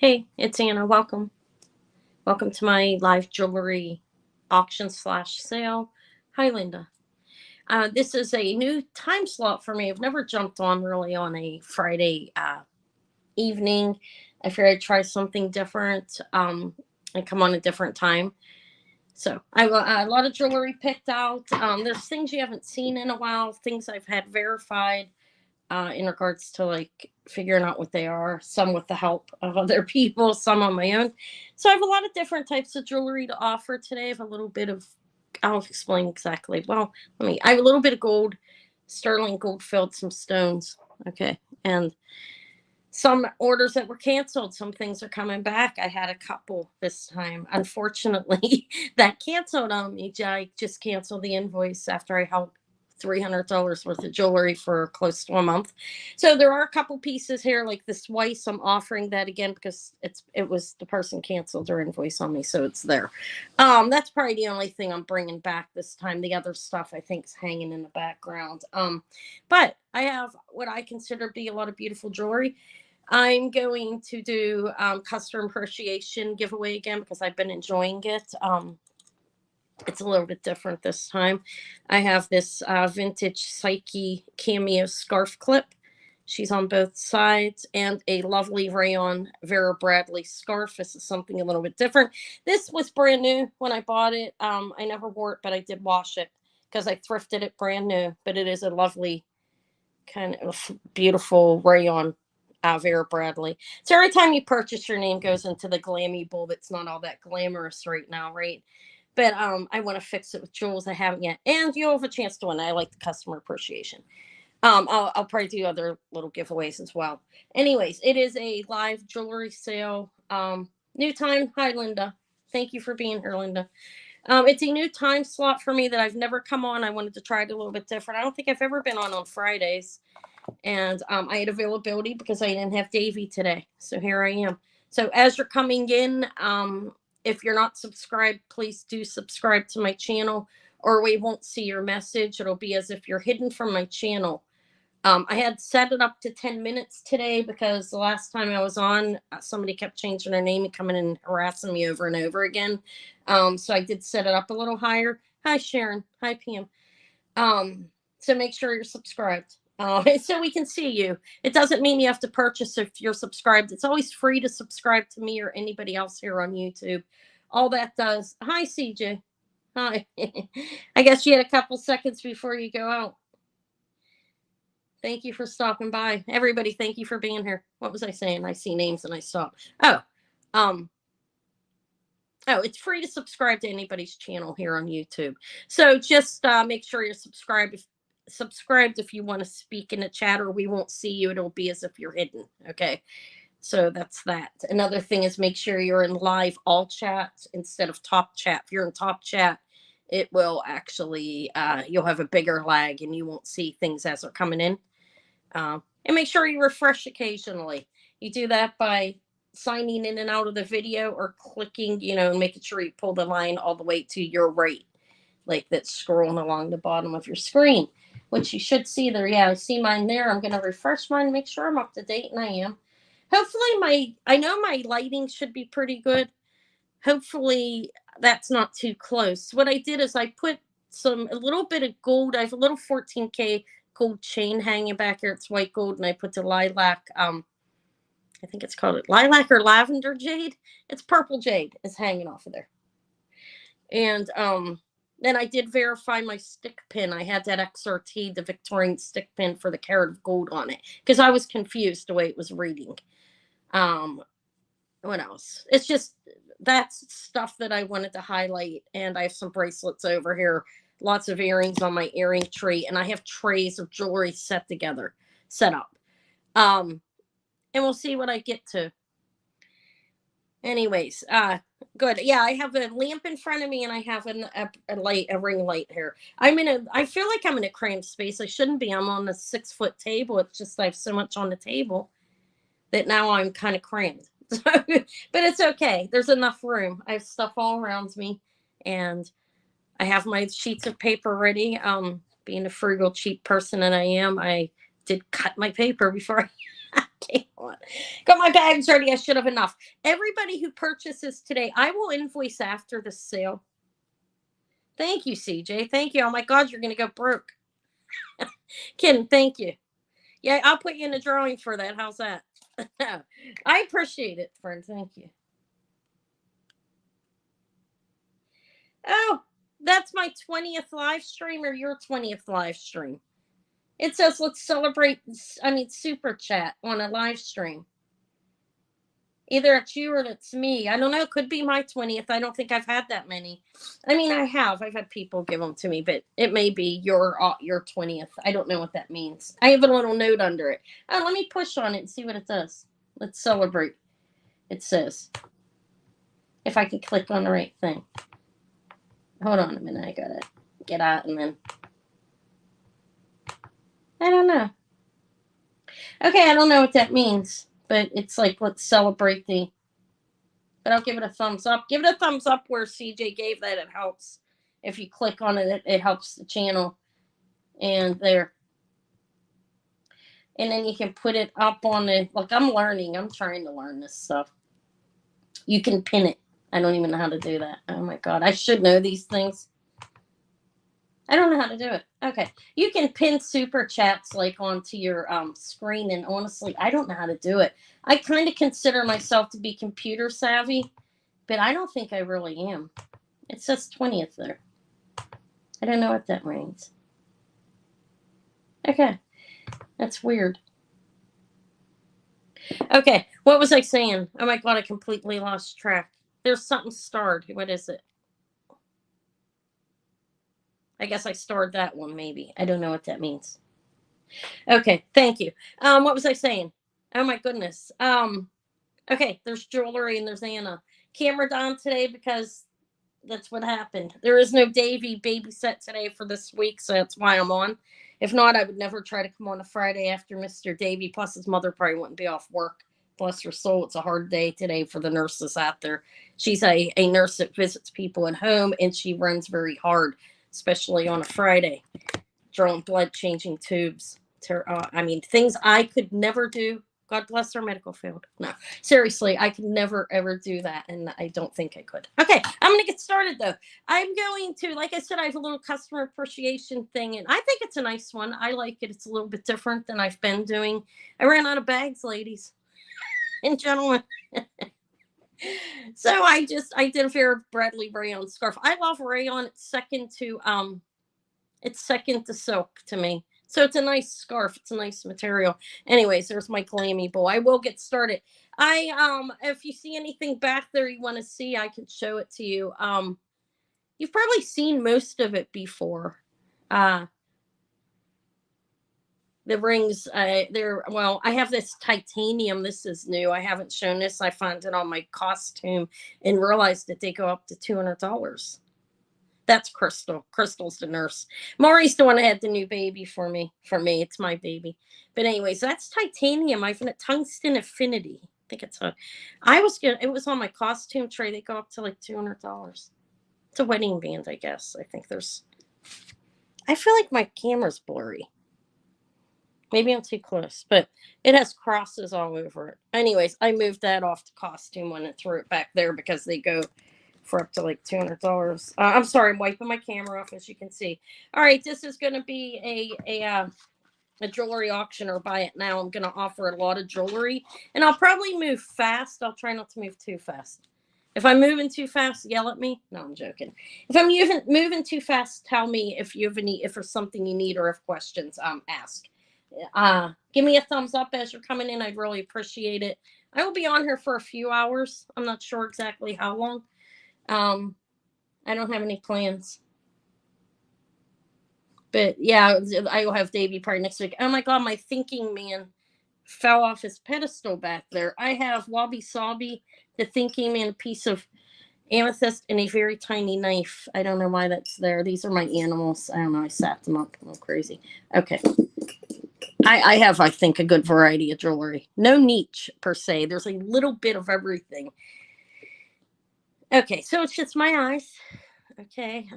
Hey, it's Anna. Welcome. Welcome to my live jewelry auction slash sale. Hi, Linda. This is a new time slot for me. I've never jumped on really on a Friday evening. I figured I'd try something different and come on a different time. So I have a lot of jewelry picked out. There's things you haven't seen in a while, things I've had verified in regards to like figuring out what they are, some with the help of other people, some on my own. So I have a lot of different types of jewelry to offer today. I have a little bit of, I'll explain exactly. Well, I have a little bit of gold, sterling gold filled, some stones. Okay. And some orders that were canceled, some things are coming back. I had a couple this time. Unfortunately, that canceled on me. I just canceled the invoice after I held $300 worth of jewelry for close to a month. So there are a couple pieces here, like this Weiss. I'm offering that again because it was the person canceled their invoice on me, so it's there. That's probably the only thing I'm bringing back this time. The other stuff I think is hanging in the background. But I have what I consider to be a lot of beautiful jewelry. I'm going to do customer appreciation giveaway again because I've been enjoying it. It's a little bit different this time. I have this vintage Psyche cameo scarf clip. She's on both sides, and a lovely rayon Vera Bradley scarf. This is something a little bit different. This was brand new when I bought it. I never wore it, but I did wash it because I thrifted it brand new. But it is a lovely kind of beautiful rayon Vera Bradley. So every time you purchase, your name goes into the glammy bowl that's not all that glamorous right now, right? But I want to fix it with jewels. I haven't yet, and you'll have a chance to win. I like the customer appreciation. I'll probably do other little giveaways as well. Anyways, it is a live jewelry sale. New time. Hi, Linda. Thank you for being here, Linda. It's a new time slot for me that I've never come on. I wanted to try it a little bit different. I don't think I've ever been on Fridays, and I had availability because I didn't have Davy today. So here I am. So as you're coming in, if you're not subscribed, please do subscribe to my channel, or we won't see your message. It'll be as if you're hidden from my channel. I had set it up to 10 minutes today because the last time I was on, somebody kept changing their name and coming and harassing me over and over again. So I did set it up a little higher. Hi, Sharon. Hi, Pam. So make sure you're subscribed. So we can see you. It doesn't mean you have to purchase if you're subscribed. It's always free to subscribe to me or anybody else here on YouTube. All that does. Hi, CJ. Hi. I guess you had a couple seconds before you go out. Thank you for stopping by. Everybody, thank you for being here. What was I saying? I see names and I stop. Um, it's free to subscribe to anybody's channel here on YouTube. So just make sure you're subscribed if you want to speak in the chat, or we won't see you. It'll be as if you're hidden. Okay. So that's that. Another thing is make sure you're in live all chat instead of top chat. If you're in top chat, it will actually you'll have a bigger lag and you won't see things as they're coming in. And make sure you refresh occasionally. You do that by signing in and out of the video or clicking, and making sure you pull the line all the way to your right, like that's scrolling along the bottom of your screen, which you should see there. Yeah, I see mine there. I'm going to refresh mine, make sure I'm up to date, and I am. Hopefully I know my lighting should be pretty good. Hopefully that's not too close. What I did is I put a little bit of gold. I have a little 14K gold chain hanging back here. It's white gold, and I put the lilac. I think it's called lilac or lavender jade. It's purple jade is hanging off of there. And then I did verify my stick pin. I had that XRT, the Victorian stick pin for the carat of gold on it because I was confused the way it was reading. What else? It's just that's stuff that I wanted to highlight. And I have some bracelets over here, lots of earrings on my earring tree, and I have trays of jewelry set up. And we'll see what I get to. Anyways, good. Yeah, I have a lamp in front of me, and I have a ring light here. I feel like I'm in a cramped space. I shouldn't be. I'm on a 6-foot table. It's just I have so much on the table that now I'm kind of cramped. But it's okay. There's enough room. I have stuff all around me, and I have my sheets of paper ready. Being a frugal, cheap person that I am, I did cut my paper before Okay, hold on. Got my bags ready. I should have enough. Everybody who purchases today, I will invoice after the sale. Thank you, CJ. Thank you. Oh my God, you're going to go broke. Ken, thank you. Yeah, I'll put you in the drawing for that. How's that? I appreciate it, friend. Thank you. Oh, that's my 20th live stream or your 20th live stream. It says let's celebrate, super chat on a live stream. Either it's you or it's me. I don't know. It could be my 20th. I don't think I've had that many. I mean, I have. I've had people give them to me, but it may be your 20th. I don't know what that means. I have a little note under it. Let me push on it and see what it does. Let's celebrate. It says, if I can click on the right thing. Hold on a minute. I got to get out and then. I don't know. Okay, I don't know what that means, but it's like, let's celebrate but I'll give it a thumbs up. Give it a thumbs up where CJ gave that. It helps. If you click on it, it helps the channel. And there. And then you can put it up on the, like I'm learning. I'm trying to learn this stuff. You can pin it. I don't even know how to do that. Oh my God. I should know these things. I don't know how to do it. Okay. You can pin super chats like onto your screen. And honestly, I don't know how to do it. I kind of consider myself to be computer savvy, but I don't think I really am. It says 20th there. I don't know what that means. Okay. That's weird. Okay. What was I saying? Oh my God. I completely lost track. There's something starred. What is it? I guess I starred that one maybe. I don't know what that means. Okay. Thank you. What was I saying? Oh my goodness. Okay. There's jewelry and there's Anna. Camera down today because that's what happened. There is no Davy babysit today for this week, so that's why I'm on. If not, I would never try to come on a Friday after Mr. Davy. Plus, his mother probably wouldn't be off work. Bless her soul. It's a hard day today for the nurses out there. She's a nurse that visits people at home, and she runs very hard, especially on a Friday, drawing blood, changing tubes. Things I could never do. God bless our medical field. No, seriously, I could never, ever do that. And I don't think I could. Okay, I'm going to get started, though. I'm going to, like I said, I have a little customer appreciation thing. And I think it's a nice one. I like it. It's a little bit different than I've been doing. I ran out of bags, ladies and gentlemen. So I did a pair of Bradley rayon scarf. I love rayon. It's second to silk to me. So it's a nice scarf. It's a nice material. Anyways, there's my clammy bowl. I will get started. If you see anything back there you want to see, I can show it to you. You've probably seen most of it before. The rings, I have this titanium. This is new. I haven't shown this. I found it on my costume and realized that they go up to $200. That's Crystal. Crystal's the nurse. Maury's the one that had the new baby for me. For me, it's my baby. But anyways, that's titanium. I've got tungsten affinity. I think it's it was on my costume tray. They go up to like $200. It's a wedding band, I guess. I feel like my camera's blurry. Maybe I'm too close, but it has crosses all over it. Anyways, I moved that off the costume one and threw it back there because they go for up to like $200. I'm sorry, I'm wiping my camera off, as you can see. All right, this is going to be a jewelry auction or buy it now. I'm going to offer a lot of jewelry, and I'll probably move fast. I'll try not to move too fast. If I'm moving too fast, yell at me. No, I'm joking. If I'm moving too fast, tell me if there's something you need or if questions, ask. Give me a thumbs up as you're coming in. I'd really appreciate it. I will be on here for a few hours. I'm not sure exactly how long. I don't have any plans. But yeah, I will have Davey party next week. Oh my God, my thinking man fell off his pedestal back there. I have Wabi Sabi, the thinking man, a piece of amethyst, and a very tiny knife. I don't know why that's there. These are my animals. I don't know. I sat them up. I'm crazy. Okay. I have, I think, a good variety of jewelry. No niche per se. There's a little bit of everything. Okay, so it's just my eyes. Okay.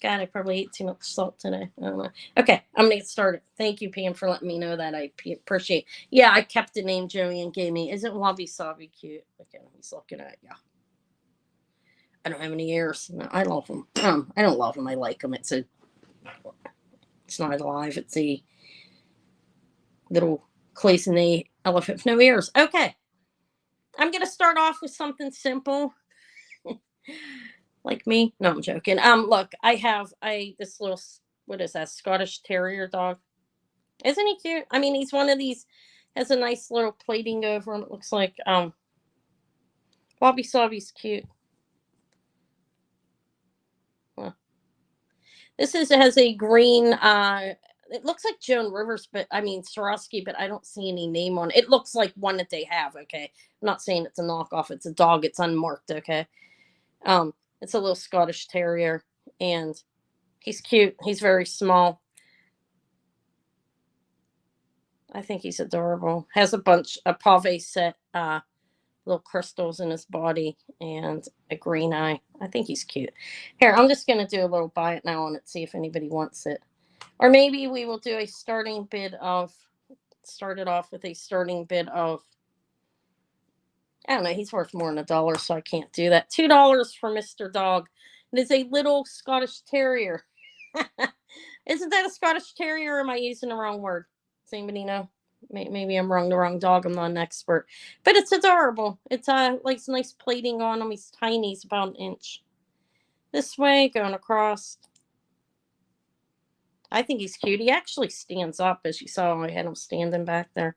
God, I probably ate too much salt today. I don't know. Okay, I'm gonna get started. Thank you, Pam, for letting me know that. I appreciate. Yeah, I kept the name Joey and gave me. Isn't Wabi Sabi cute? Okay, he's looking at yeah. I don't have any ears. No, I love them. I don't love them. I like them. It's not alive. It's a little cloisonne elephant with no ears. Okay, I'm gonna start off with something simple. Like me. No, I'm joking. Look, I have this little, what is that, Scottish Terrier dog. Isn't he cute? I mean, he's one of these, has a nice little plating over him. It looks like Wabi Sabi's cute. Well, this has a green it looks like Joan Rivers, but I mean Swarovski, but I don't see any name on it. It looks like one that they have, okay. I'm not saying it's a knockoff, it's a dog, it's unmarked, okay. It's a little Scottish Terrier, and he's cute. He's very small. I think he's adorable. Has a pave set, little crystals in his body, and a green eye. I think he's cute. Here, I'm just going to do a little buy it now on it, see if anybody wants it. Or maybe we will do a starting bid of, start it off with a starting bid of, I don't know, he's worth more than $1, so I can't do that. $2 for Mr. Dog. It is a little Scottish Terrier. Isn't that a Scottish Terrier, or am I using the wrong word? Does anybody know? Maybe I'm wrong. The wrong dog. I'm not an expert, but it's adorable. It's like some nice plating on him. He's tiny. He's about an inch. This way, going across. I think he's cute. He actually stands up, as you saw. I had him standing back there.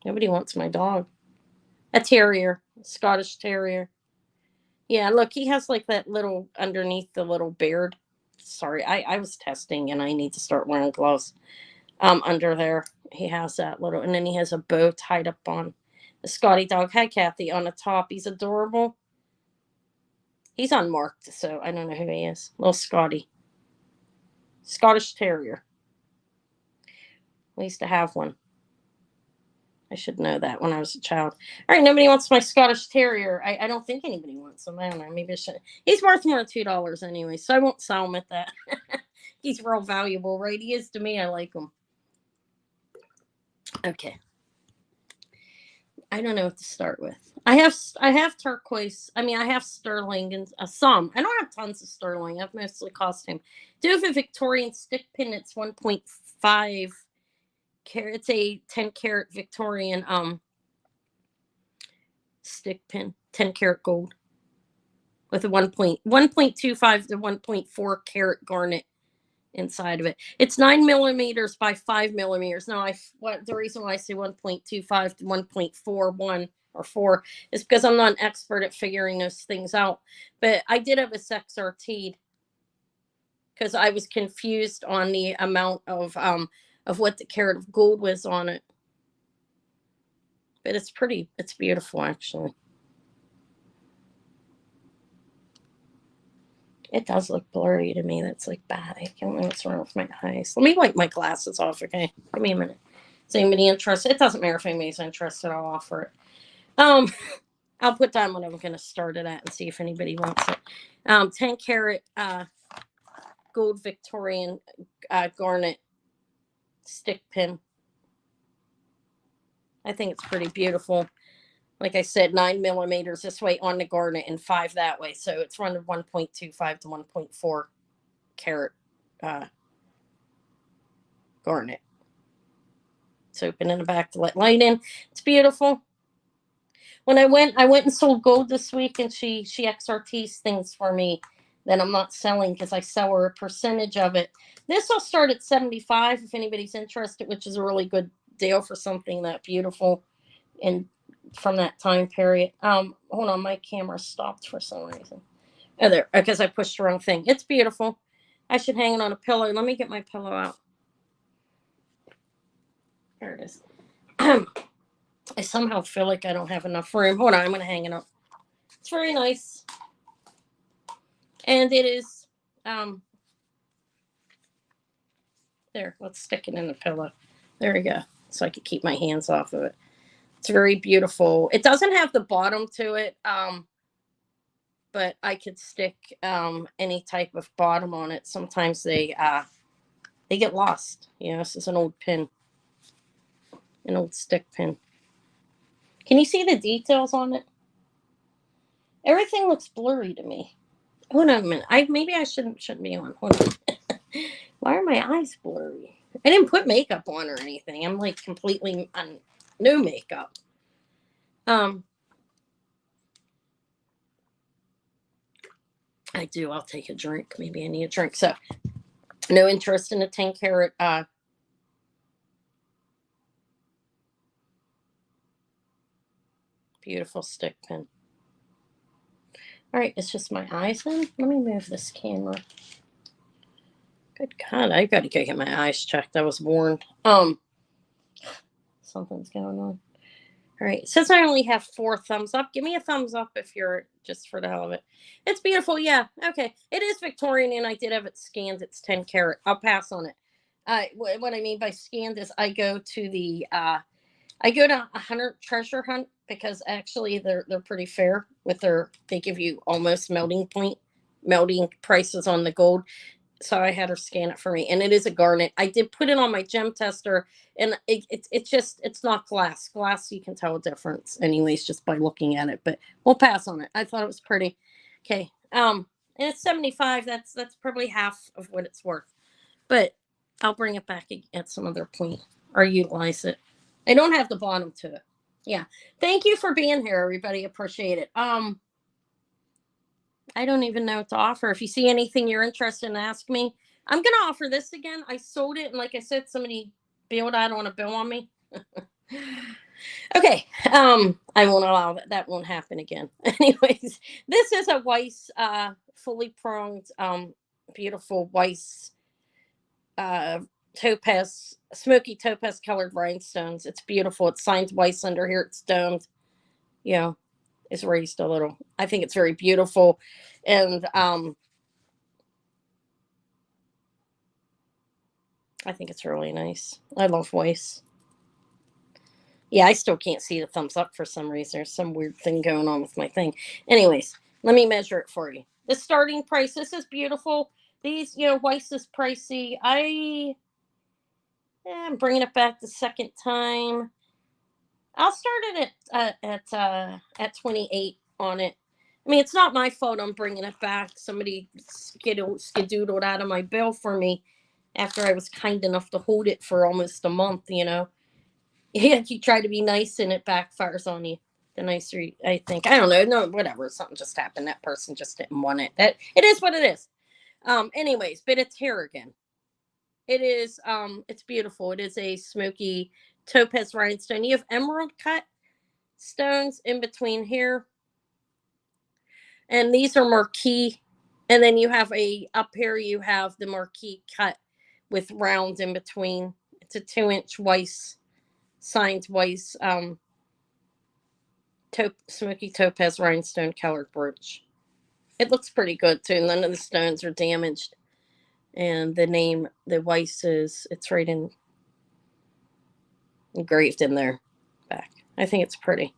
Nobody wants my dog. A terrier, a Scottish Terrier. Yeah, look, he has like that little underneath the little beard. Sorry, I was testing, and I need to start wearing gloves. Under there, he has that little, and then he has a bow tied up on the Scotty dog. Hi, Kathy, on the top. He's adorable. He's unmarked, so I don't know who he is. Little Scotty. Scottish Terrier. We used to have one. I should know that when I was a child. All right, nobody wants my Scottish Terrier. I don't think anybody wants him. I don't know. Maybe I should. He's worth more than $2 anyway, so I won't sell him at that. He's real valuable, right? He is to me. I like him. Okay. I don't know what to start with. I have turquoise. I mean, I have sterling and some. I don't have tons of sterling. I have mostly costume. Do have a Victorian stick pin. It's 1.5 carat. It's a 10 carat Victorian stick pin, 10 karat gold, with a 1.25 to 1.4 carat garnet inside of it. It's 9 millimeters by 5 millimeters. Now, the reason why I say 1.25 to 1.41 or 4 is because I'm not an expert at figuring those things out. But I did have a XRT because I was confused on the amount of what the carat of gold was on it. But it's pretty. It's beautiful, actually. It does look blurry to me. That's like bad. I don't know what's wrong with my eyes. Let me wipe my glasses off, okay? Give me a minute. Is anybody interested? It doesn't matter if anybody's interested. I'll offer it. I'll put down what I'm going to start it at and see if anybody wants it. 10 karat gold Victorian garnet stick pin. I think it's pretty beautiful. Like I said, 9 millimeters this way on the garnet and 5 that way. So it's running 1.25 to 1.4 carat garnet. It's open in the back to let light in. It's beautiful. When I went and sold gold this week, and she XRTs things for me that I'm not selling because I sell her a percentage of it. This will start at 75 if anybody's interested, which is a really good deal for something that beautiful and from that time period. Hold on, my camera stopped for some reason. Oh, there, because I pushed the wrong thing. It's beautiful. I should hang it on a pillow. Let me get my pillow out. There it is. I somehow feel like I don't have enough room. Hold on, I'm going to hang it up. It's very nice. And it is, there, let's stick it in the pillow. There we go. So I can keep my hands off of it. It's very beautiful. It doesn't have the bottom to it. but I could stick any type of bottom on it. Sometimes they get lost. You know, this is an old pin, an old stick pin. Can you see the details on it? Everything looks blurry to me. Hold on a minute. Maybe I shouldn't be on. Hold on. Why are my eyes blurry? I didn't put makeup on or anything. I'm like completely on no makeup. I do. I'll take a drink. Maybe I need a drink. So, no interest in a 10-carat. Beautiful stick pin. All right, it's just my eyes then. Let me move this camera. Good God, I got to go get my eyes checked. I was warned. Something's going on. All right, since I only have 4 thumbs up, give me a thumbs up if you're just for the hell of it. It's beautiful, yeah. Okay, it is Victorian, and I did have it scanned. It's 10-carat. I'll pass on it. What I mean by scanned is I go to the I go to 100 treasure hunt because actually they're pretty fair with they give you almost melting prices on the gold. So I had her scan it for me, and it is a garnet. I did put it on my gem tester, and it's not glass. Glass, you can tell a difference anyways just by looking at it, but we'll pass on it. I thought it was pretty. Okay. And it's 75. That's probably half of what it's worth. But I'll bring it back at some other point or utilize it. I don't have the bottom to it. Yeah. Thank you for being here, everybody. Appreciate it. I don't even know what to offer. If you see anything you're interested in, ask me. I'm gonna offer this again. I sold it, and like I said, somebody bailed out on a bill on me. Okay. I won't allow that. That won't happen again. Anyways, this is a Weiss fully pronged, beautiful Weiss topaz, smoky topaz colored rhinestones. It's beautiful. It's signed Weiss under here. It's domed. You know, it's raised a little. I think it's very beautiful. And I think it's really nice. I love Weiss. Yeah, I still can't see the thumbs up for some reason. There's some weird thing going on with my thing. Anyways, let me measure it for you. The starting price, this is beautiful. These, Weiss is pricey. I'm bringing it back the second time. I'll start it at 28 on it. I mean, it's not my fault I'm bringing it back. Somebody skedoodled out of my bill for me after I was kind enough to hold it for almost a month, Yeah, you try to be nice and it backfires on you. The nicer, I think. I don't know. No, whatever. Something just happened. That person just didn't want it. It is what it is. Anyways, but it's here again. It is, it's beautiful. It is a smoky topaz rhinestone. You have emerald cut stones in between here. And these are marquise. And then you have up here, you have the marquise cut with rounds in between. It's a 2-inch Weiss, signed Weiss, smoky topaz rhinestone colored brooch. It looks pretty good too. None of the stones are damaged. And the name, the Weiss it's right engraved in there back. I think it's pretty.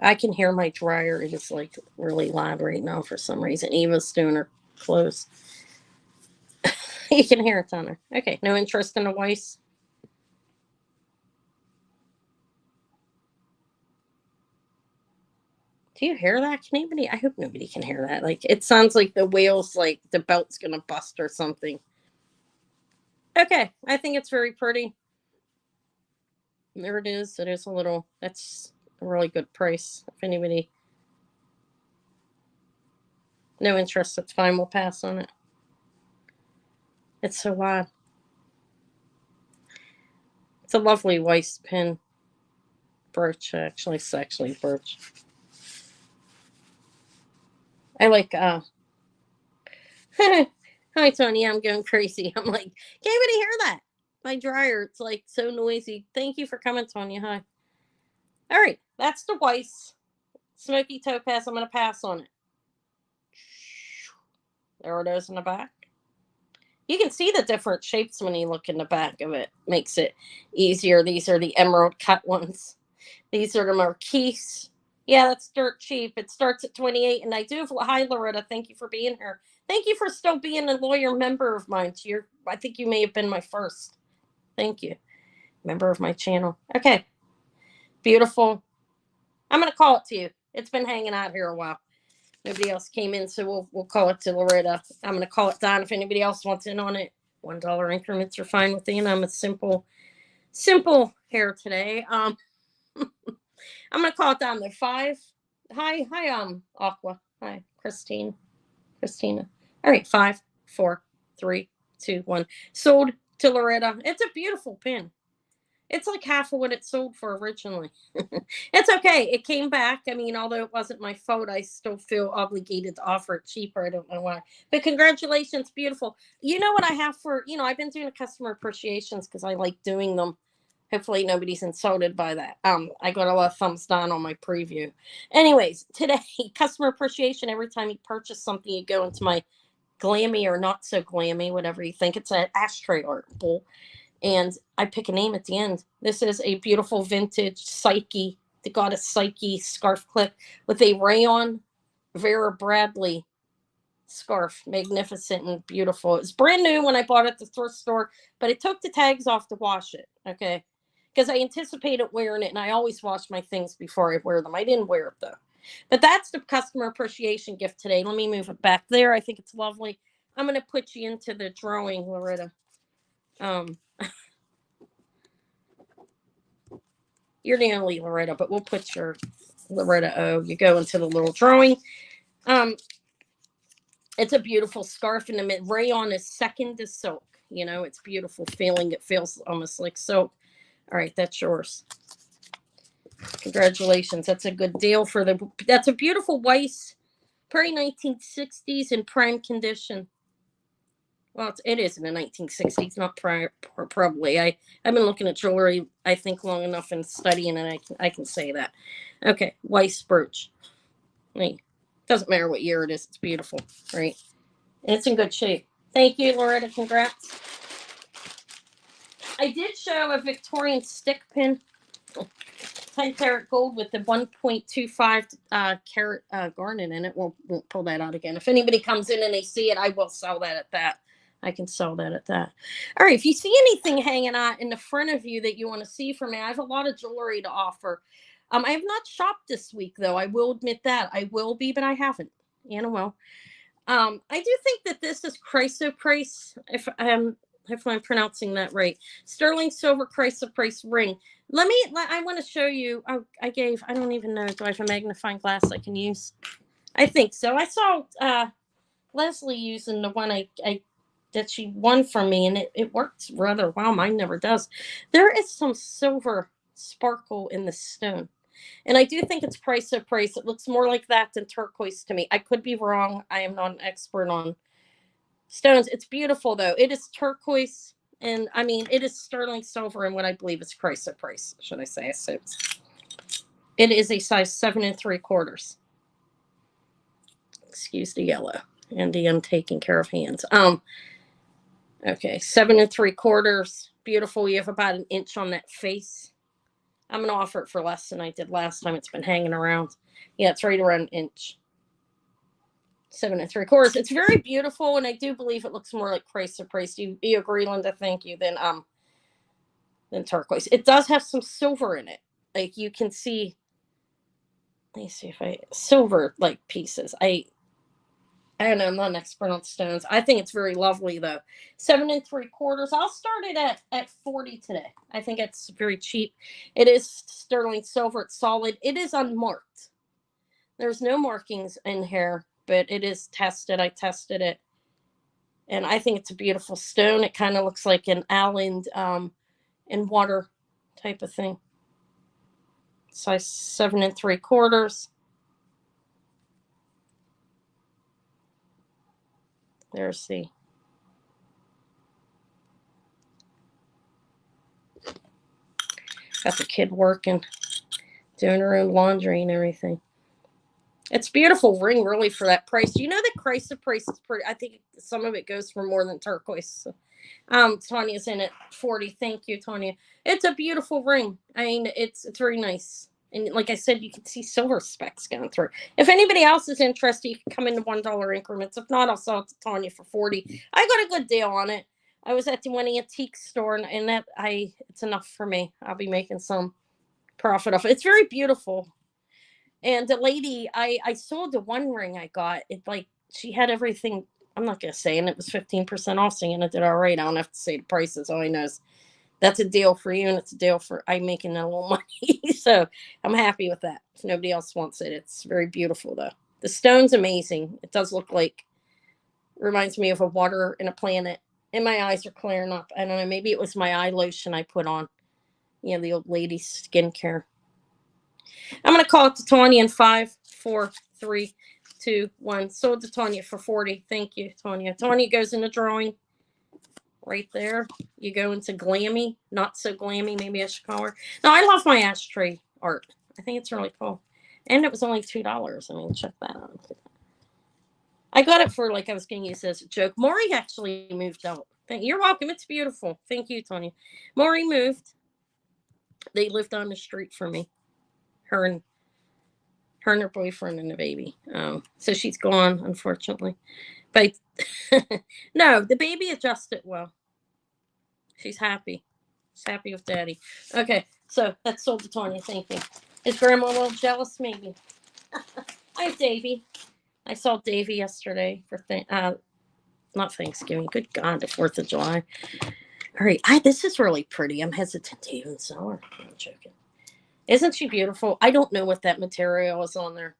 I can hear my dryer. It is like really loud right now for some reason. Eva's doing her clothes. You can hear it on her. Okay, no interest in a Weiss. Do you hear that? Can anybody? I hope nobody can hear that. Like it sounds like the wheels, like the belt's gonna bust or something. Okay, I think it's very pretty. There it is. It is a little. That's a really good price. If anybody, no interest, that's fine. We'll pass on it. It's so loud. It's a lovely Weiss pin. Brooch, actually. It's actually brooch. I like Hi Tony, I'm going crazy. I'm like, can't anybody hear that? My dryer, it's like so noisy. Thank you for coming, Tanya. Hi. All right, that's the Weiss smoky topaz. I'm gonna pass on it. There it is in the back. You can see the different shapes when you look in the back of it. Makes it easier. These are the emerald cut ones. These are the marquise. Yeah, that's dirt cheap. It starts at 28, and I do have. Hi, Loretta. Thank you for being here. Thank you for still being a loyal member of mine. I think you may have been my first. Thank you, member of my channel. Okay, beautiful. I'm gonna call it to you. It's been hanging out here a while. Nobody else came in, so we'll call it to Loretta. I'm gonna call it Don if anybody else wants in on it. $1 increments are fine with me, and I'm a simple hair today. I'm gonna call it down there. 5. Hi, Aqua. Hi, Christina. All right, 5, 4, 3, 2, 1. Sold to Loretta. It's a beautiful pin. It's like half of what it sold for originally. It's okay. It came back. I mean, although it wasn't my fault, I still feel obligated to offer it cheaper. I don't know why. But congratulations, beautiful. You know what I have for, I've been doing customer appreciations because I like doing them. Hopefully nobody's insulted by that. I got a lot of thumbs down on my preview. Anyways, today, customer appreciation. Every time you purchase something, you go into my glammy or not so glammy, whatever you think. It's an ashtray art bowl. And I pick a name at the end. This is a beautiful vintage Psyche, the goddess Psyche scarf clip with a rayon Vera Bradley scarf. Magnificent and beautiful. It's brand new when I bought it at the thrift store, but I took the tags off to wash it. Okay. Because I anticipated wearing it, and I always wash my things before I wear them. I didn't wear it though. But that's the customer appreciation gift today. Let me move it back there. I think it's lovely. I'm going to put you into the drawing, Loretta. You're the only Loretta, but we'll put your Loretta O. You go into the little drawing. It's a beautiful scarf, and the rayon is second to silk. It's beautiful feeling. It feels almost like silk. All right, that's yours. Congratulations. That's a good deal that's a beautiful Weiss, pretty 1960s in prime condition. Well, it is in the 1960s, not probably. I've been looking at jewelry, I think, long enough and studying, and I can say that. Okay, Weiss brooch. Right. Doesn't matter what year it is. It's beautiful, right? And it's in good shape. Thank you, Loretta. Congrats. I did show a Victorian stick pin, 10 karat gold with the 1.25 carat garnet in it. Won't pull that out again. If anybody comes in and they see it, I will sell that at that. I can sell that at that. All right. If you see anything hanging out in the front of you that you want to see from me, I have a lot of jewelry to offer. I have not shopped this week, though. I will admit that. I will be, but I haven't. Well. I do think that this is chrysoprase, if I'm pronouncing that right. Sterling silver chrysoprase ring. I want to show you. I don't even know. Do I have a magnifying glass I can use? I think so. I saw Leslie using the one that she won from me, and it works rather well. Mine never does. There is some silver sparkle in the stone. And I do think it's chrysoprase. It looks more like that than turquoise to me. I could be wrong. I am not an expert on stones. It's beautiful, though. It is turquoise, and I mean, it is sterling silver, and what I believe is chrysoprase, should I say. So it is a size 7 3/4. Excuse the yellow and the taking care of hands. Okay, 7 3/4. Beautiful. You have about an inch on that face. I'm going to offer it for less than I did last time. It's been hanging around. Yeah, it's right around an inch. 7 3/4. It's very beautiful, and I do believe it looks more like chrysoprase. You agree, Linda? Thank you. Than turquoise. It does have some silver in it. Like you can see. Let me see if silver like pieces. I don't know. I'm not an expert on stones. I think it's very lovely though. 7 3/4. I'll start it at 40 today. I think it's very cheap. It is sterling silver. It's solid. It is unmarked. There's no markings in here, but it is tested. I tested it, and I think it's a beautiful stone. It kind of looks like an alland in water type of thing. Size 7 3/4. There's got the kid working, doing her own laundry and everything. It's beautiful ring, really, for that price. You know, the price is pretty. I think some of it goes for more than turquoise. So, Tanya's in at 40. Thank you, Tanya. It's a beautiful ring. I mean, it's very nice. And like I said, you can see silver specks going through. If anybody else is interested, you can come into $1 increments. If not, I'll sell it to Tanya for 40. I got a good deal on it. I was at the one antique store, and that it's enough for me. I'll be making some profit off it. It's very beautiful. And the lady, I sold the one ring I got. It like she had everything. I'm not gonna say, and it was 15% off, saying it did all right. I don't have to say the prices. All I know is that's a deal for you, and it's a deal for I'm making a little money. So I'm happy with that. If nobody else wants it, it's very beautiful though. The stone's amazing. It does look like reminds me of a water and a planet. And my eyes are clearing up. I don't know. Maybe it was my eye lotion I put on. You know, the old lady skincare. I'm gonna call it to Tanya in 5, 4, 3, 2, 1. Sold to Tanya for 40. Thank you, Tanya. Tanya goes in the drawing right there. You go into glammy, not so glammy. Maybe I should call her. No, I love my ashtray art. I think it's really cool. And it was only $2. I mean, check that out. I got it for like I was going to use as a joke. Maury actually moved out. You're welcome. It's beautiful. Thank you, Tanya. Maury moved. They lived on the street from me. Her and her boyfriend and the baby. So she's gone, unfortunately. But no, the baby adjusted well. She's happy. She's happy with daddy. Okay, so that's sold to Tanya. Thank you. Is grandma a little jealous? Maybe. I have Davy. I saw Davy yesterday for not Thanksgiving. Good God, the 4th of July. All right, this is really pretty. I'm hesitant to even sell her. I'm joking. Isn't she beautiful? I don't know what that material is on there.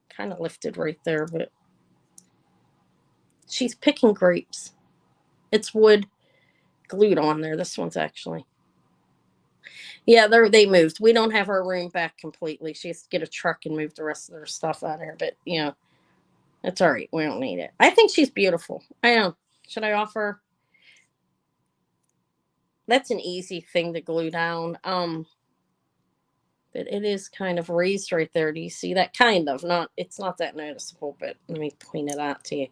Kind of lifted right there, but she's picking grapes. It's wood glued on there. This one's actually. Yeah, they moved. We don't have our room back completely. She has to get a truck and move the rest of her stuff out of here. But, you know, that's all right. We don't need it. I think she's beautiful. I know. Should I offer? That's an easy thing to glue down. But it is kind of raised right there. Do you see that? Kind of. It's not that noticeable, but let me point it out to you.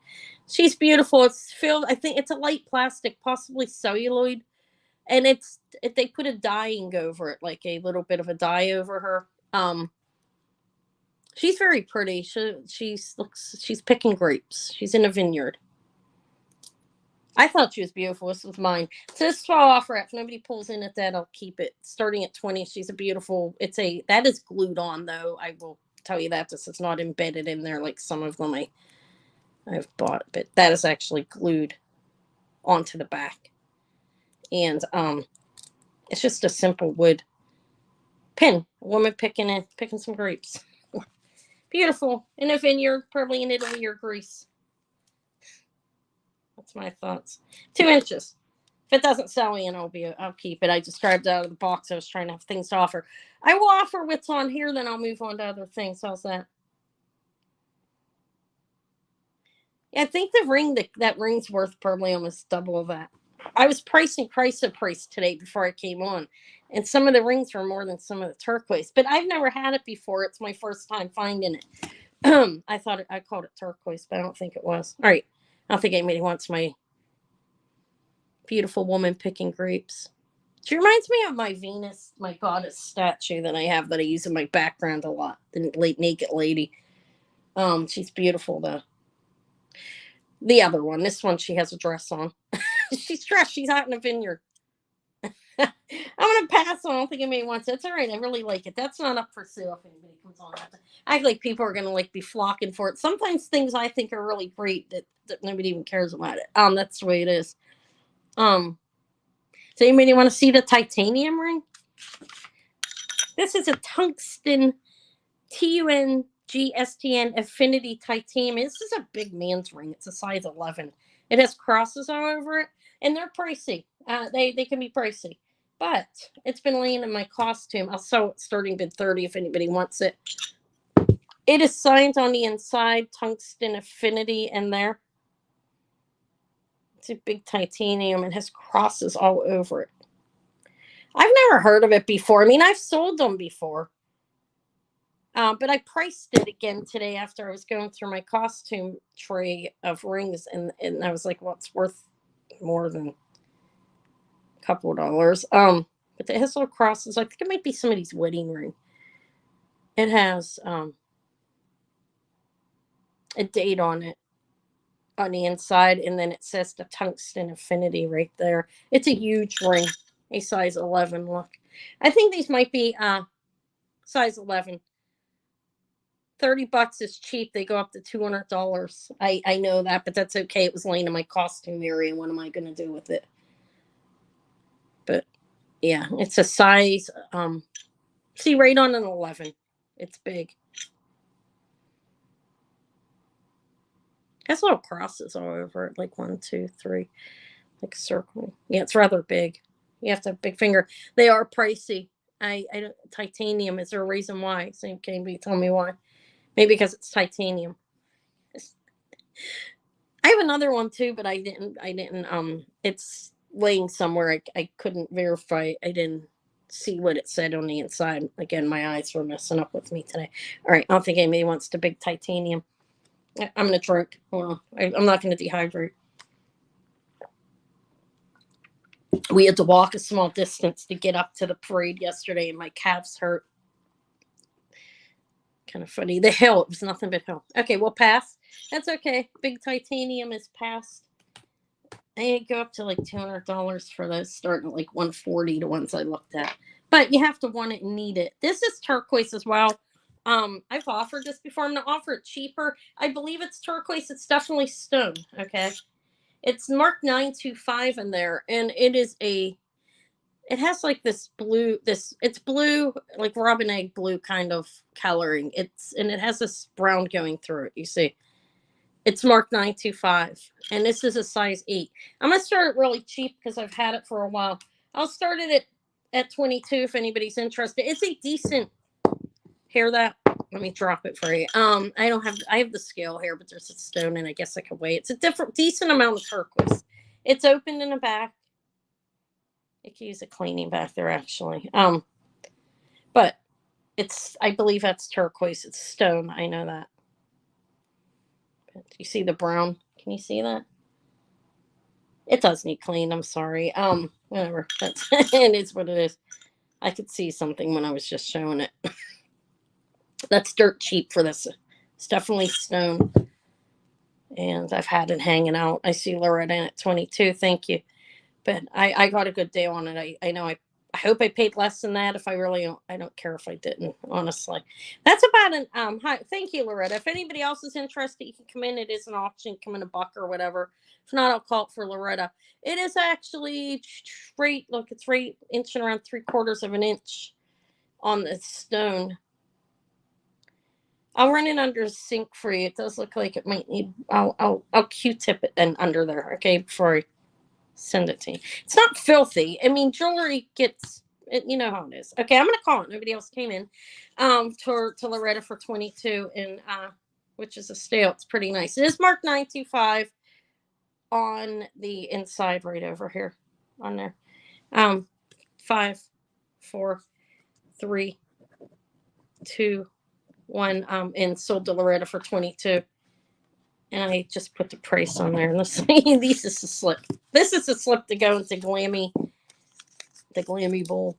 She's beautiful. It's filled, I think it's a light plastic, possibly celluloid. And they put a dyeing over it, like a little bit of a dye over her. She's very pretty. She's picking grapes. She's in a vineyard. I thought she was beautiful. This was mine. So this is I'll offer. If nobody pulls in at that, I'll keep it. Starting at 20, she's a beautiful. That is glued on though. I will tell you that it's not embedded in there like some of them I've bought, but that is actually glued onto the back. And it's just a simple wood pin. A woman picking some grapes. Beautiful in a vineyard, probably in Italy or Greece. That's my thoughts. 2 inches. If it doesn't sell me, and I'll keep it. I just grabbed it out of the box. I was trying to have things to offer. I will offer what's on here, then I'll move on to other things. How's that? Yeah, I think that ring's worth probably almost double of that. I was pricing price today before I came on, and some of the rings were more than some of the turquoise. But I've never had it before. It's my first time finding it. I called it turquoise, but I don't think it was. All right. I don't think anybody wants my beautiful woman picking grapes. She reminds me of my Venus, my goddess statue that I have that I use in my background a lot. The naked lady. She's beautiful though. The other one, this one, she has a dress on. She's dressed. She's out in a vineyard. I'm gonna pass on. I don't think anybody wants it. It's all right. I really like it. That's not up for sale if anybody comes on. I feel like people are gonna be flocking for it. Sometimes things I think are really great that nobody even cares about it. That's the way it is. So anybody want to see the titanium ring? This is a tungsten TUNGSTN affinity titanium. This is a big man's ring. It's a size 11. It has crosses all over it, and they're pricey. They can be pricey, but it's been laying in my costume. I'll sell it starting bid 30 if anybody wants it. It is signed on the inside, tungsten affinity in there. It's a big titanium. It has crosses all over it. I've never heard of it before. I mean, I've sold them before. But I priced it again today after I was going through my costume tray of rings, and I was like, well, it's worth more than a couple of dollars. But it has little crosses. I think it might be somebody's wedding ring. It has a date on it on the inside, and then it says the tungsten affinity right there. It's a huge ring, a size 11. Look, I think these might be size 11. $30 is cheap. They go up to $200. I know that, but that's okay. It was laying in my costume area. What am I going to do with it? But yeah, it's a size. See, right on an 11. It's big. It has little crosses all over it, like 1, 2, 3, like a circle. Yeah, it's rather big. You have to have a big finger. They are pricey. I don't, titanium. Is there a reason why? So can you tell me why? Maybe because it's titanium. I have another one too, but I didn't. It's laying somewhere. I couldn't verify. I didn't see what it said on the inside. Again, my eyes were messing up with me today. All right, I don't think anybody wants the big titanium. I'm gonna drink. Hold on. I'm not gonna dehydrate. We had to walk a small distance to get up to the parade yesterday, and my calves hurt. Kind of funny. The hill, it was nothing but hill. Okay, we'll pass. That's okay. Big titanium is passed. They go up to like $200 for those, starting at like 140, the ones I looked at. But you have to want it and need it. This is turquoise as well. I've offered this before. I'm gonna offer it cheaper. I believe it's turquoise. It's definitely stone. Okay. It's marked 925 in there, and it has like this blue, it's blue, like robin egg blue kind of coloring. And it has this brown going through it. You see. It's marked 925, and this is a size 8. I'm gonna start it really cheap because I've had it for a while. I'll start it at 22 if anybody's interested. It's a decent. Hear that? Let me drop it for you. I have the scale here, but there's a stone, and I guess I can weigh it. It's a decent amount of turquoise. It's opened in the back. It could use a cleaning back there actually. But I believe that's turquoise. It's stone. I know that. You see the brown? Can you see that? It does need clean. I'm sorry. Whatever. That's it is what it is. I could see something when I was just showing it. That's dirt cheap for this. It's definitely stone. And I've had it hanging out. I see Loretta in at 22. Thank you. But I got a good deal on it. I know I hope I paid less than that. If I really don't, I don't care if I didn't, honestly. That's about an hi, thank you, Loretta. If anybody else is interested, you can come in. It is an auction, come in a buck or whatever. If not, I'll call it for Loretta. It is actually right, look, it's right inching around 3/4 of an inch on the stone. I'll run it under the sink for you. It does look like it might need I'll Q-tip it and under there, okay, before I send it to you. It's not filthy. I mean, jewelry gets it, you know how it is. Okay, I'm gonna call it. Nobody else came in. To Loretta for 22, and which is a stale. It's pretty nice. It is marked 925 on the inside right over here. On there. 5, 4, 3, 2, 1. And sold to Loretta for 22. And I just put the price on there. Let's see. This is a slip. This is a slip to go into the glammy bowl.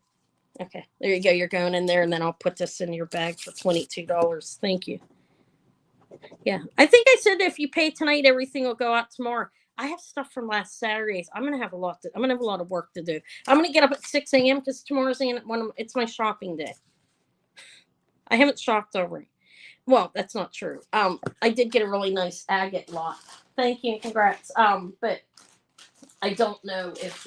Okay, there you go. You're going in there, and then I'll put this in your bag for $22. Thank you. Yeah, I think I said if you pay tonight, everything will go out tomorrow. I have stuff from last Saturdays. I'm gonna have a lot. I'm gonna have a lot of work to do. I'm gonna get up at 6 a.m. because tomorrow's it's my shopping day. I haven't shopped already. Well, that's not true. I did get a really nice agate lot. Thank you and congrats. But I don't know if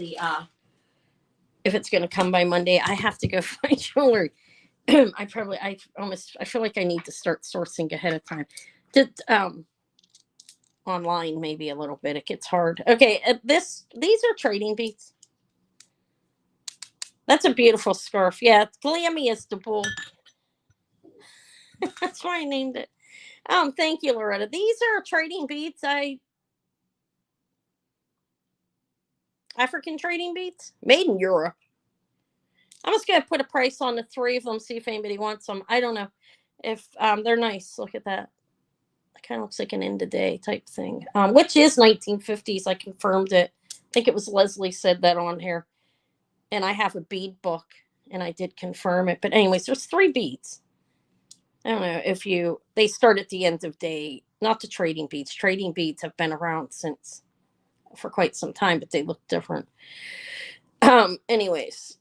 it's gonna come by Monday. I have to go find jewelry. I feel like I need to start sourcing ahead of time. Online maybe a little bit. It gets hard. Okay, these are trading beads. That's a beautiful scarf. Yeah, it's glammy as the bull. That's why I named it. Thank you, Loretta. These are trading beads. African trading beads, made in Europe. I'm just gonna put a price on the 3 of them, see if anybody wants them. I don't know. If they're nice. Look at that. It kind of looks like an end of day type thing, which is 1950s. I confirmed it. I think it was Leslie said that on here. And I have a bead book, and I did confirm it. But anyways, there's 3 beads. I don't know if they start at the end of day, not the trading beads. Trading beads have been around since for quite some time, but they look different. Anyways,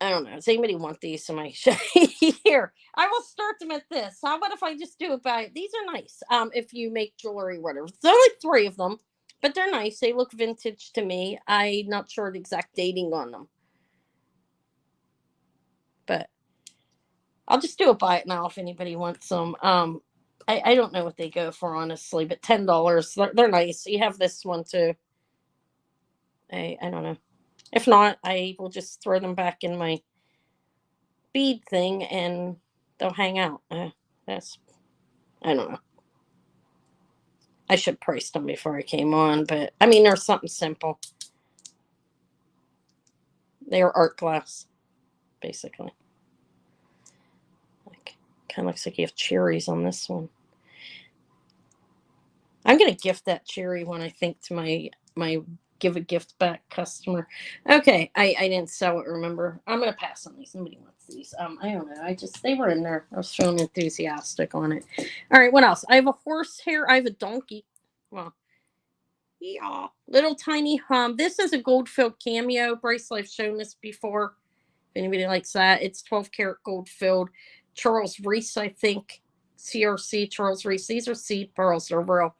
I don't know. Does anybody want these in my here? I will start them at this. How about if I just do it by these are nice. If you make jewelry, whatever. There's only 3 of them, but they're nice. They look vintage to me. I'm not sure the exact dating on them. But I'll just do a buy it now if anybody wants some. I don't know what they go for honestly, but $10. They're nice. You have this one too. I don't know. If not, I will just throw them back in my bead thing and they'll hang out. That's I don't know. I should price them before I came on, but I mean, there's something simple. They are art glass, basically. Like, kind of looks like you have cherries on this one. I'm gonna gift that cherry one, I think, to my give a gift back customer. Okay, I didn't sell it. Remember, I'm gonna pass on these. Nobody wants these. I don't know. They were in there. I was feeling enthusiastic on it. All right, what else? I have a horse here. I have a donkey. Well, yeah, little tiny This is a gold filled cameo bracelet. I've shown this before. If anybody likes that, it's 12 karat gold filled. Charles Reese, I think. CRC Charles Reese. These are seed pearls. They're real.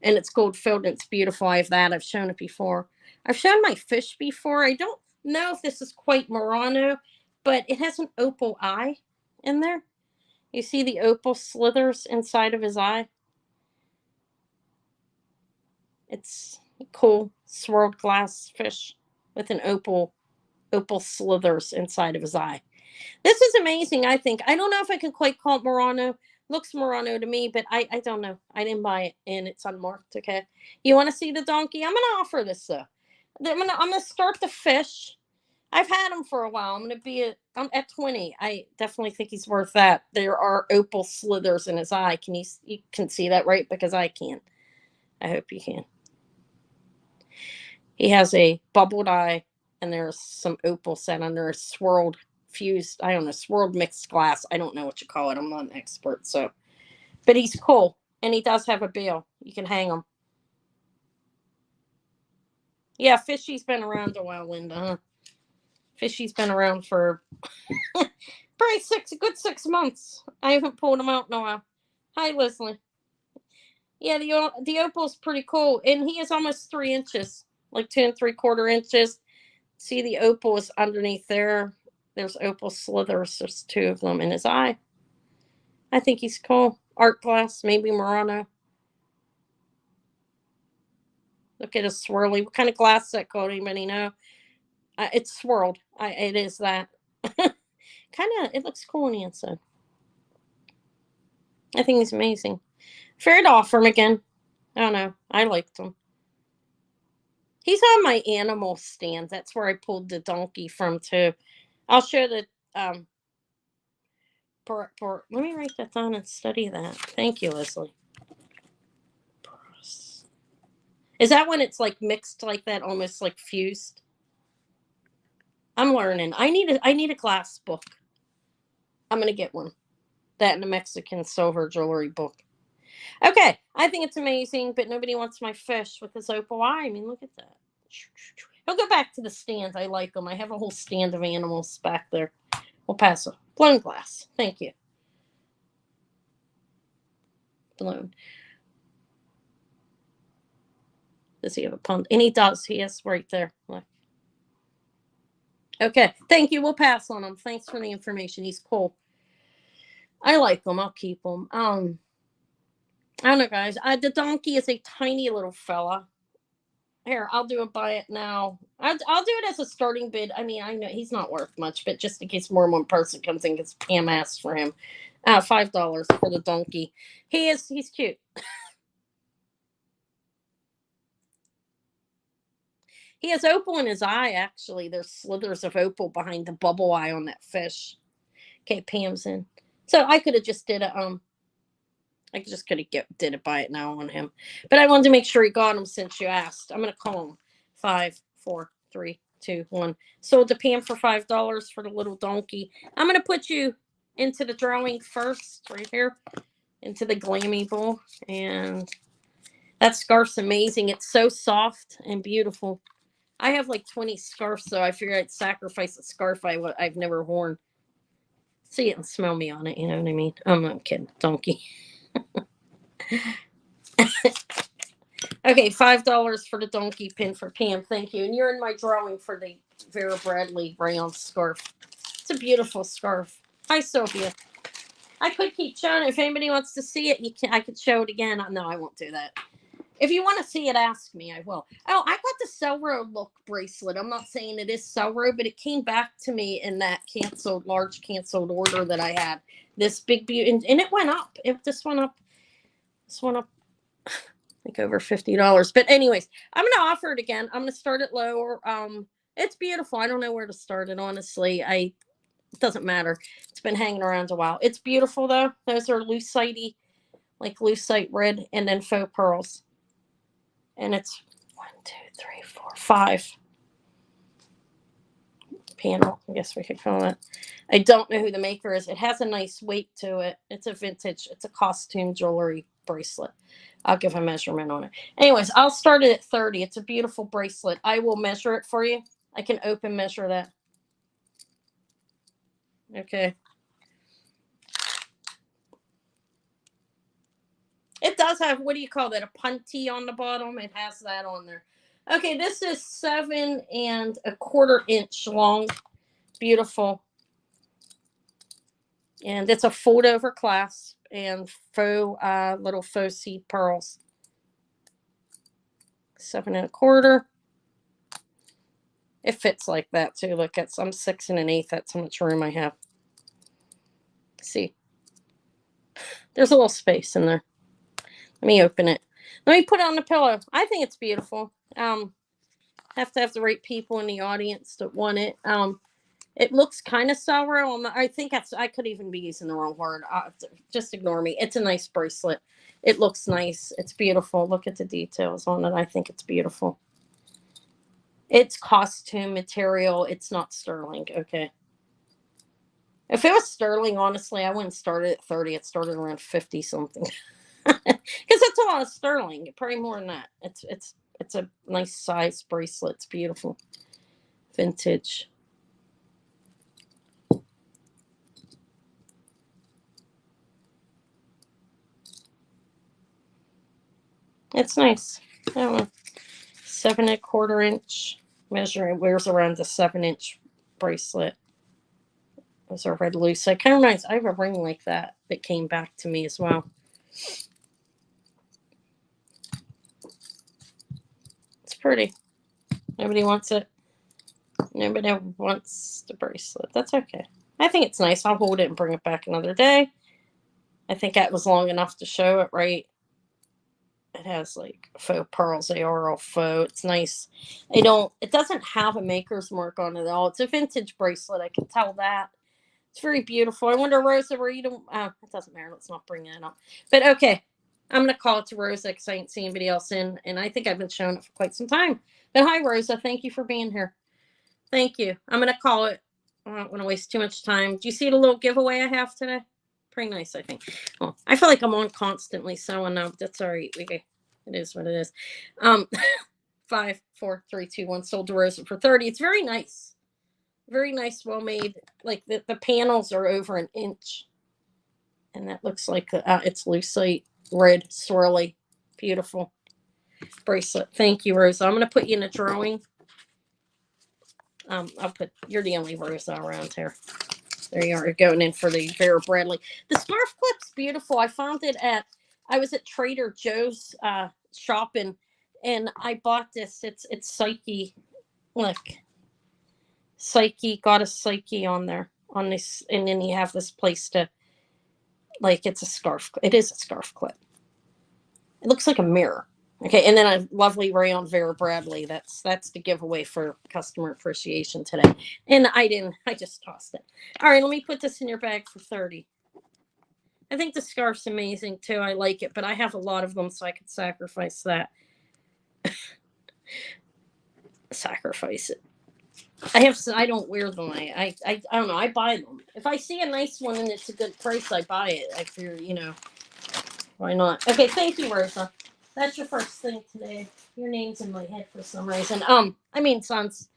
And it's gold filled and it's beautiful. I have that. I've shown it before. I've shown my fish before. I don't know if this is quite Murano, but it has an opal eye in there. You see the opal slithers inside of his eye? It's cool swirled glass fish with an opal slithers inside of his eye. This is amazing, I think. I don't know if I can quite call it Murano. Looks Murano to me, but I don't know. I didn't buy it and it's unmarked. Okay. You want to see the donkey? I'm gonna offer this though. I'm gonna start the fish. I've had him for a while. I'm at 20. I definitely think he's worth that. There are opal slithers in his eye. You can see that, right? Because I can't. I hope you can. He has a bubbled eye and there's some opal set under a swirled fused, I don't know, swirled mixed glass. I don't know what you call it. I'm not an expert. So, but he's cool. And he does have a bill. You can hang him. Yeah, Fishy's been around a while, Linda, huh? Fishy's been around for probably a good 6 months. I haven't pulled him out in a while. Hi, Leslie. Yeah, the opal's pretty cool. And he is almost 3 inches, like 2 3/4 inches. See the opal is underneath there. There's opal slithers. There's 2 of them in his eye. I think he's cool. Art glass, maybe Murano. Look at his swirly. What kind of glass set called? Anybody know? It's swirled. It is that. It looks cool on the inside. I think he's amazing. Fair to offer him again. I don't know. I liked him. He's on my animal stand. That's where I pulled the donkey from too. I'll show the let me write that down and study that. Thank you, Leslie. Is that when it's like mixed like that, almost like fused? I'm learning. I need a glass book. I'm gonna get one. That and a Mexican silver jewelry book. Okay, I think it's amazing, but nobody wants my fish with this opal eye. I mean, look at that. He'll go back to the stand. I like them. I have a whole stand of animals back there. We'll pass it. Blown glass. Thank you. Blown. Does he have a pond? And he does. He is right there. Look. Okay. Thank you. We'll pass on him. Thanks for the information. He's cool. I like him. I'll keep him. I don't know, guys. The donkey is a tiny little fella. Here, I'll do a buy it now. I'll do it as a starting bid. I mean, I know he's not worth much, but just in case more than one person comes in, because Pam asked for him. $5 for the donkey. He's cute. He has opal in his eye, actually. There's slithers of opal behind the bubble eye on that fish. Okay, Pam's in. So I could have just did a I just could have did it by it now on him, but I wanted to make sure he got him since you asked. I'm gonna call him. 5, 4, 3, 2, 1. Sold to Pam for $5 for the little donkey. I'm gonna put you into the drawing first, right here, into the glammy bowl, and that scarf's amazing. It's so soft and beautiful. I have like 20 scarves, so I figured I'd sacrifice a scarf I've never worn. See it and smell me on it, you know what I mean? I'm kidding, donkey. Okay, $5 for the donkey pin for Pam. Thank you. And you're in my drawing for the Vera Bradley rayon scarf. It's a beautiful scarf. Hi, Sophia. I could keep showing it. If anybody wants to see it, you can. I could show it again. No, I won't do that. If you want to see it, ask me. I will. Oh, I got the Selro look bracelet. I'm not saying it is Selro, but it came back to me in that large canceled order that I had. This big beauty, and it went up. This went up. This went up. Like over $50. But anyways, I'm gonna offer it again. I'm gonna start it lower. It's beautiful. I don't know where to start it, honestly. It doesn't matter. It's been hanging around a while. It's beautiful though. Those are lucite, like lucite red, and then faux pearls. And it's 1, 2, 3, 4, 5 panel. I guess we could call it. I don't know who the maker is. It has a nice weight to it. It's a vintage. It's a costume jewelry bracelet. I'll give a measurement on it. Anyways, I'll start it at 30. It's a beautiful bracelet. I will measure it for you. I can open measure that. Okay. It does have, what do you call that? A punty on the bottom. It has that on there. Okay, this is 7¼ inch long. Beautiful. And it's a fold over clasp and faux little faux seed pearls. 7¼ It fits like that too. Look, I'm 6 1/8. That's how much room I have. See, there's a little space in there. Let me open it. Let me put it on the pillow. I think it's beautiful. Have to have the right people in the audience that want it. It looks kind of sour. I think I could even be using the wrong word. Just ignore me. It's a nice bracelet. It looks nice. It's beautiful. Look at the details on it. I think it's beautiful. It's costume material. It's not sterling. Okay. If it was sterling, honestly, I wouldn't start it at 30. It started around 50 something. Because that's a lot of sterling. Probably more than that. It's a nice size bracelet. It's beautiful. Vintage. It's nice. I don't know. 7¼ inch measuring. Wears around the 7-inch bracelet. Those are red loose. It kind of reminds. I have a ring like that came back to me as well. It's pretty. Nobody wants it. Nobody wants the bracelet. That's okay. I think it's nice. I'll hold it and bring it back another day. I think that was long enough to show it, right? It has like faux pearls. They are all faux. It's nice. It doesn't have a maker's mark on it at all. It's a vintage bracelet. I can tell that. It's very beautiful. I wonder, Rosa, were you it doesn't matter. Let's not bring that up. But okay. I'm going to call it to Rosa because I ain't seen anybody else in. And I think I've been showing it for quite some time. But hi, Rosa. Thank you for being here. Thank you. I'm going to call it. I don't want to waste too much time. Do you see the little giveaway I have today? Pretty nice, I think. Well, I feel like I'm on constantly, so no, that's all right. It is what it is. 5, 4, 3, 2, 1. Sold to Rosa for 30. It's very nice. Very nice, well made. Like the panels are over an inch. And that looks like it's lucite, red, swirly. Beautiful bracelet. Thank you, Rosa. I'm going to put you in a drawing. You're the only Rosa around here. There you are, going in for the Vera Bradley. The scarf clip's beautiful. I was at Trader Joe's shopping, and I bought this. It's Psyche. Look. Psyche, got a Psyche on there. On this, and then you have this place to, like, it's a scarf. It is a scarf clip. It looks like a mirror. Okay, and then a lovely rayon Vera Bradley. That's the giveaway for customer appreciation today. And I just tossed it. All right, let me put this in your bag for 30. I think the scarf's amazing too. I like it, but I have a lot of them, so I could sacrifice that. Sacrifice it. I don't wear them. I don't know. I buy them. If I see a nice one and it's a good price, I buy it. I figure, why not? Okay, thank you, Rosa. That's your first thing today. Your name's in my head for some reason. Sons,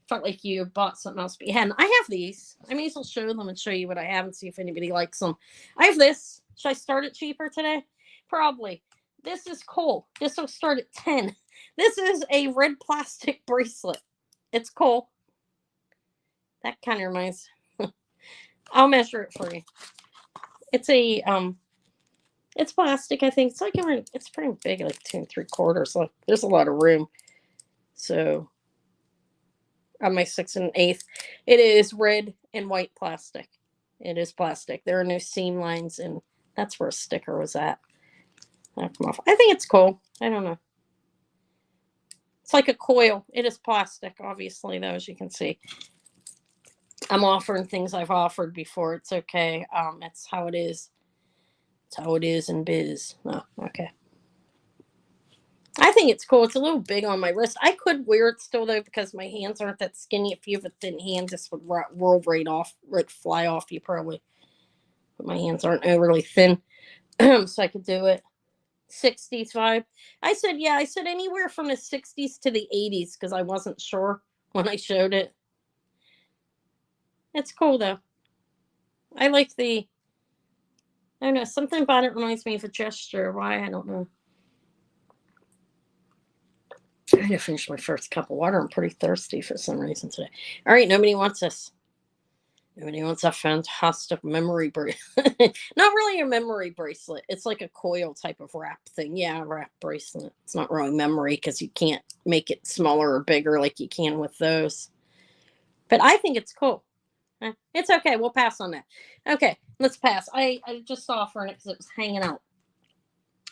felt like you bought something else, but you hadn't. I have these. I may as well show them and show you what I have and see if anybody likes them. I have this. Should I start it cheaper today? Probably. This is cool. This will start at 10. This is a red plastic bracelet. It's cool. That kind of reminds. I'll measure it for you. It's a it's plastic. I think it's pretty big, like 2 3/4. So there's a lot of room. So on my 6 1/8, it is red and white plastic. It is plastic. There are no seam lines, and that's where a sticker was at. I'll come off. I think it's cool. I don't know. It's like a coil. It is plastic, obviously, though, as you can see. I'm offering things I've offered before. It's okay. It's how it is. It's how it is in biz. Oh, okay. I think it's cool. It's a little big on my wrist. I could wear it still, though, because my hands aren't that skinny. If you have a thin hand, this would roll right off, right fly off you probably. But my hands aren't overly thin, so I could do it. 60s vibe. I said anywhere from the 60s to the 80s because I wasn't sure when I showed it. It's cool though. I like I don't know, something about it reminds me of a gesture. Why? I don't know. I had to finish my first cup of water. I'm pretty thirsty for some reason today. All right, nobody wants this. Nobody wants a fantastic memory bracelet. Not really a memory bracelet. It's like a coil type of wrap thing. Yeah, a wrap bracelet. It's not really memory because you can't make it smaller or bigger like you can with those. But I think it's cool. It's okay. We'll pass on that. Okay, let's pass. I just offering it because it was hanging out.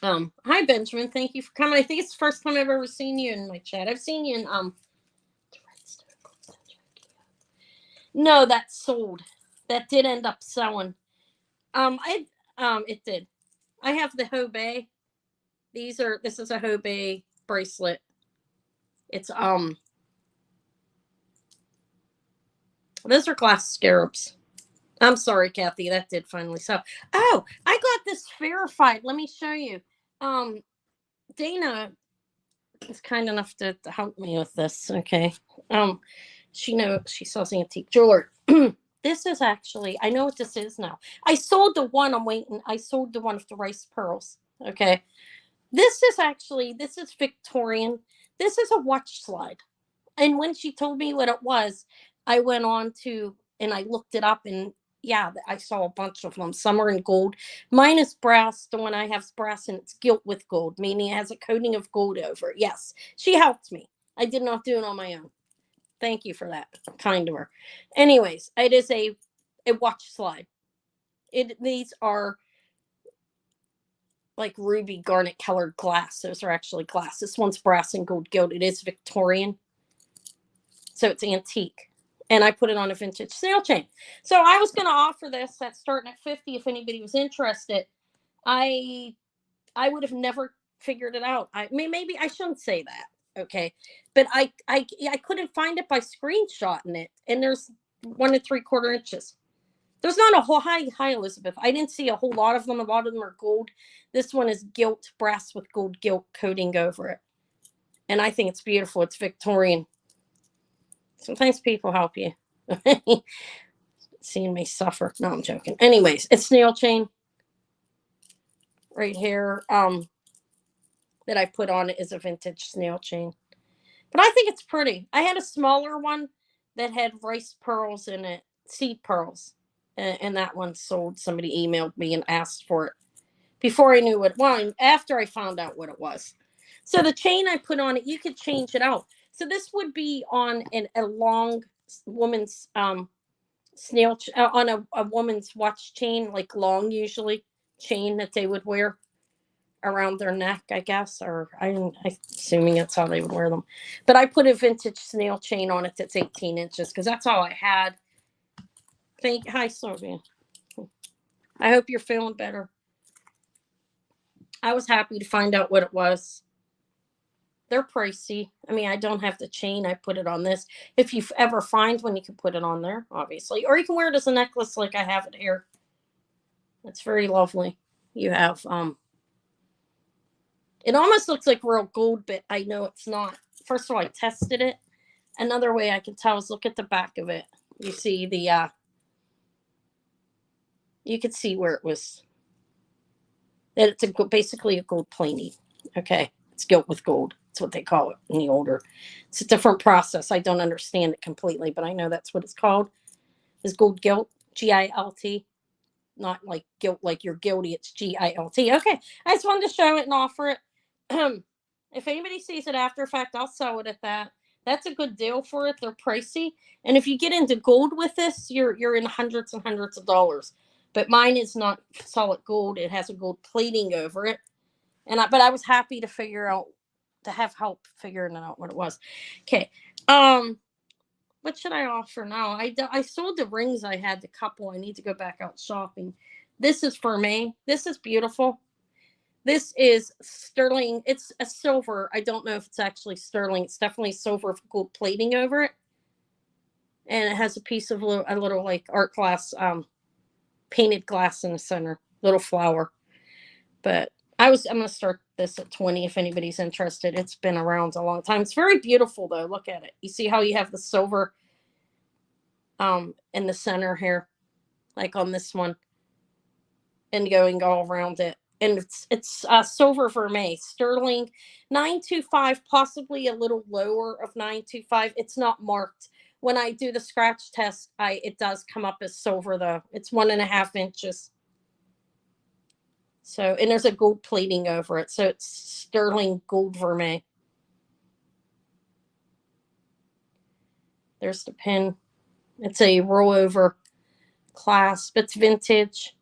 Hi Benjamin. Thank you for coming. I think it's the first time I've ever seen you in my chat. I've seen you in No, that sold. That did end up selling. It did. I have the Hobey. This is a Hobey bracelet. It's those are glass scarabs. I'm sorry, Kathy. That did finally sell. Oh, I got this verified. Let me show you. Dana is kind enough to help me with this. Okay. She sells antique jewelry. This is actually, I know what this is now. I sold the one. I sold the one with the rice pearls. Okay. This is Victorian. This is a watch slide. And when she told me what it was, I went on and I looked it up, and yeah, I saw a bunch of them. Some are in gold. Mine is brass. The one I have is brass, and it's gilt with gold, meaning it has a coating of gold over it. Yes, she helped me. I did not do it on my own. Thank you for that. Kind of her. Anyways, it is a watch slide. These are like ruby garnet colored glass. Those are actually glass. This one's brass and gold gilt. It is Victorian. So it's antique. And I put it on a vintage snail chain. So I was going to offer this that's starting at 50 if anybody was interested. I would have never figured it out. Maybe I shouldn't say that. Okay. But I couldn't find it by screenshotting it. And there's 1 3/4 inches. There's not a whole hi Elizabeth. I didn't see a whole lot of them. A lot of them are gold. This one is gilt, brass with gold gilt coating over it. And I think it's beautiful. It's Victorian. Sometimes people help you. Seeing me suffer. No, I'm joking. Anyways, it's snail chain. Right here. That I put on it is a vintage snail chain. But I think it's pretty. I had a smaller one that had rice pearls in it. Seed pearls. And that one sold. Somebody emailed me and asked for it. Before I knew after I found out what it was. So the chain I put on it, you could change it out. So this would be on a long woman's on a woman's watch chain, like long usually chain that they would wear around their neck, I guess, or I'm assuming that's how they would wear them. But I put a vintage snail chain on it that's 18 inches because that's all I had. Hi, Sylvia. I hope you're feeling better. I was happy to find out what it was. They're pricey. I mean, I don't have the chain. I put it on this. If you ever find one, you can put it on there, obviously. Or you can wear it as a necklace like I have it here. It's very lovely. You have, it almost looks like real gold, but I know it's not. First of all, I tested it. Another way I can tell is look at the back of it. You see the, you could see where it was, that it's basically a gold plating. Okay. It's gilt with gold. That's what they call it in the older. It's a different process. I don't understand it completely, but I know that's what it's called. Is gold gilt, G-I-L-T. Not like guilt, like you're guilty. It's G-I-L-T. Okay. I just wanted to show it and offer it. If anybody sees it after fact, I'll sell it at that. That's a good deal for it. They're pricey. And if you get into gold with this, you're in hundreds and hundreds of dollars. But mine is not solid gold. It has a gold plating over it. But I was happy to have help figuring out what it was. Okay. What should I offer now? I sold the rings I had, the couple. I need to go back out shopping. This is for me. This is beautiful. This is sterling. It's a silver. I don't know if it's actually sterling. It's definitely silver with gold plating over it. And it has a piece of a little like art glass, painted glass in the center, little flower. But I'm going to start this at 20 if anybody's interested. It's been around a long time. It's very beautiful, though. Look at it. You see how you have the silver in the center here, like on this one, and going all around it. And it's silver vermeil, sterling 925, possibly a little lower of 925. It's not marked. When I do the scratch test, it does come up as silver, though. It's 1.5 inches. So, and there's a gold plating over it. So it's sterling gold vermeil. There's the pin. It's a rollover clasp. It's vintage.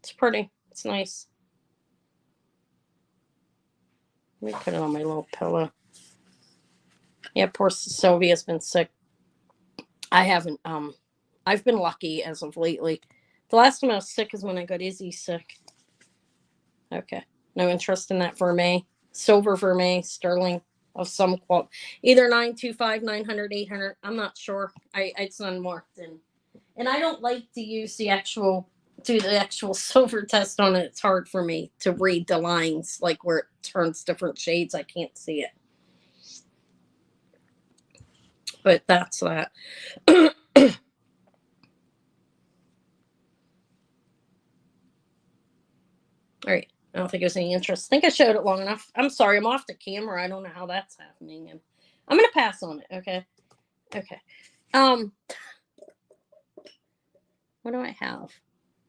It's pretty. It's nice. Let me put it on my little pillow. Yeah, poor Sylvia's been sick. I haven't, I've been lucky as of lately. The last time I was sick is when I got Izzy sick. Okay. No interest in that vermeil. Silver vermeil, sterling of some quality. Either 925, 900, 800. I'm not sure. It's unmarked. And I don't like to use the actual silver test on it. It's hard for me to read the lines, like where it turns different shades. I can't see it. But that's that. All right. I don't think there's any interest. I think I showed it long enough. I'm sorry. I'm off the camera. I don't know how that's happening. And I'm going to pass on it. Okay. Okay. What do I have?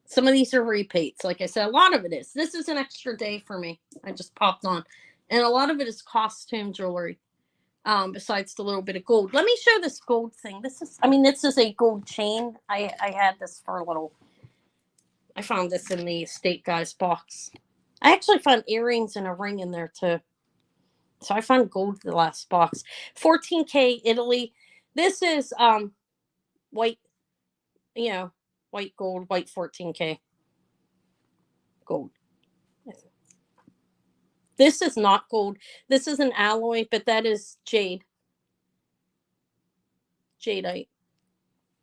Some of these are repeats. Like I said, a lot of it is. This is an extra day for me. I just popped on. And a lot of it is costume jewelry. Besides the little bit of gold. Let me show this gold thing. This is a gold chain. I had this for a little. I found this in the estate guy's box. I actually found earrings and a ring in there too. So I found gold in the last box. 14K Italy. This is white, white gold, white 14K gold. This is not gold. This is an alloy, but that is jade. Jadeite.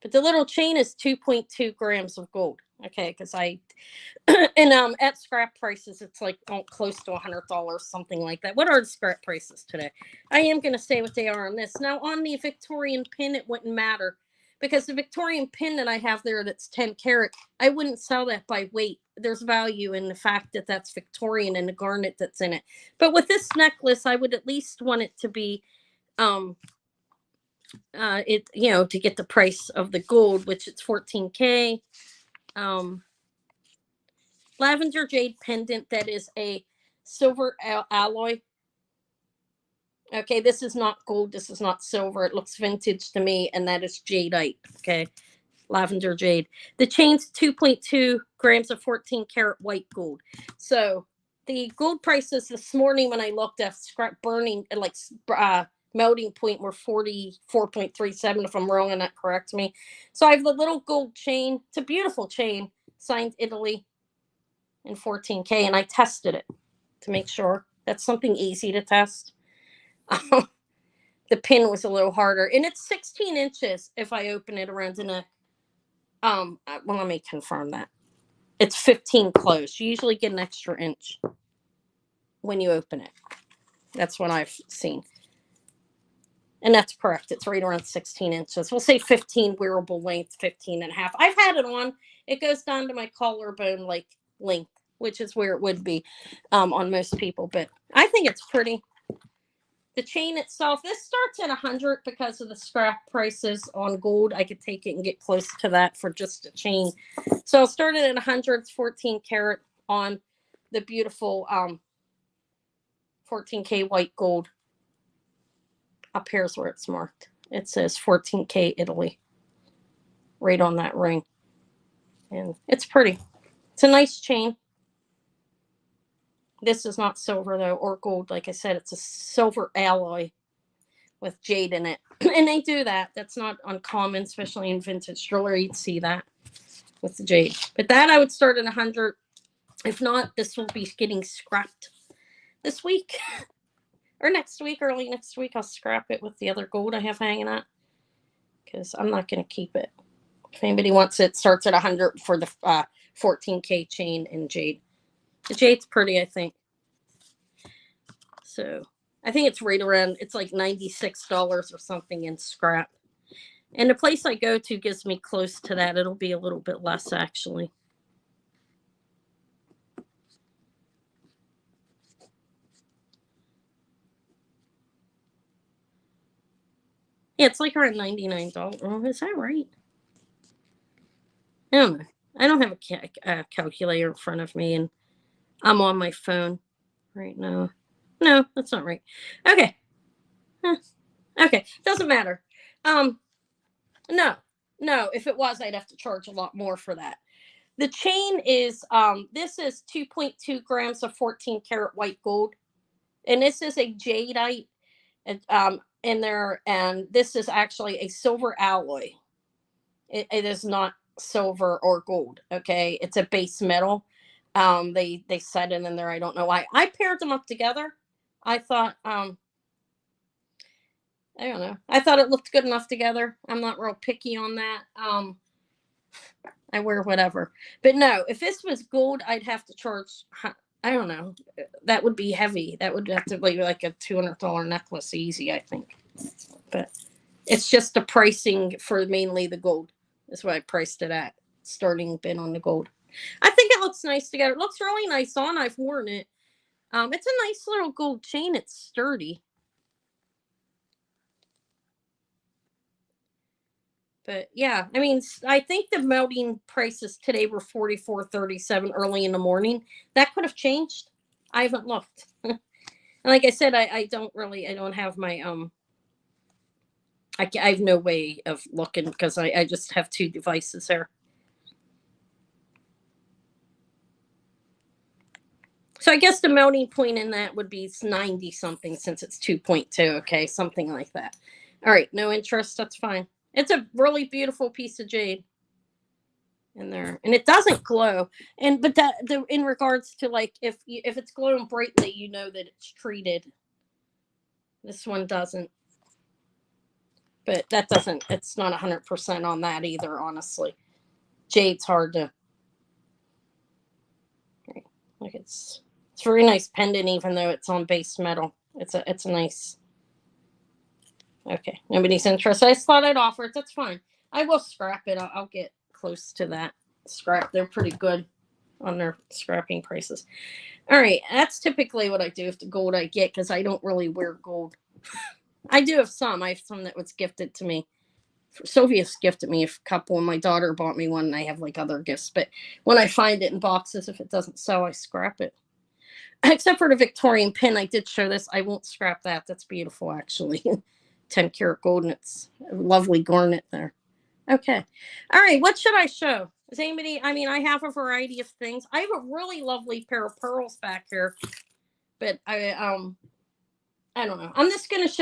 But the little chain is 2.2 grams of gold. Okay, because and at scrap prices, it's like close to $100, something like that. What are the scrap prices today? I am going to say what they are on this. Now, on the Victorian pin, it wouldn't matter because the Victorian pin that I have there that's 10 karat, I wouldn't sell that by weight. There's value in the fact that that's Victorian and the garnet that's in it. But with this necklace, I would at least want it to be to get the price of the gold, which it's 14K. Lavender jade pendant that is a silver alloy. Okay, this is not gold. This is not silver. It looks vintage to me, and that is jadeite. Okay, lavender jade. The chain's 2.2 grams of 14 karat white gold. So the gold prices this morning when I looked at scrap burning, like melting point were 44.37, if I'm wrong, and that corrects me. So I have the little gold chain. It's a beautiful chain, signed Italy in 14K, and I tested it to make sure. That's something easy to test. The pin was a little harder, and it's 16 inches if I open it around the neck. Well, let me confirm that. It's 15 closed. You usually get an extra inch when you open it. That's what I've seen. And that's correct. It's right around 16 inches. We'll say 15 wearable length, 15 and a half. I've had it on. It goes down to my collarbone like length, which is where it would be on most people. But I think it's pretty. The chain itself, this starts at 100 because of the scrap prices on gold. I could take it and get close to that for just a chain. So I'll start it at 100. It's 14 karat on the beautiful 14K white gold. Up here's where it's marked. It says 14K Italy right on that ring. And it's pretty. It's a nice chain. This is not silver, though, or gold. Like I said, it's a silver alloy with jade in it. And they do that. That's not uncommon, especially in vintage jewelry. You'd see that with the jade. But that I would start at 100. If not, this will be getting scrapped this week. Or next week, early next week. I'll scrap it with the other gold I have hanging out. Because I'm not going to keep it. If anybody wants it, starts at 100 for the 14K chain in jade. The jade's pretty, I think. So I think it's right around, it's like $96 or something in scrap. And the place I go to gives me close to that. It'll be a little bit less, actually. Yeah, it's like around $99. Oh, is that right? I don't know. I don't have a calculator in front of me, and I'm on my phone right now. No, that's not right. Okay. Okay, doesn't matter. No. If it was, I'd have to charge a lot more for that. The chain is this is 2.2 grams of 14 karat white gold, and this is a jadeite, in there, and this is actually a silver alloy. It is not silver or gold. Okay, it's a base metal. They set it in there. I don't know why. I paired them up together. I thought I don't know. I thought it looked good enough together. I'm not real picky on that. I wear whatever. But no, if this was gold, I'd have to charge. I don't know. That would be heavy. That would have to be like a $200 necklace easy, I think. But it's just the pricing for mainly the gold. That's what I priced it at. Starting bid on the gold. I think it looks nice together. It looks really nice on. I've worn it. It's a nice little gold chain. It's sturdy. But yeah, I mean, I think the melting prices today were 44.37 early in the morning. That could have changed. I haven't looked. And like I said, I don't have my I have no way of looking because I just have two devices there. So I guess the melting point in that would be 90 something since it's 2.2. Okay, something like that. All right, no interest. That's fine. It's a really beautiful piece of jade in there, and it doesn't glow. And but in regards to like if it's glowing brightly, you know that it's treated. This one doesn't. But that doesn't. It's not 100% on that either. Honestly, jade's hard to. Like it's very nice pendant, even though it's on base metal. It's a nice. Okay, nobody's interested. I just thought I'd offer it. That's fine. I will scrap it. I'll get close to that scrap. They're pretty good on their scrapping prices. All right, that's typically what I do with the gold I get because I don't really wear gold. I do have some. I have some that was gifted to me. Sylvia's gifted me a couple, and my daughter bought me one, and I have like other gifts. But when I find it in boxes, if it doesn't sell, I scrap it. Except for the Victorian pin, I did show this. I won't scrap that. That's beautiful, actually. 10 karat gold, and it's a lovely garnet there. Okay. All right. What should I show? Is anybody, I mean, I have a variety of things. I have a really lovely pair of pearls back here, but I don't know. I'm going to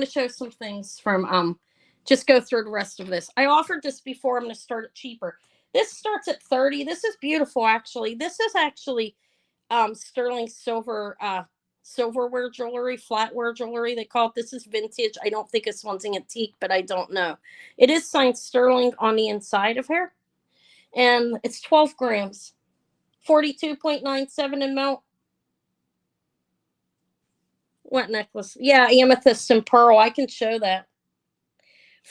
show some things from, just go through the rest of this. I offered this before. I'm going to start it cheaper. This starts at 30. This is beautiful, actually. This is actually, sterling silver, silverware jewelry, flatware jewelry, they call it. This is vintage. I don't think this one's antique, but I don't know. It is signed sterling on the inside of here, and it's 12 grams, 42.97 in melt. What necklace? Yeah, amethyst and pearl. I can show that.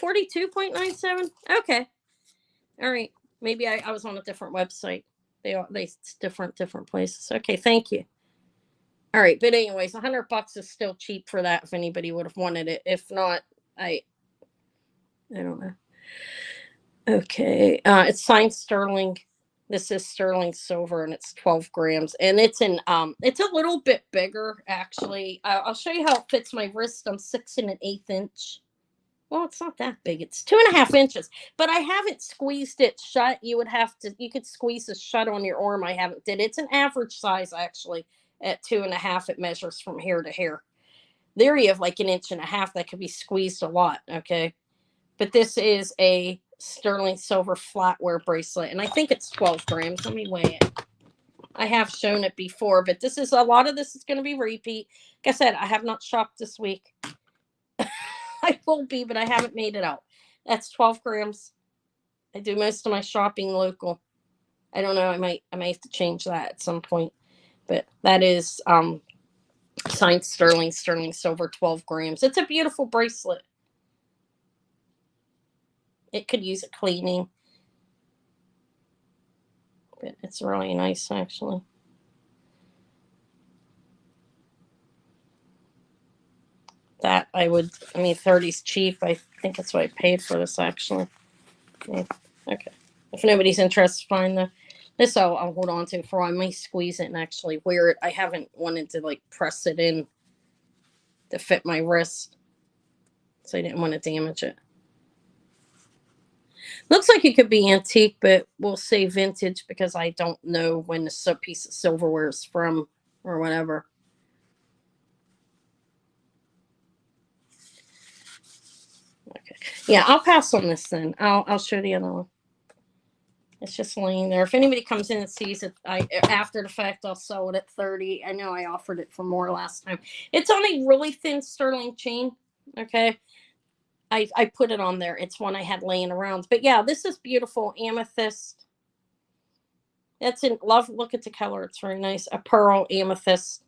42.97. Okay. All right. Maybe I was on a different website. They different places. Okay, thank you. All right, but anyways, $100 is still cheap for that if anybody would have wanted it. If not, I don't know. Okay, it's signed sterling. This is sterling silver, and it's 12 grams, and it's a little bit bigger actually. I'll show you how it fits my wrist. I'm 6 1/8 inch. Well, it's not that big. It's 2.5 inches, but I haven't squeezed it shut. You could squeeze this shut on your arm. I haven't did. It's an average size actually. At 2.5, it measures from here to here. There you have like 1.5 inches that could be squeezed a lot. Okay, but this is a sterling silver flatware bracelet, and I think it's 12 grams. Let me weigh it. I have shown it before, but this is a lot of this is going to be repeat. Like I said, I have not shopped this week. I will be, but I haven't made it out. That's 12 grams. I do most of my shopping local. I don't know. I might have to change that at some point, but that is signed sterling silver, 12 grams. It's a beautiful bracelet. It could use a cleaning, but it's really nice actually. That I mean, 30's cheap. I think that's what I paid for this actually. Yeah. Okay. If nobody's interested, fine. This I'll hold on to for a while. I may squeeze it and actually wear it. I haven't wanted to like press it in to fit my wrist, so I didn't want to damage it. Looks like it could be antique, but we'll say vintage because I don't know when the piece of silverware is from or whatever. Okay. Yeah, I'll pass on this then. I'll show the other one. It's just laying there. If anybody comes in and sees it, after the fact, I'll sell it at 30. I know I offered it for more last time. It's on a really thin sterling chain. Okay. I put it on there. It's one I had laying around. But yeah, this is beautiful. Amethyst. That's in love. Look at the color. It's very nice. A pearl, amethyst,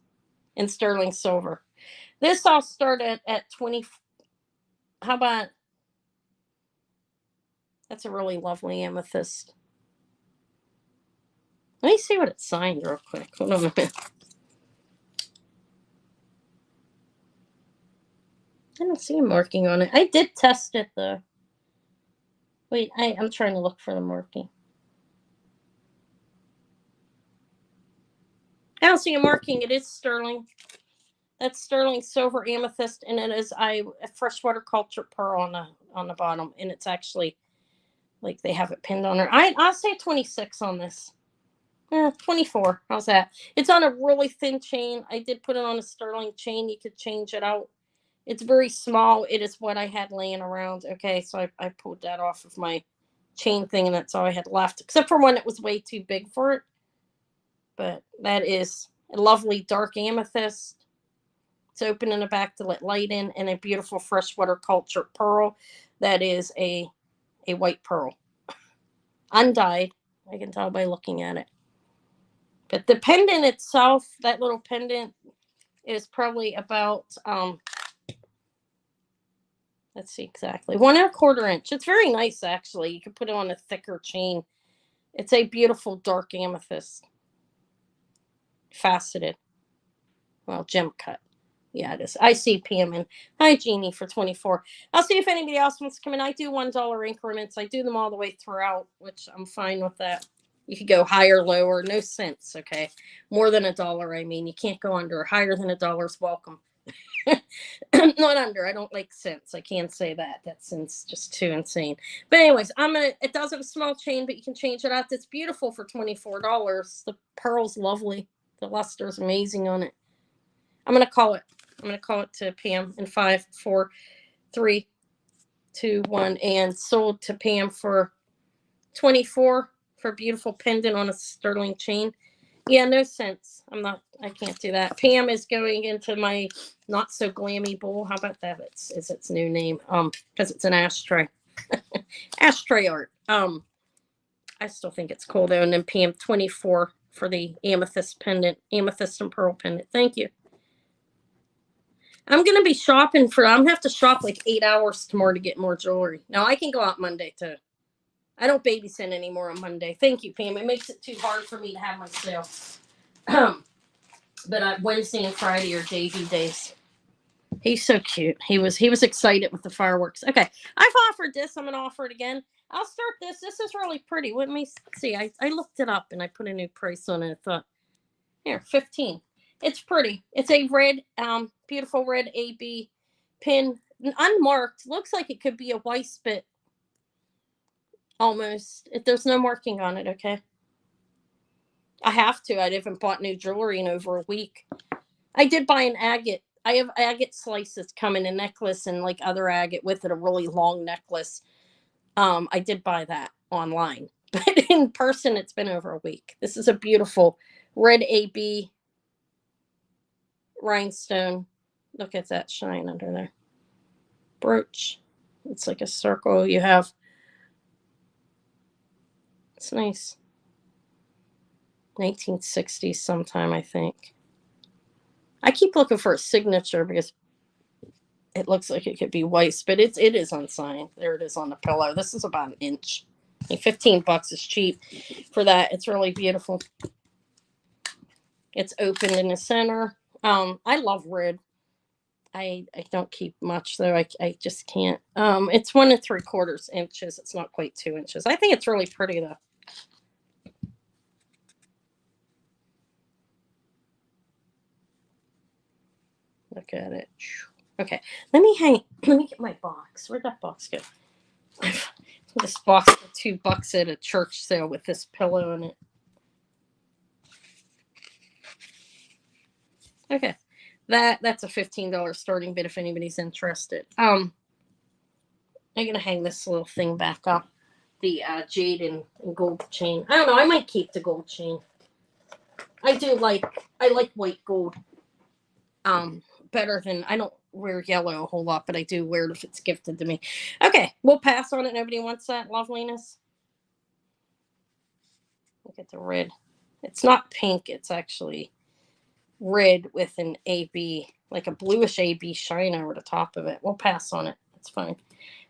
and sterling silver. This all started at 20. How about, that's a really lovely amethyst. Let me see what it's signed real quick. Hold on a minute. I don't see a marking on it. I did test it though. Wait, I'm trying to look for the marking. I don't see a marking. It is sterling. That's sterling silver amethyst, and it is a freshwater culture pearl on the bottom, and it's actually like they have it pinned on her. I'll say 26 on this. 24. How's that? It's on a really thin chain. I did put it on a sterling chain. You could change it out. It's very small. It is what I had laying around. Okay, so I pulled that off of my chain thing, and that's all I had left, except for one that was way too big for it. But that is a lovely dark amethyst. It's open in the back to let light in, and a beautiful freshwater culture pearl. That is a white pearl. Undyed. I can tell by looking at it. But the pendant itself, that little pendant, is probably about let's see exactly, 1.25 inch. It's very nice actually. You can put it on a thicker chain. It's a beautiful dark amethyst, faceted. Well, gem cut. Yeah, it is. I see Pam and hi Jeannie for 24. I'll see if anybody else wants to come in. I do $1 increments. I do them all the way throughout, which I'm fine with that. You could go higher, lower, no cents. Okay, more than $1. I mean, you can't go under. Higher than $1's welcome. Not under. I don't like cents. I can't say that. That seems just too insane. But anyways, it does have a small chain, but you can change it out. It's beautiful for $24. The pearl's lovely. The luster is amazing on it. I'm gonna call it. I'm going to call it to Pam in 5, 4, 3, 2, 1, and sold to Pam for 24 for a beautiful pendant on a sterling chain. Yeah, no sense. I can't do that. Pam is going into my not so glammy bowl. How about that? It's its new name. Because it's an ashtray. Ashtray art. I still think it's cool though. And then Pam 24 for the amethyst pendant, amethyst and pearl pendant. Thank you. I'm gonna be shopping for. I'm gonna have to shop like 8 hours tomorrow to get more jewelry. Now I can go out Monday too. I don't babysit anymore on Monday. Thank you, Pam. It makes it too hard for me to have my sale. But Wednesday and Friday are Davy days. He's so cute. He was excited with the fireworks. Okay, I've offered this. I'm gonna offer it again. I'll start this. This is really pretty. Let me see. I looked it up and I put a new price on it. I thought, here, 15. It's pretty. It's a red, beautiful red AB pin, unmarked. Looks like it could be a Weiss bit. Almost. There's no marking on it. Okay. I have to. I haven't bought new jewelry in over a week. I did buy an agate. I have agate slices come in a necklace and like other agate with it, a really long necklace. I did buy that online, but in person, it's been over a week. This is a beautiful red AB rhinestone. Look at that shine under there. Brooch. It's like a circle. You have. It's nice. 1960s sometime, I think. I keep looking for a signature because it looks like it could be Weiss, but it is unsigned. There it is on the pillow. This is about an inch. Like $15 is cheap for that. It's really beautiful. It's open in the center. I love red. I don't keep much though. I just can't. It's 1 3/4 inches. It's not quite 2 inches. I think it's really pretty though. Look at it. Okay, let me get my box. Where'd that box go? This box for $2 at a church sale with this pillow in it. Okay, that's a $15 starting bid if anybody's interested. I'm gonna hang this little thing back up, the jade and gold chain. I don't know. I might keep the gold chain. I like white gold. Better than I don't wear yellow a whole lot, but I do wear it if it's gifted to me. Okay, we'll pass on it. Nobody wants that loveliness. Look at the red. It's not pink. It's actually red with an AB, like a bluish AB shine over the top of it. We'll pass on it. It's fine.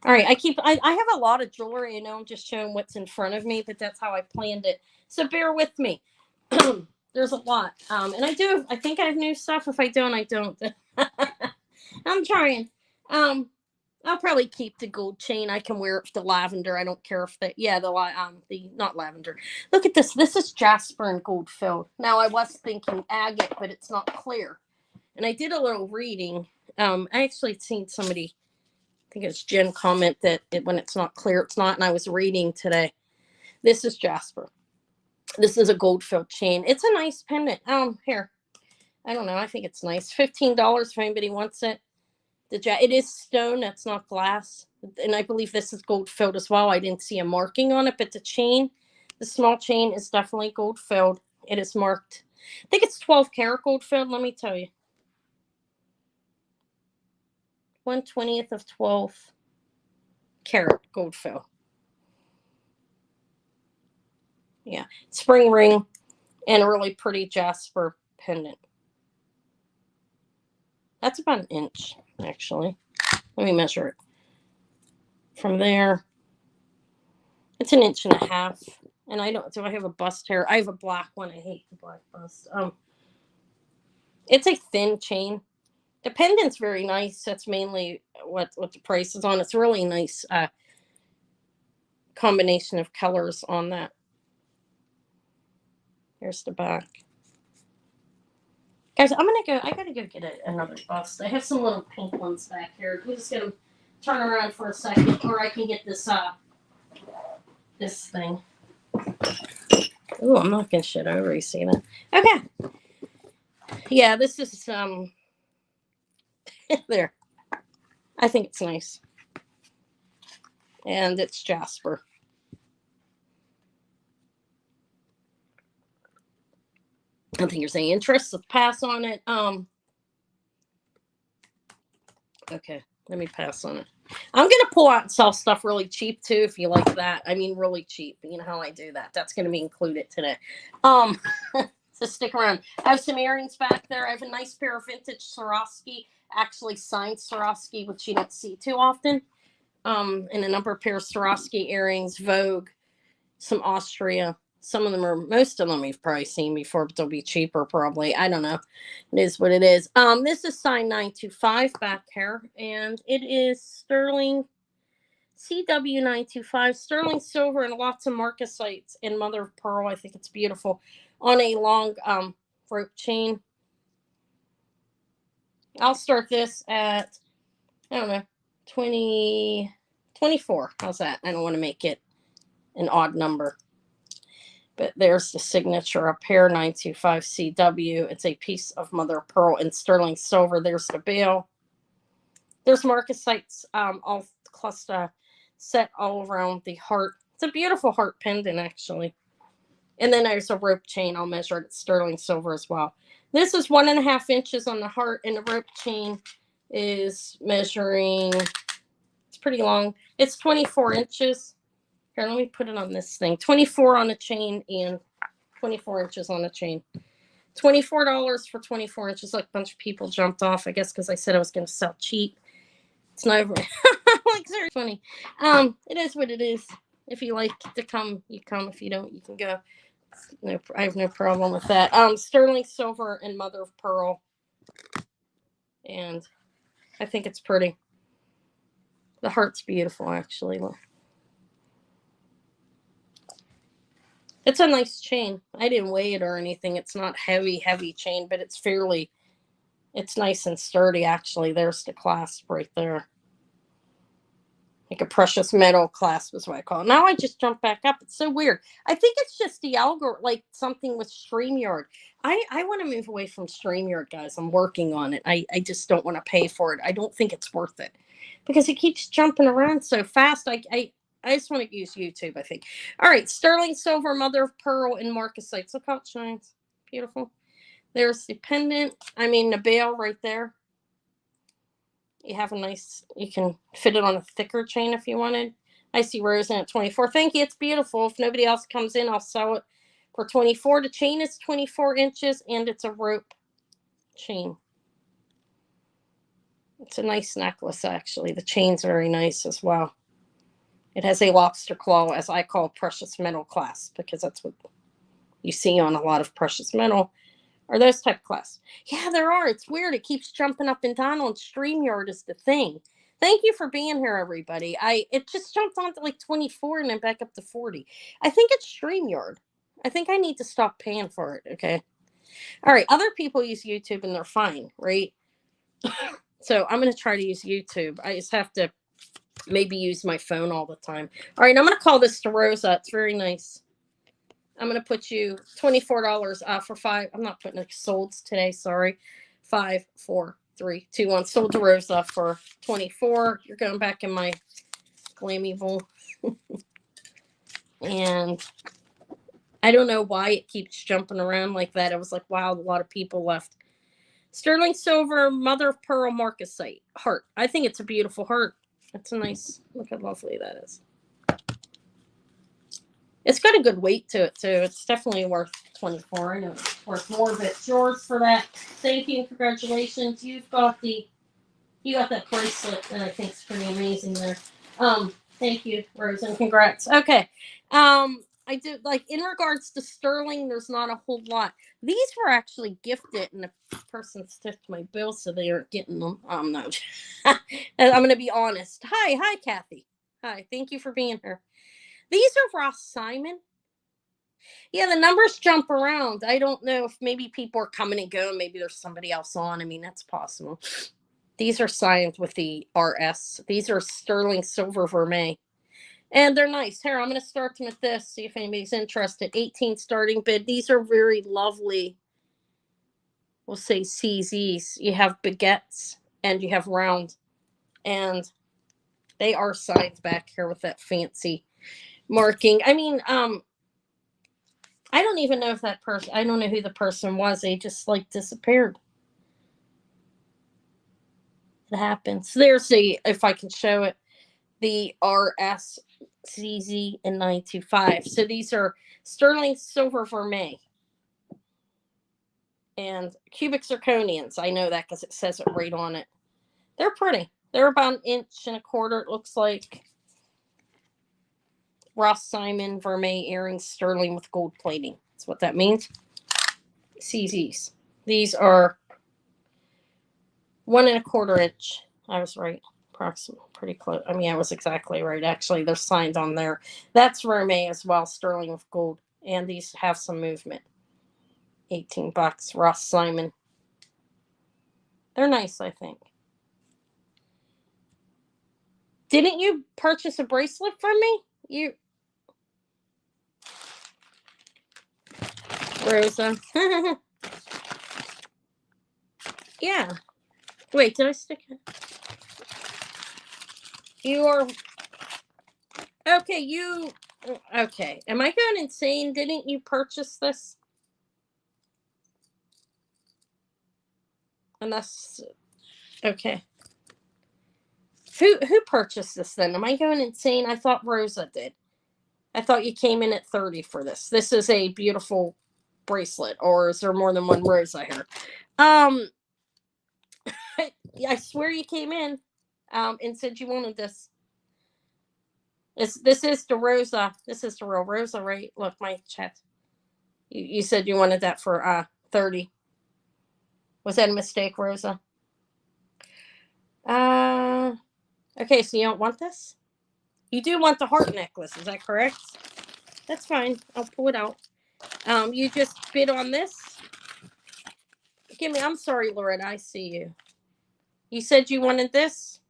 All right. I have a lot of jewelry. I know I'm just showing what's in front of me, but that's how I planned it. So bear with me. There's a lot. And I think I have new stuff. If I don't, I don't. I'm trying. I'll probably keep the gold chain. I can wear it with the lavender. I don't care if the not lavender. Look at this. This is jasper and gold filled. Now I was thinking agate, but it's not clear. And I did a little reading. I actually seen somebody, I think it's Jen, comment that when it's not clear, it's not. And I was reading today. This is jasper. This is a gold filled chain. It's a nice pendant. Here. I don't know. I think it's nice. $15 if anybody wants it. It is stone. That's not glass. And I believe this is gold filled as well. I didn't see a marking on it, but the small chain is definitely gold filled. It is marked. I think it's 12 karat gold filled. Let me tell you. 1/20th of 12 karat gold fill. Yeah. Spring ring and a really pretty jasper pendant. That's about an inch, actually. Let me measure it. From there, it's 1.5 inches. And do I have a bust hair? I have a black one. I hate the black bust. It's a thin chain. The pendant's very nice. That's mainly what the price is on. It's a really nice combination of colors on that. Here's the back. Guys, I gotta go get another bust. I have some little pink ones back here. We're just gonna turn around for a second, or I can get this thing. Oh, I'm knocking shit over. You see that? Okay. Yeah, this is There. I think it's nice. And it's Jasper. I don't think there's any interest. Let's pass on it. Okay, let me pass on it. I'm gonna pull out and sell stuff really cheap too, if you like that. I mean, really cheap. You know how I do that. That's gonna be included today. So stick around. I have some earrings back there. I have a nice pair of vintage Swarovski, actually signed Swarovski, which you don't see too often. And a number of pairs of Swarovski earrings, Vogue, some Austria. Some of them are, most of them you've probably seen before, but they'll be cheaper probably. I don't know. It is what it is. This is signed 925 back here, and it is sterling CW 925, sterling silver, and lots of marcasites and mother of pearl. I think it's beautiful on a long rope chain. I'll start this at, I don't know, 24. How's that? I don't want to make it an odd number. But there's the signature up here, 925 CW. It's a piece of mother of pearl in sterling silver. There's the bail. There's marcasites all cluster set all around the heart. It's a beautiful heart pendant, actually. And then there's a rope chain. I'll measure it at sterling silver as well. This is 1.5 inches on the heart, and the rope chain is measuring, it's pretty long. It's 24 inches. Here, let me put it on this thing. 24 on a chain and 24 inches on a chain. $24 for 24 inches. Like a bunch of people jumped off, I guess, because I said I was going to sell cheap. It's not over. Like, very funny. It is what it is. If you like to come, you come. If you don't, you can go. No, I have no problem with that. Sterling silver and mother of pearl. And I think it's pretty. The heart's beautiful, actually. Look. It's a nice chain. I didn't weigh it or anything. It's not heavy chain, but it's nice and sturdy, actually. There's the clasp right there. Like a precious metal clasp is what I call it. Now I just jump back up. It's so weird. I think it's just the algorithm, like something with StreamYard. I want to move away from StreamYard, guys. I'm working on it. I just don't want to pay for it. I don't think it's worth it because it keeps jumping around so fast. I just want to use YouTube, I think. All right, sterling silver, mother of pearl, and marcasites. Look how it shines. Beautiful. There's the pendant. I mean, the bail right there. You have a nice, you can fit it on a thicker chain if you wanted. I see Rose in at 24. Thank you. It's beautiful. If nobody else comes in, I'll sell it for 24. The chain is 24 inches, and it's a rope chain. It's a nice necklace, actually. The chain's very nice as well. It has a lobster claw, as I call precious metal clasp, because that's what you see on a lot of precious metal, or those type of clasps. Yeah, there are. It's weird. It keeps jumping up and down on StreamYard is the thing. Thank you for being here, everybody. It just jumped on to like 24 and then back up to 40. I think it's StreamYard. I think I need to stop paying for it, okay? All right, other people use YouTube and they're fine, right? So I'm going to try to use YouTube. I just have to maybe use my phone all the time. All right, I'm going to call this to Rosa. It's very nice. I'm going to put you $24 for 5. I'm not putting it solds today. Sorry. 5, 4, 3, 2, 1. Sold to Rosa for 24. You're going back in my glammy bowl. And I don't know why it keeps jumping around like that. I was like, wow, a lot of people left. Sterling silver, mother of pearl, marcasite heart. I think it's a beautiful heart. That's a nice, look how lovely that is. It's got a good weight to it, too. It's definitely worth 24. I know it's worth more, but it's yours for that. Thank you. Congratulations. You got that bracelet that I think is pretty amazing there. Thank you, Rose, and congrats. Okay. I do, like, in regards to sterling, there's not a whole lot. These were actually gifted, and the person stiffed my bill, so they aren't getting them. No. I'm going to be honest. Hi, Kathy. Hi, thank you for being here. These are Ross Simon. Yeah, the numbers jump around. I don't know if maybe people are coming and going. Maybe there's somebody else on. I mean, that's possible. These are signed with the RS. These are sterling silver vermeil. And they're nice. Here, I'm going to start them at this. See if anybody's interested. 18 starting bid. These are very lovely. We'll say CZs. You have baguettes. and you have round, and they are signed back here with that fancy marking. I mean, I don't even know if that person, I don't know who the person was. They just like disappeared. It happens. There's the, if I can show it, the RSCZ in 925. So these are sterling silver vermeil and cubic zirconians. I know that because it says it right on it. They're pretty. They're about 1.25 inches, it looks like. Ross Simon vermeil earrings, sterling with gold plating. That's what that means. CZs. These are 1.25 inch. I was right. Approximately, pretty close. I mean, I was exactly right. Actually, there's signs on there. That's vermeil as well, sterling with gold. And these have some movement. $18. Ross Simon. They're nice, I think. Didn't you purchase a bracelet from me? You, Rosa. Yeah. Wait, did I stick it? You are okay. You okay? Am I going insane? Didn't you purchase this? Unless okay. Who purchased this then? Am I going insane? I thought Rosa did. I thought you came in at 30 for this. This is a beautiful bracelet, or is there more than one Rosa here? I swear you came in and said you wanted this. This is the Rosa. This is the real Rosa, right? Look, my chat. You said you wanted that for 30. Was that a mistake, Rosa? Okay, so you don't want this? You do want the heart necklace, is that correct? That's fine. I'll pull it out. You just bid on this? Give me, I'm sorry, Loretta, I see you. You said you wanted this?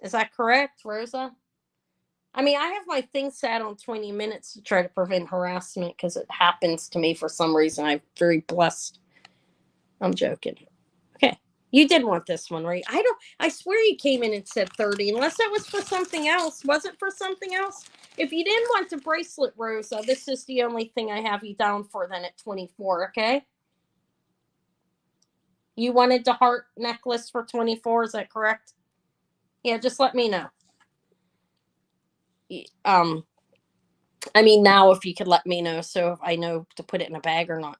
Is that correct, Rosa? I mean, I have my thing set on 20 minutes to try to prevent harassment because it happens to me for some reason. I'm very blessed. I'm joking. Okay. You did want this one, right? I swear you came in and said 30, unless that was for something else. Was it for something else? If you didn't want the bracelet, Rosa, this is the only thing I have you down for then at 24, okay? You wanted the heart necklace for 24, is that correct? Yeah, just let me know. I mean, now if you could let me know so if I know to put it in a bag or not.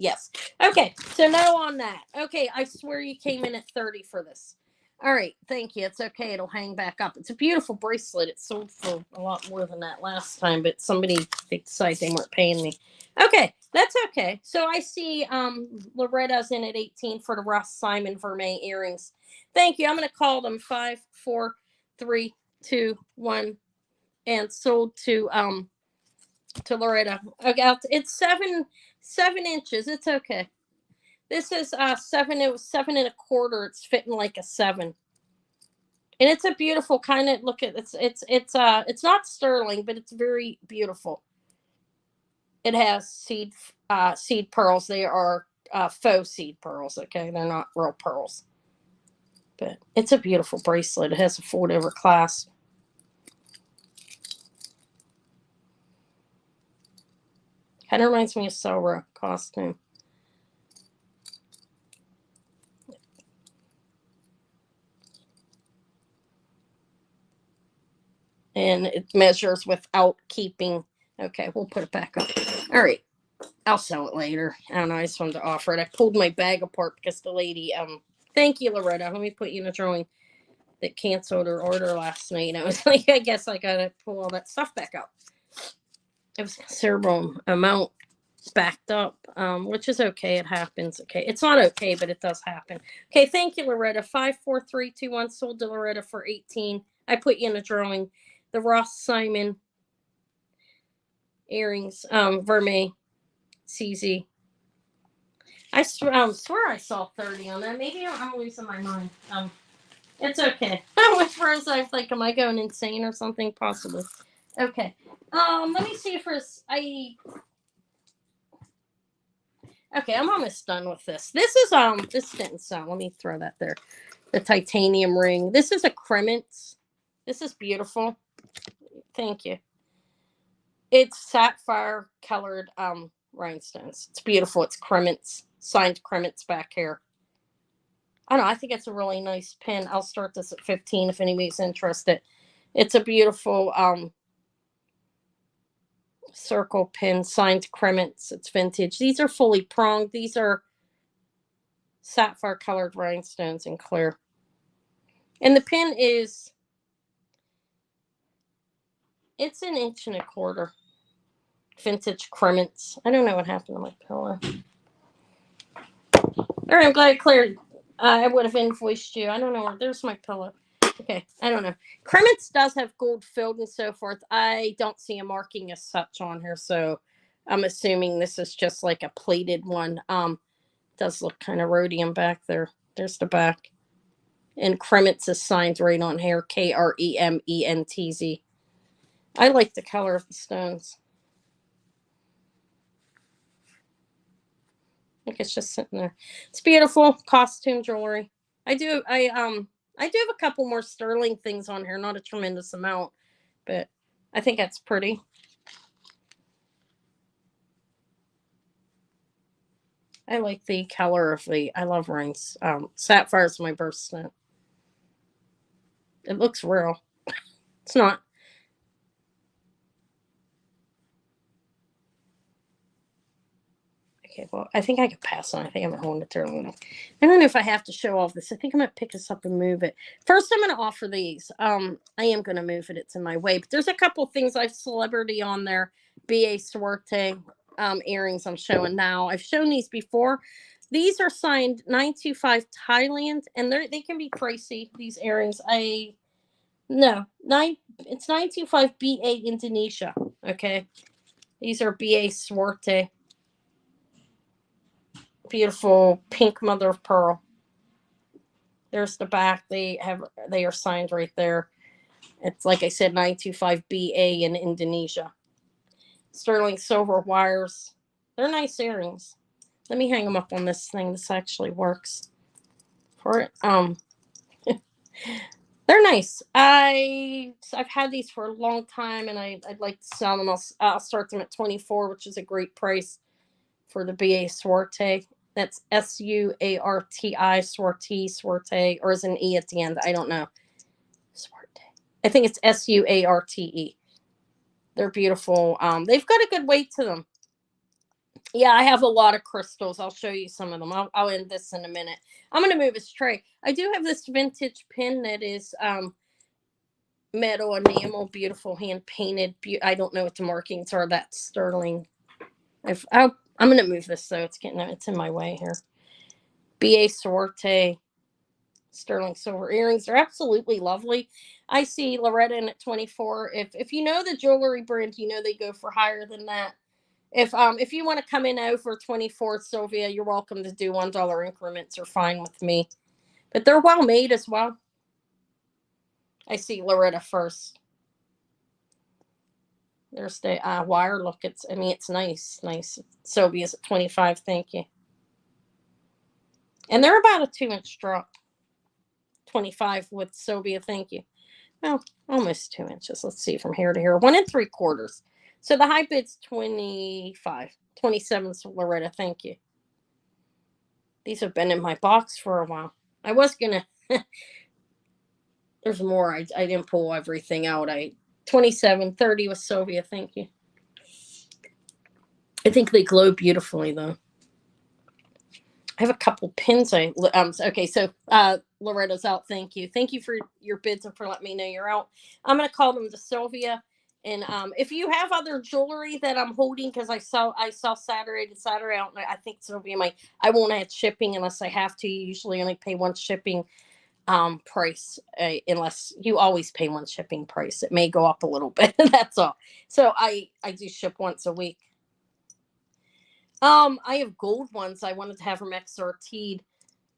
Yes. Okay, so no on that. Okay, I swear you came in at 30 for this. All right, thank you. It's okay. It'll hang back up. It's a beautiful bracelet. It sold for a lot more than that last time, but they decided they weren't paying me. Okay, that's okay. So I see Loretta's in at 18 for the Ross Simon vermeil earrings. Thank you. I'm going to call them 5, 4, 3, 2, 1, and sold to Loretta. Okay, it's 7 inches. It's okay. This is 7. It was 7.25. It's fitting like a 7, and it's a beautiful kind of look at it's not sterling, but it's very beautiful. It has seed pearls. They are faux seed pearls. Okay, they're not real pearls, but it's a beautiful bracelet. It has a fold over clasp. Kind of reminds me of Sora costume. And it measures without keeping. Okay, we'll put it back up. All right, I'll sell it later. I don't know. I just wanted to offer it. I pulled my bag apart because the lady. Thank you, Loretta. Let me put you in a drawing that canceled her order last night. I was like, I guess I gotta pull all that stuff back out. It was a considerable amount backed up, which is okay. It happens. Okay, it's not okay, but it does happen. Okay, thank you, Loretta. 54321 sold to Loretta for 18. I put you in a drawing. The Ross Simon earrings, vermeil, CZ. I swear I saw 30 on that. Maybe I'm losing my mind. It's okay. With first I was like, am I going insane or something? Possibly. Okay. Let me see if Okay, I'm almost done with this. This is this didn't sell. Let me throw that there. The titanium ring. This is a crements. This is beautiful. Thank you. It's sapphire colored rhinestones. It's beautiful. It's crements. Signed crements back here. I don't know. I think it's a really nice pin. I'll start this at 15 if anybody's interested. It's a beautiful circle pin, signed crements. It's vintage. These are fully pronged. These are sapphire colored rhinestones in clear. And the pin is, it's 1.25 inches. Vintage crements. I don't know what happened to my pillow. All right, I'm glad I cleared. I would have invoiced you. I don't know where. There's my pillow. Okay, I don't know. Crements does have gold filled and so forth. I don't see a marking as such on here, so I'm assuming this is just like a plated one. Does look kind of rhodium back there. There's the back. And Crements is signed right on here. Krementz. I like the color of the stones. I think it's just sitting there. It's beautiful costume jewelry. I do have a couple more sterling things on here, not a tremendous amount, but I think that's pretty. I like the color of the, I love rings. Sapphire is my birthstone. It looks real. It's not. Okay, well, I think I could pass on. I think I'm at home to turn. I don't know if I have to show off this. I think I'm gonna pick this up and move it. First, I'm gonna offer these. I am gonna move it. It's in my way. But there's a couple things I've celebrity on there. BaSarte earrings I'm showing now. I've shown these before. These are signed 925 Thailand, and they can be pricey. These earrings, it's 925 BA Indonesia. Okay, these are BaSarte. Beautiful pink mother of pearl. There's the back. They are signed right there. It's like I said, 925 BA in Indonesia. Sterling silver wires. They're nice earrings. Let me hang them up on this thing. This actually works for it. They're nice. I've had these for a long time, and I'd like to sell them. I'll start them at 24, which is a great price for the BaSarte. That's SUARTI, Swarte, or is an E at the end? I don't know. Swarte. I think it's SUARTE. They're beautiful. They've got a good weight to them. Yeah, I have a lot of crystals. I'll show you some of them. I'll end this in a minute. I'm going to move this tray. I do have this vintage pin that is metal enamel, beautiful hand painted. I don't know what the markings are. That sterling. I'm going to move this so it's in my way here. BaSarte sterling silver earrings. They're absolutely lovely. I see Loretta in at 24. If you know the jewelry brand, you know they go for higher than that. If you want to come in over 24, Sylvia, you're welcome to do $1 increments. Are fine with me. But they're well made as well. I see Loretta first. There's the wire look. It's nice. Sylvia's at 25. Thank you. And they're about a 2-inch drop. 25 with Sylvia. Thank you. Well, almost 2 inches. Let's see from here to here. 1 3/4. So the high bid's 25. 27 Loretta. Thank you. These have been in my box for a while. I was gonna. There's more. I didn't pull everything out. 27, 30 with Sylvia. Thank you. I think they glow beautifully though. I have a couple pins. Okay, so Loretta's out. Thank you. Thank you for your bids and for letting me know you're out. I'm gonna call them to Sylvia. And if you have other jewelry that I'm holding, because I saw Saturday to Saturday out, I think Sylvia might. I won't add shipping unless I have to. You usually only pay one shipping price, unless you always pay one shipping price. It may go up a little bit. That's all. So I do ship once a week. I have gold ones. I wanted to have them Assorted.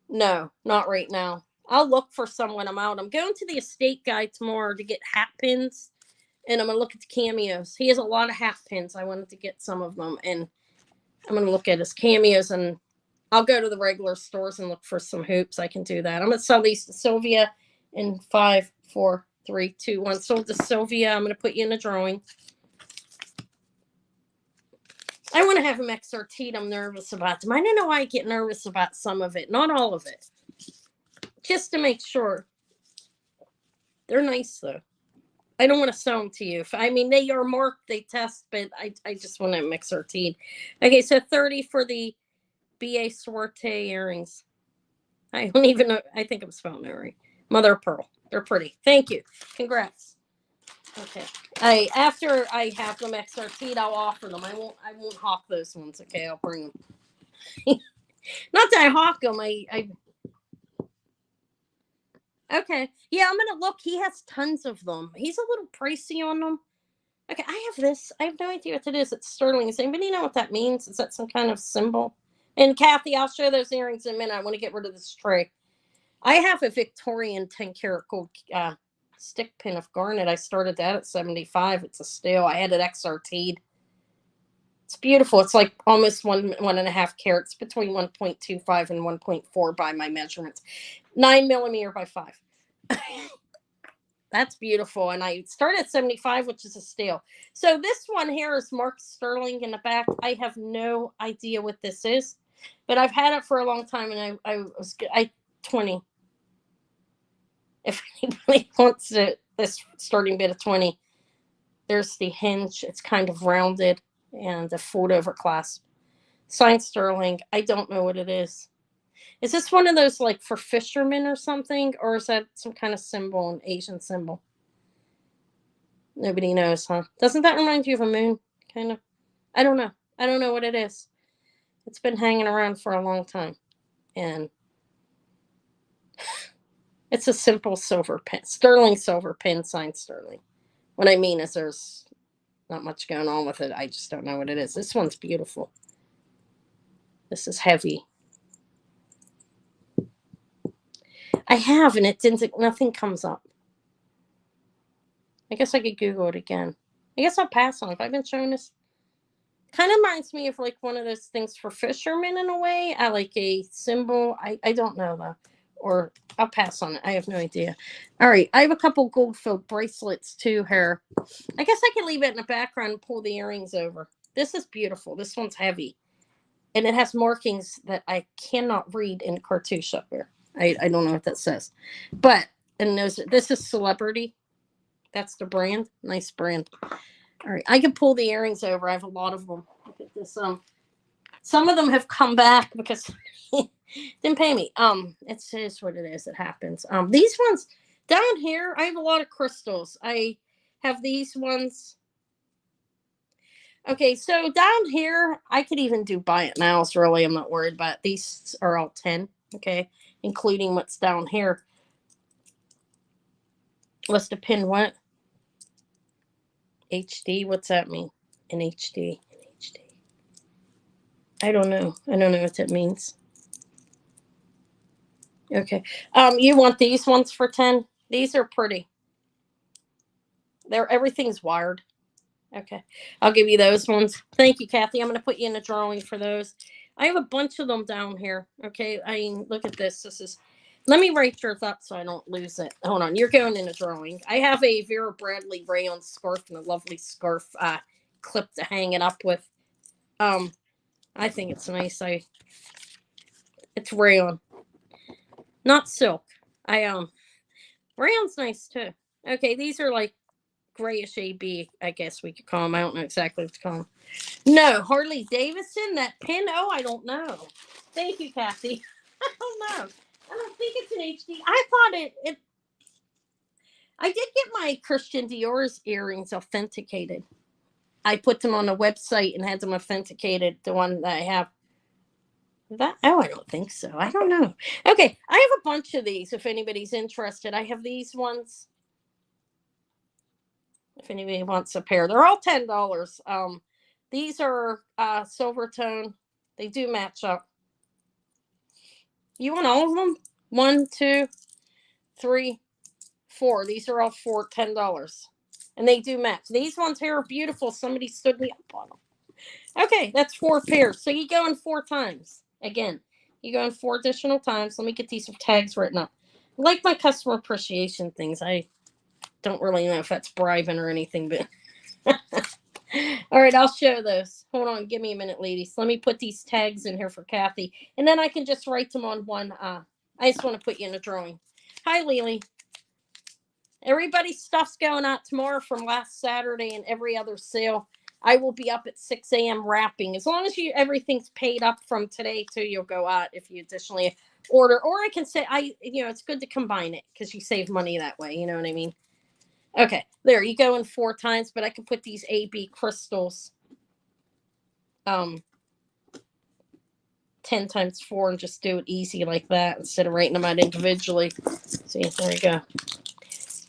No, not right now. I'll look for some when I'm out. I'm going to the estate guy tomorrow to get hat pins, and I'm gonna look at the cameos. He has a lot of hat pins. I wanted to get some of them, and I'm going to look at his cameos, and I'll go to the regular stores and look for some hoops. I can do that. I'm going to sell these to Sylvia in 5, 4, 3, 2, 1. Sold to Sylvia. I'm going to put you in a drawing. I want to have them Assorted. I'm nervous about them. I don't know why I get nervous about some of it. Not all of it. Just to make sure. They're nice, though. I don't want to sell them to you. I mean, they are marked, they test, but I just want to mix Assorted. Okay, so 30 for the BaSarte earrings. I don't even know. I think I'm spelling it right. Mother of pearl. They're pretty. Thank you. Congrats. Okay. After I have them Assorted, I'll offer them. I won't hawk those ones. Okay, I'll bring them. Not that I hawk them. Okay. Yeah, I'm gonna look. He has tons of them. He's a little pricey on them. Okay, I have this. I have no idea what it is. It's sterling. Does anybody know what that means? Is that some kind of symbol? And Kathy, I'll show those earrings in a minute. I want to get rid of this tray. I have a Victorian 10-karat gold stick pin of garnet. I started that at 75. It's a steal. I had it Assorted. It's beautiful. It's like almost 1.5 carats, between 1.25 and 1.4 by my measurements. 9mm by 5. That's beautiful. And I started at 75, which is a steal. So this one here is marked sterling in the back. I have no idea what this is, but I've had it for a long time, and I 20. If anybody wants it, this starting bid of 20. There's the hinge. It's kind of rounded, and a fold over clasp. Signed sterling. I don't know what it is. Is this one of those like for fishermen or something? Or is that some kind of symbol, an Asian symbol? Nobody knows, huh? Doesn't that remind you of a moon? Kind of. I don't know. I don't know what it is. It's been hanging around for a long time. And it's a simple silver pin. Sterling silver pin, signed sterling. What I mean is there's not much going on with it. I just don't know what it is. This one's beautiful. This is heavy. I have, and it didn't. Nothing comes up. I guess I could Google it again. I guess I'll pass on. If I've been showing this, kind of reminds me of like one of those things for fishermen in a way. I like a symbol. I don't know though. Or I'll pass on it. I have no idea. All right. I have a couple gold filled bracelets too here. I guess I can leave it in the background and pull the earrings over. This is beautiful. This one's heavy. And it has markings that I cannot read in cartouche up here. I don't know what that says. But, and this is Celebrity. That's the brand. Nice brand. All right. I can pull the earrings over. I have a lot of them. Look at this. Some of them have come back because didn't pay me. It says what it is. It happens. These ones down here, I have a lot of crystals. I have these ones. Okay, so down here, I could even do buy it nows. Really, I'm not worried about it. These are all 10. Okay, including what's down here. What's the pin? What? HD. What's that mean? In HD. I don't know. I don't know what that means. Okay. You want these ones for 10? These are pretty. Everything's wired. Okay. I'll give you those ones. Thank you, Kathy. I'm going to put you in a drawing for those. I have a bunch of them down here. Okay. I mean, look at this. Let me write yours up so I don't lose it. Hold on. You're going in a drawing. I have a Vera Bradley rayon scarf and a lovely scarf clip to hang it up with. I think it's nice. It's rayon. Not silk. Rayon's nice too. Okay, these are like grayish AB, I guess we could call them. I don't know exactly what to call them. No, Harley Davidson, that pin. Oh, I don't know. Thank you, Kathy. I don't know. I don't think it's an HD. I thought it. I did get my Christian Dior's earrings authenticated. I put them on a website and had them authenticated. The one that I have. I don't think so. I don't know. Okay, I have a bunch of these if anybody's interested. I have these ones. If anybody wants a pair. They're all $10. These are silver tone. They do match up. You want all of them? 1, 2, 3, 4. These are all for $10. And they do match. These ones here are beautiful. Somebody stood me up on them. Okay, that's 4 pairs. So you go in 4 times. Again, you go in 4 additional times. Let me get these tags written up. Like my customer appreciation things. I don't really know if that's bribing or anything, but all right, I'll show those. Hold on, give me a minute, ladies. Let me put these tags in here for Kathy, and then I can just write them on one. I just want to put you in a drawing. Hi, Lily. Everybody's stuff's going out tomorrow from last Saturday and every other sale. I will be up at 6 a.m. wrapping. As long as everything's paid up from today too, you'll go out if you additionally order. Or I can say it's good to combine it because you save money that way. You know what I mean? Okay, there you go in 4 times, but I can put these AB crystals 10 times 4 and just do it easy like that instead of writing them out individually. See, there you go.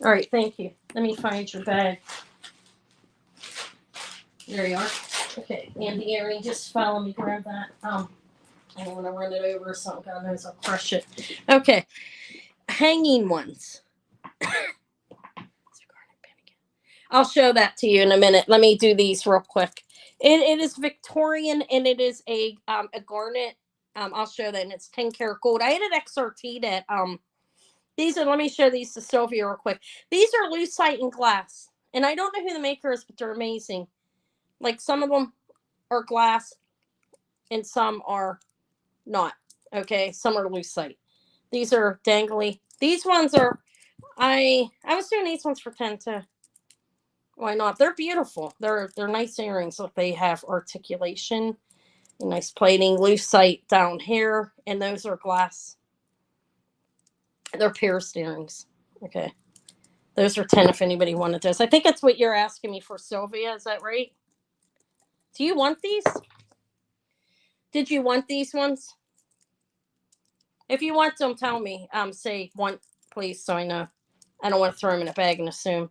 All right, thank you. Let me find your bag. There you are. Okay, Andy, Erin, just follow me, grab that. I don't want to run it over or something. God knows I'll crush it. Okay, hanging ones. I'll show that to you in a minute. Let me do these real quick. It is Victorian and it is a garnet. I'll show that, and it's 10 karat gold. I had it XRT'd at these are. Let me show these to Sylvia real quick. These are lucite and glass, and I don't know who the maker is, but they're amazing. Like some of them are glass, and some are not. Okay, some are lucite. These are dangly. These ones are. I was doing these ones for 10 too. Why not? They're beautiful. They're nice earrings. Look, they have articulation, nice plating, lucite down here, and those are glass. They're pierced earrings. Okay. Those are 10 if anybody wanted those. I think that's what you're asking me for, Sylvia. Is that right? Do you want these? Did you want these ones? If you want them, tell me. Say one, please, so I know. I don't want to throw them in a bag and assume.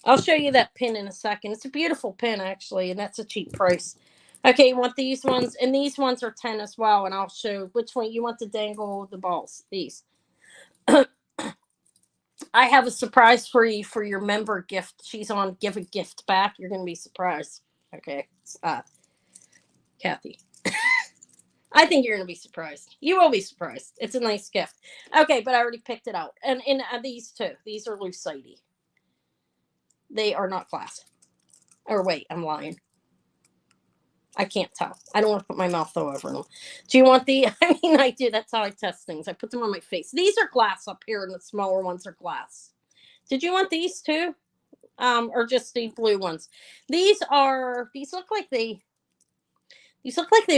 I'll show you that pin in a second. It's a beautiful pin, actually, and that's a cheap price. Okay, you want these ones? And these ones are 10 as well, and I'll show which one you want to dangle the balls. These. I have a surprise for you for your member gift. She's on Give a Gift Back. You're going to be surprised. Okay. Kathy. I think you're going to be surprised. You will be surprised. It's a nice gift. Okay, but I already picked it out. And these two. These are lucite. They are not glass. Or wait, I'm lying. I can't tell. I don't want to put my mouth all over them. Do you want the... I mean, I do. That's how I test things. I put them on my face. These are glass up here, and the smaller ones are glass. Did you want these too? Or just the blue ones? These look like they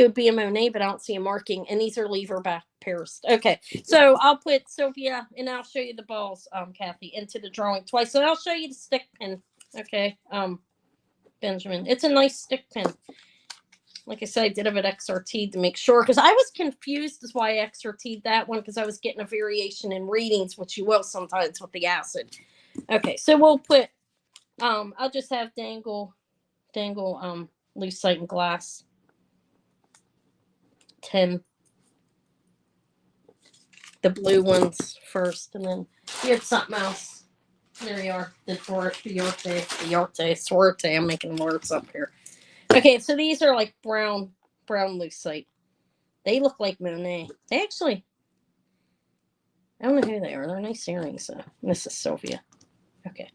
would be a Monet, but I don't see a marking. And these are lever back pierced. Okay, so I'll put Sophia, and I'll show you the balls, Kathy, into the drawing twice. So I'll show you the stick pin. Okay, Benjamin, it's a nice stick pin. Like I said, I did have it XRT'd to make sure, because I was confused as why I XRT'd that one, because I was getting a variation in readings, which you will sometimes with the acid. Okay, so we'll put, I'll just have dangle, lucite and glass. 10. The blue ones first, and then here's something else. There you are. The Assorted. I'm making words up here. Okay, so these are like brown lucite. They look like Monet. They actually, I don't know who they are. They're nice earrings, though. This is Sophia. Okay.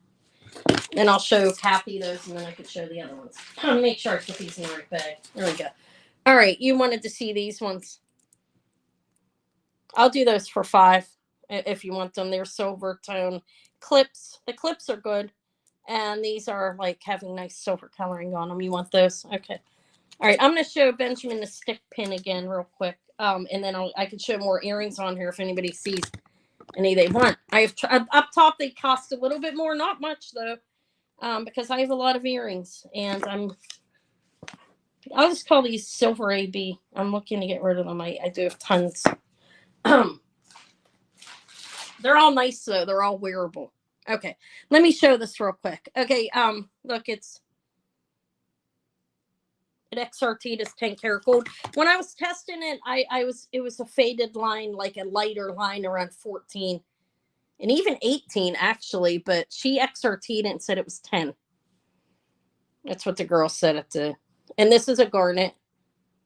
Then I'll show Kathy those, and then I can show the other ones. I'll make sure I put these in the right bag. There we go. All right, you wanted to see these ones. I'll do those for 5 if you want them. They're silver tone clips. The clips are good, and these are like having nice silver coloring on them. You want those? Okay. All right, I'm going to show Benjamin the stick pin again real quick, and then I can show more earrings on here if anybody sees any they want. I have up top. They cost a little bit more, not much though, because I have a lot of earrings, and I'll just call these silver AB. I'm looking to get rid of them. I do have tons. They're all nice though. They're all wearable. Okay, let me show this real quick. Okay, look, it's an XRT is 10 karat gold. When I was testing it, it was a faded line, like a lighter line around 14 and even 18 actually, but she XRT'd it and said it was 10. That's what the girl said at the And this is a garnet.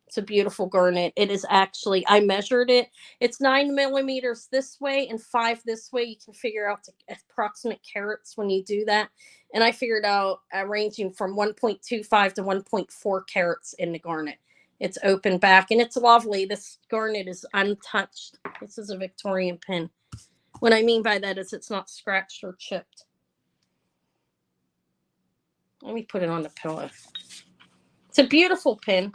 It's a beautiful garnet. It is actually, I measured it. It's 9 millimeters this way and 5 this way. You can figure out the approximate carats when you do that. And I figured out ranging from 1.25 to 1.4 carats in the garnet. It's open back and it's lovely. This garnet is untouched. This is a Victorian pin. What I mean by that is it's not scratched or chipped. Let me put it on the pillow. It's a beautiful pin.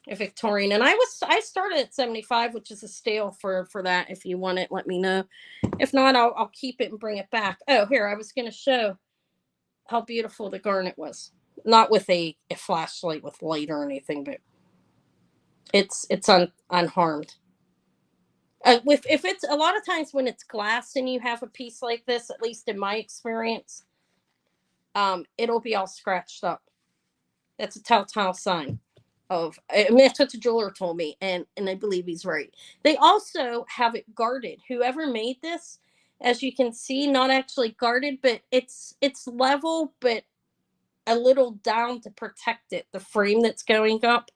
A Victorian, and I started at 75, which is a stale for that. If you want it, let me know. If not, I'll keep it and bring it back. Oh, here, I was going to show how beautiful the garnet was. Not with a flashlight with light or anything, but it's unharmed. With if it's a lot of times when it's glass and you have a piece like this, at least in my experience, it'll be all scratched up. That's a telltale sign. I mean, that's what the jeweler told me, and I believe he's right. They also have it guarded. Whoever made this, as you can see, not actually guarded, but it's level, but a little down to protect it. The frame that's going up,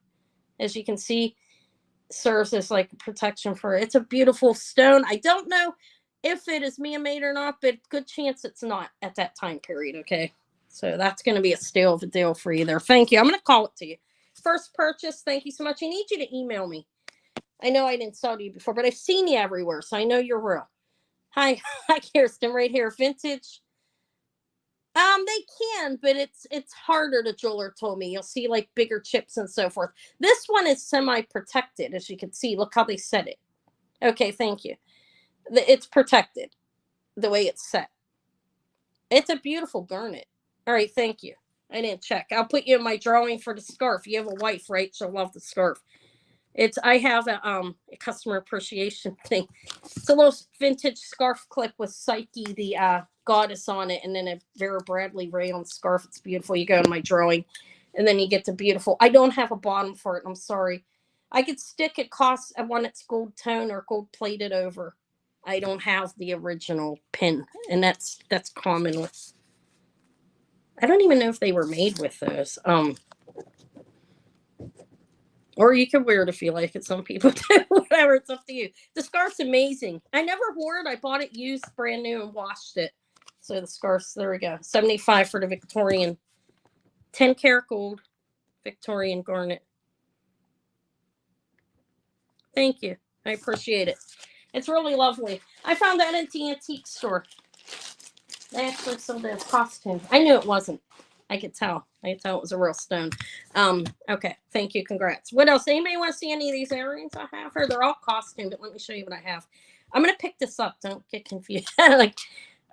as you can see, serves as like a protection for it. It's a beautiful stone. I don't know if it is Mia made or not, but good chance it's not at that time period. Okay, so that's going to be a steal of a deal for you there. Thank you. I'm going to call it to you. First purchase, thank you so much. I need you to email me. I know I didn't sell to you before, but I've seen you everywhere, so I know you're real. Hi, hi, Kirsten, right here. Vintage. They can, but it's harder. The jeweler told me. You'll see like bigger chips and so forth. This one is semi-protected, as you can see. Look how they set it. Okay, thank you. It's protected the way it's set. It's a beautiful garnet. All right, thank you. I didn't check. I'll put you in my drawing for the scarf. You have a wife, right? She'll love the scarf. I have a customer appreciation thing. It's a little vintage scarf clip with Psyche, the goddess on it, and then a Vera Bradley rayon scarf. It's beautiful. You go in my drawing, and then you get the beautiful. I don't have a bottom for it. I'm sorry. I could stick it costs. I want it's gold tone or gold plated over. I don't have the original pin, and that's common with. I don't even know if they were made with those. Or you can wear it if you like it. Some people do. Whatever. It's up to you. The scarf's amazing. I never wore it. I bought it used, brand new, and washed it. So the scarf's, there we go. 75 for the Victorian. 10 karat gold Victorian garnet. Thank you. I appreciate it. It's really lovely. I found that at the antique store. They actually sold it as costume. I knew it wasn't. I could tell. I could tell it was a real stone. Okay. Thank you. Congrats. What else? Anybody want to see any of these earrings I have here? They're all costume, but let me show you what I have. I'm going to pick this up. Don't get confused. Like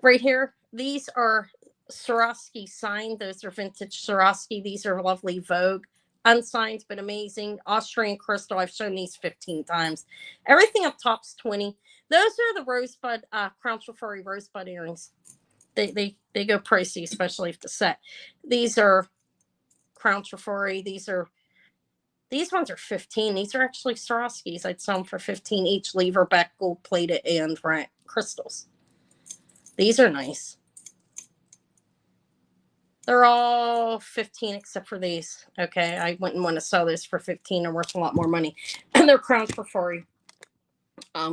right here, these are Swarovski signed. Those are vintage Swarovski. These are lovely Vogue. Unsigned, but amazing. Austrian crystal. I've shown these 15 times. Everything up top's 20. Those are the rosebud, Crown Trifari rosebud earrings. They go pricey, especially if the set. These are Crown Trifari. These ones are 15. These are actually Swarovskis. I'd sell them for 15 each. Lever back, gold plated, and crystals. These are nice. They're all 15 except for these. Okay, I wouldn't want to sell this for 15. They're worth a lot more money. And they're Crown Trifari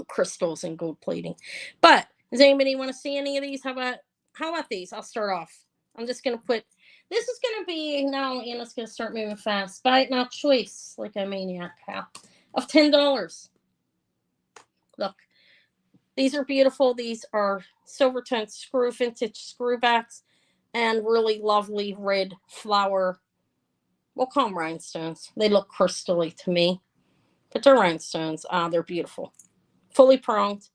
crystals and gold plating. But does anybody want to see any of these? How about these? I'll start off. I'm just going to put, this is going to be, now Anna's going to start moving fast. Buy it now choice, like a maniac, pal, of $10. Look, these are beautiful. These are silver tone vintage screwbacks and really lovely red flower. We'll call them rhinestones. They look crystally to me, but they're rhinestones. They're beautiful. Fully pronged.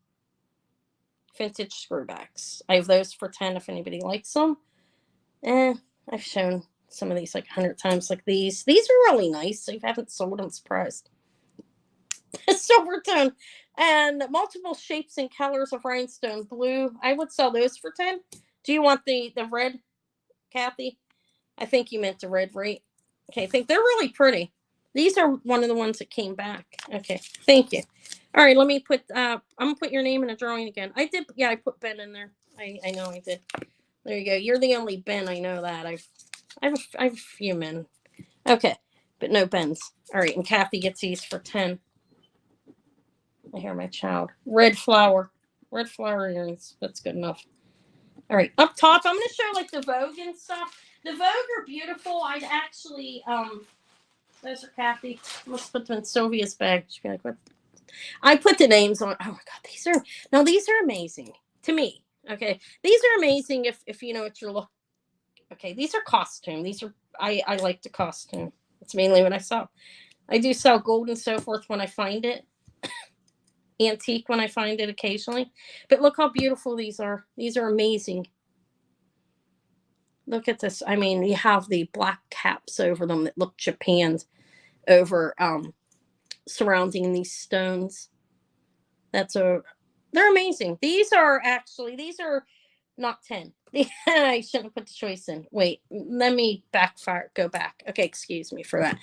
Vintage screwbacks. I have those for 10 if anybody likes them. I've shown some of these like 100 times, like these. These are really nice. If I haven't sold, I'm surprised. Silver tone and multiple shapes and colors of rhinestone blue. I would sell those for 10. Do you want the red, Kathy? I think you meant the red, right? Okay, I think they're really pretty. These are one of the ones that came back. Okay, thank you. All right, let me put, I'm going to put your name in a drawing again. I did, yeah, I put Ben in there. I know I did. There you go. You're the only Ben, I know that. I have a few men. Okay, but no bends. All right, and Kathy gets these for 10. I hear my child. Red flower earrings. That's good enough. All right, up top, I'm going to show like the Vogue and stuff. The Vogue are beautiful. I'd actually, those are Kathy. Let's put them in Sylvia's bag. She's like, what? I put the names on. Oh my God, these are amazing to me. Okay, these are amazing if you know what you're looking. Okay, these are costume. These are I like the costume. It's mainly what I sell. I do sell gold and so forth when I find it. Antique when I find it occasionally. But look how beautiful these are. These are amazing. Look at this. I mean, you have the black caps over them that look japanned over surrounding these stones. They're amazing. These are not 10. I shouldn't have put the choice in. Wait, let me go back. Okay, excuse me for that.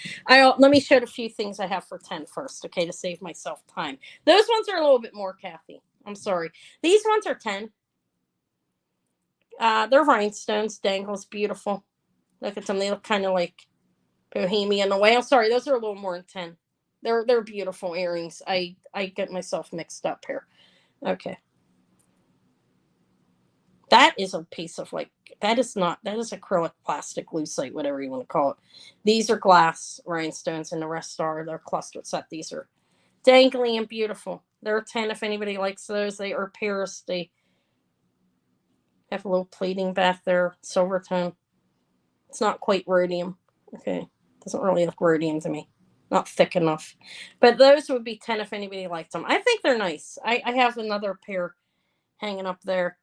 Let me show a few things I have for 10 first, okay, to save myself time. Those ones are a little bit more, Kathy. I'm sorry. These ones are 10. They're rhinestones, dangles, beautiful. Look at them. They look kind of like bohemian in a way. I'm sorry, those are a little more than 10. They're beautiful earrings. I get myself mixed up here. Okay. That is a piece of that is acrylic, plastic, lucite, whatever you want to call it. These are glass rhinestones and the rest they're clustered set. These are dangly and beautiful. They're a 10 if anybody likes those. They are Paris. They have a little pleating back there, silver tone. It's not quite rhodium. Okay. Doesn't really look rhodium to me. Not thick enough. But those would be 10 if anybody likes them. I think they're nice. I have another pair hanging up there.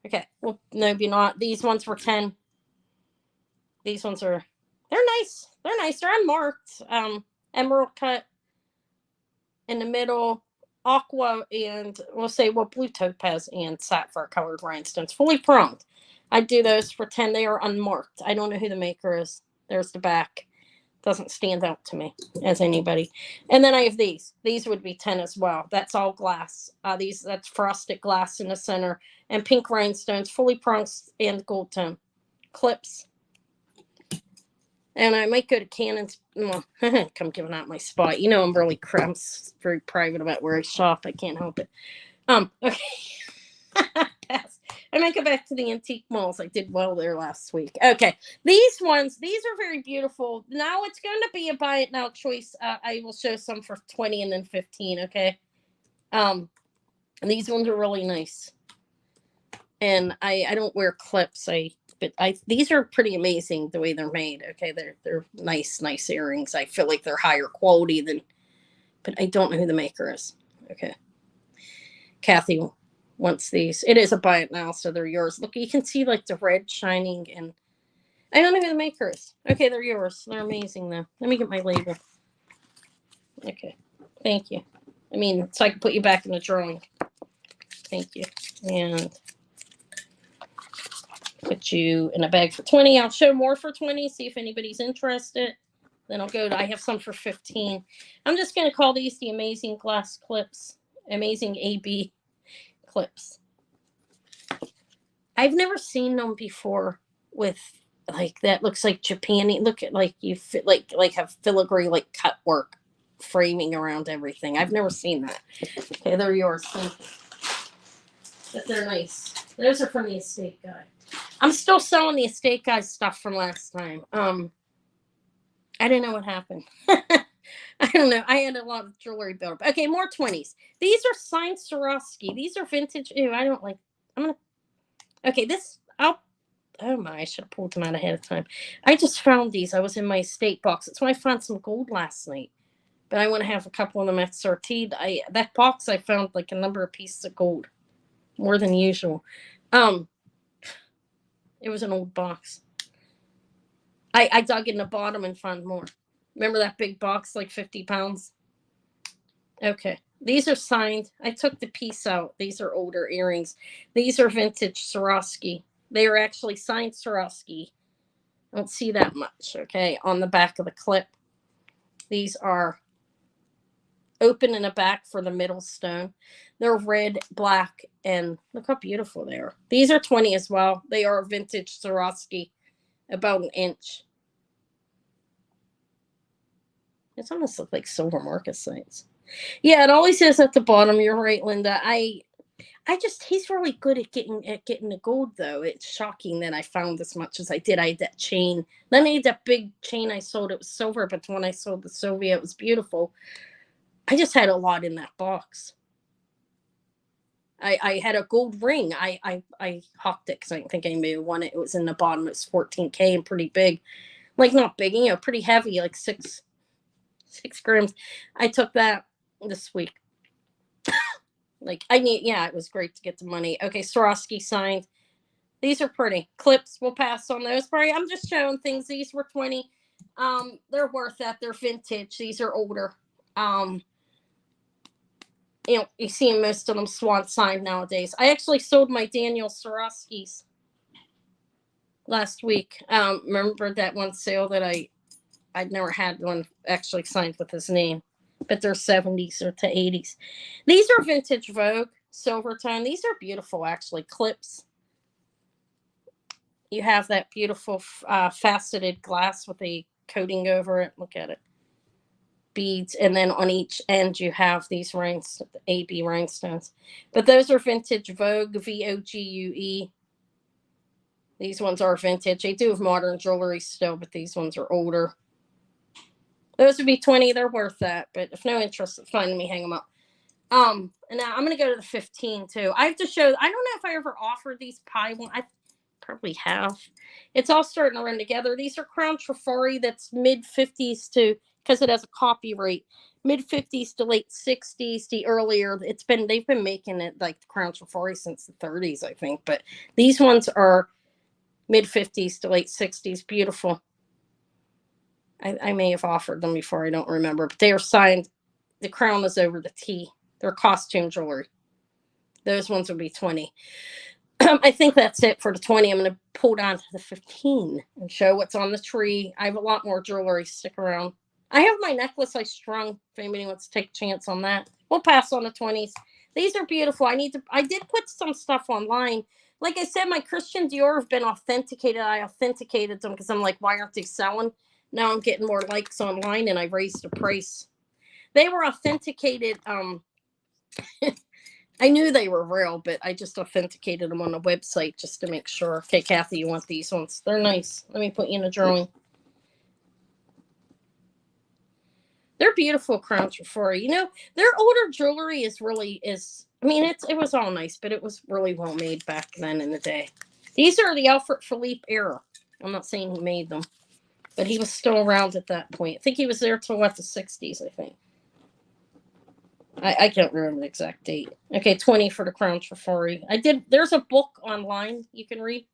Okay, well, maybe not. These ones were 10. These ones they're nice. They're nice. They're unmarked. Emerald cut in the middle, aqua, and blue topaz and sapphire colored rhinestones, fully pronged. I do those for 10. They are unmarked. I don't know who the maker is. There's the back. Doesn't stand out to me as anybody. And then I have these. These would be 10 as well. That's all glass. That's frosted glass in the center and pink rhinestones, fully pronged and gold tone clips. And I might go to Cannon's. Well, come giving out my spot. You know, I'm very private about where I shop. I can't help it. Okay. Pass. I might go back to the antique malls. I did well there last week. Okay. These are very beautiful. Now it's going to be a buy it now choice. I will show some for 20 and then 15. Okay. And these ones are really nice. And I don't wear clips. These are pretty amazing the way they're made. Okay. They're nice earrings. I feel like they're higher quality but I don't know who the maker is. Okay. Kathy wants these. It is a buy it now, so they're yours. Look, you can see like the red shining, and I don't know who the maker is. Okay, they're yours. They're amazing though. Let me get my label. Okay, thank you. I mean, so I can put you back in the drawing. Thank you. And put you in a bag for 20. I'll show more for 20, see if anybody's interested. Then I have some for 15. I'm just going to call these the Amazing Glass Clips. Amazing AB clips. I've never seen them before with like that. Looks like Japani. Look at like you fit like have filigree like cut work framing around everything. I've never seen that. Okay, they're yours. But they're nice. Those are from the estate guy. I'm still selling the estate guy stuff from last time. I didn't know what happened. I don't know. I had a lot of jewelry built up. Okay, more 20s. These are signed Swarovski. These are vintage. Ew, I don't like. Okay, oh my, I should have pulled them out ahead of time. I just found these. I was in my estate box. That's why I found some gold last night. But I want to have a couple of them Assorted. That box I found like a number of pieces of gold. More than usual. It was an old box. I dug in the bottom and found more. Remember that big box, like 50 pounds? Okay. These are signed. I took the piece out. These are older earrings. These are vintage Swarovski. They are actually signed Swarovski. I don't see that much, okay, on the back of the clip. These are open in the back for the middle stone. They're red, black, and look how beautiful they are. These are 20 as well. They are vintage Swarovski, about an inch. It's almost look like silver marcasites. Yeah, it always is at the bottom. You're right, Linda. He's really good at getting the gold though. It's shocking that I found as much as I did. I had that chain. Then I had that big chain I sold. It was silver, but when I sold the Sylvia, it was beautiful. I just had a lot in that box. I had a gold ring. I hawked it because I didn't think anybody would want it. It was in the bottom. It was 14K and pretty big. Like not big, pretty heavy, like 6 grams. I took that this week. It was great to get the money. Okay, Swarovski signed. These are pretty. Clips, we'll pass on those. Sorry, I'm just showing things. These were 20. They're worth that. They're vintage. These are older. You see most of them swan signed nowadays. I actually sold my Daniel Swarovskis last week. Remember that one sale that I'd never had one actually signed with his name. But they're 70s or to 80s. These are vintage Vogue silver tone. These are beautiful, actually. Clips. You have that beautiful faceted glass with a coating over it. Look at it. Beads. And then on each end, you have these rhinestones, AB rhinestones. But those are vintage Vogue, Vogue. These ones are vintage. They do have modern jewelry still, but these ones are older. Those would be 20. They're worth that. But if no interest, it's fine. Let me hang them up. And now I'm going to go to the 15 too. I have to show, I don't know if I ever offered these pie ones. I probably have. It's all starting to run together. These are Crown Trifori that's mid-50s to, because it has a copyright, mid-50s to late 60s. The earlier, they've been making it like the Crown Trifori since the 30s, I think. But these ones are mid-50s to late 60s. Beautiful. I may have offered them before. I don't remember. But they are signed. The crown is over the T. They're costume jewelry. Those ones would be 20. I think that's it for the 20. I'm going to pull down to the 15 and show what's on the tree. I have a lot more jewelry. Stick around. I have my necklace I strung. If anybody wants to take a chance on that. We'll pass on the 20s. These are beautiful. I did put some stuff online. Like I said, my Christian Dior have been authenticated. I authenticated them because I'm like, why aren't they selling? Now I'm getting more likes online and I raised the price. They were authenticated. I knew they were real, but I just authenticated them on the website just to make sure. Okay, Kathy, you want these ones? They're nice. Let me put you in a drawing. They're beautiful, Crown Trifori. Their older jewelry it was all nice, but it was really well made back then in the day. These are the Alfred Philippe era. I'm not saying he made them. But he was still around at that point. I think he was there till the 60s, I think. I can't remember the exact date. Okay, 20 for the Crown Trifori. There's a book online you can read.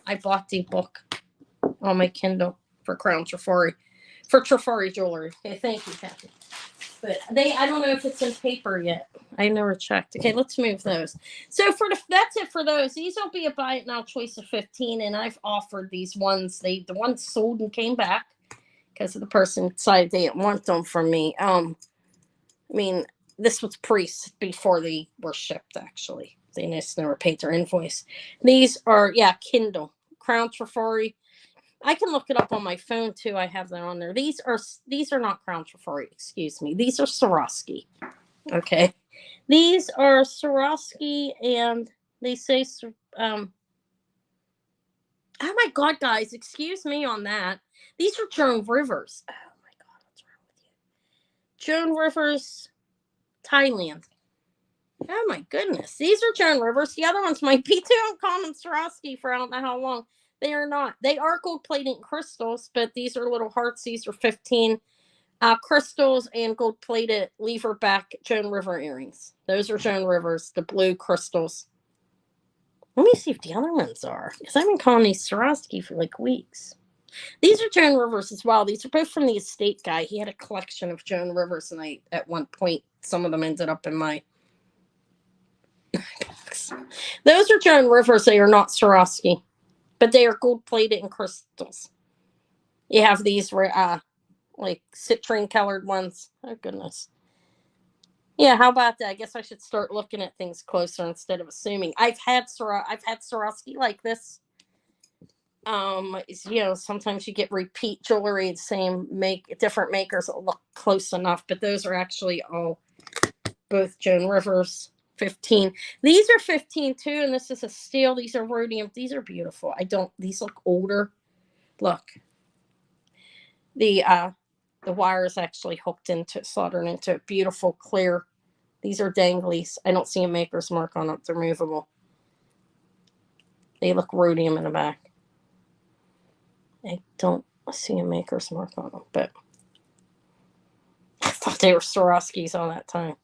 I bought the book on my Kindle for Crown Trifori. For Trifori jewelry. Okay, thank you, Kathy. But I don't know if it's in paper yet. I never checked. Okay, let's move those. So that's it for those. These will be a buy it now choice of 15, and I've offered these ones. The ones sold and came back because the person decided they didn't want them from me. This was before they were shipped. Actually, they just never paid their invoice. These are Kindle Crown Trifori. I can look it up on my phone too. I have that on there. These are not Crown Trifori. Excuse me. These are Swarovski. Okay. These are Swarovski, and they say, oh my God, guys, excuse me on that. These are Joan Rivers. Oh my God, what's wrong with you? Joan Rivers, Thailand. Oh my goodness. These are Joan Rivers. The other ones might be too uncommon Swarovski for I don't know how long. They are not. They are gold plated crystals, but these are little hearts. These are 15 crystals and gold plated lever back Joan River earrings. Those are Joan Rivers, the blue crystals. Let me see if the other ones are, because I've been calling these Swarovski for like weeks. These are Joan Rivers as well. These are both from the estate guy. He had a collection of Joan Rivers, and at one point, some of them ended up in my box. Those are Joan Rivers. They are not Swarovski, but they are gold plated in crystals. You have these like citrine colored ones. Oh goodness. Yeah, how about that? I guess I should start looking at things closer instead of assuming. I've had Swarovski like this. You know, sometimes you get repeat jewelry, the same different makers that look close enough, but those are actually all both Joan Rivers 15. These are 15 too, and this is a steel. These are rhodium. These are beautiful. These look older. Look. The wire is actually hooked into, soldered into it. Beautiful, clear. These are danglies. I don't see a maker's mark on them. They're movable. They look rhodium in the back. I don't see a maker's mark on them, but I thought they were Swarovskis all that time.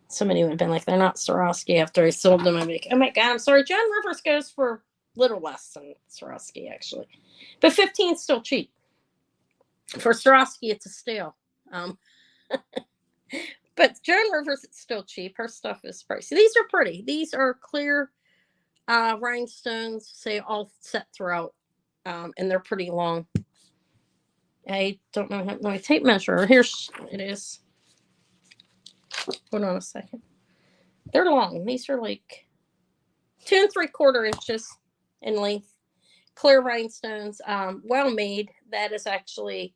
Somebody would have been like, they're not Swarovski after I sold them. I'm like, oh my God, I'm sorry. Joan Rivers goes for a little less than Swarovski, actually. But 15 is still cheap. For Swarovski, it's a steal. But Joan Rivers, it's still cheap. Her stuff is pricey. These are pretty. These are clear rhinestones, say all set throughout. And they're pretty long. I don't know how my tape measure. Here it is. Hold on a second. They're long. These are like 2 3/4 inches in length. Clear rhinestones. Well made. That is actually,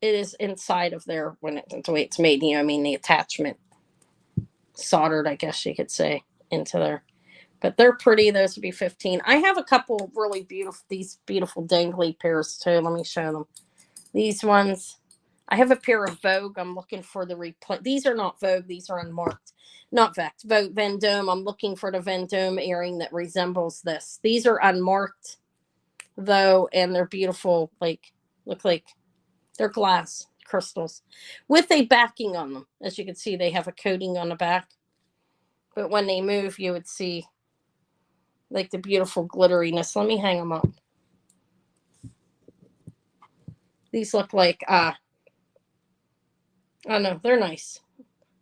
it is inside of there when the way it's made. You know, I mean, the attachment soldered, I guess you could say, into there. But they're pretty. Those would be 15. I have a couple really beautiful, these beautiful dangly pairs too. Let me show them. These ones, I have a pair of Vogue. I'm looking for the replay. These are not Vogue. These are unmarked. Not Vogue Vendome. I'm looking for the Vendome earring that resembles this. These are unmarked though, and they're beautiful. Like, look like they're glass crystals with a backing on them. As you can see, they have a coating on the back. But when they move, you would see like the beautiful glitteriness. Let me hang them up. These look like, I don't know, they're nice.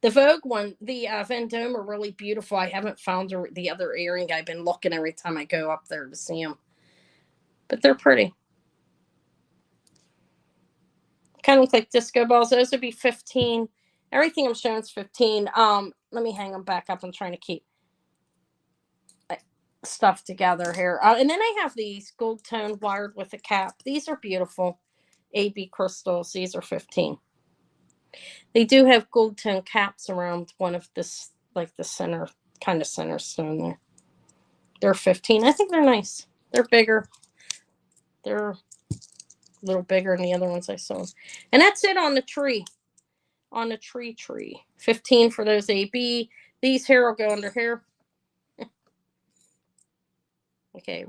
The Vogue one, the Vendome are really beautiful. I haven't found the other earring. I've been looking every time I go up there to see them. But they're pretty. Kind of look like disco balls. Those would be 15. Everything I'm showing is 15. Let me hang them back up. I'm trying to keep stuff together here. And then I have these gold tone wired with a cap. These are beautiful. AB crystals. These are 15. They do have gold tone caps around one of this, like the center, kind of center stone there. They're 15. I think they're nice. They're bigger. They're a little bigger than the other ones I saw. And that's it on the tree. On the tree. 15 for those AB. These here will go under here. Okay,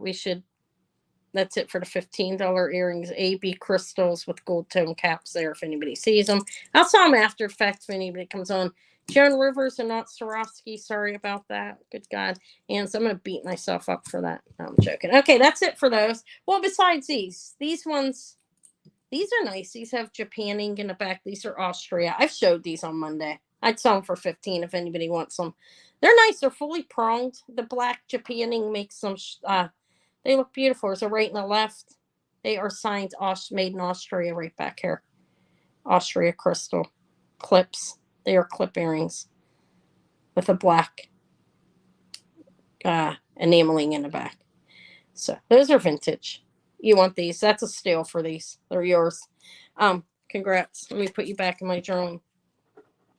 that's it for the $15 earrings. AB crystals with gold tone caps there if anybody sees them. I'll sell them after effects if anybody comes on. Joan Rivers and not Swarovski. Sorry about that. Good God. And so I'm going to beat myself up for that. No, I'm joking. Okay, that's it for those. Well, besides these ones, these are nice. These have Japan ink in the back. These are Austria. I've showed these on Monday. I'd sell them for 15 if anybody wants them. They're nice. They're fully pronged. The black Japan ink makes them, they look beautiful. So right in the left, they are signed made in Austria right back here. Austria crystal clips. They are clip earrings with a black enameling in the back. So those are vintage. You want these. That's a steal for these. They're yours. Congrats. Let me put you back in my drawing.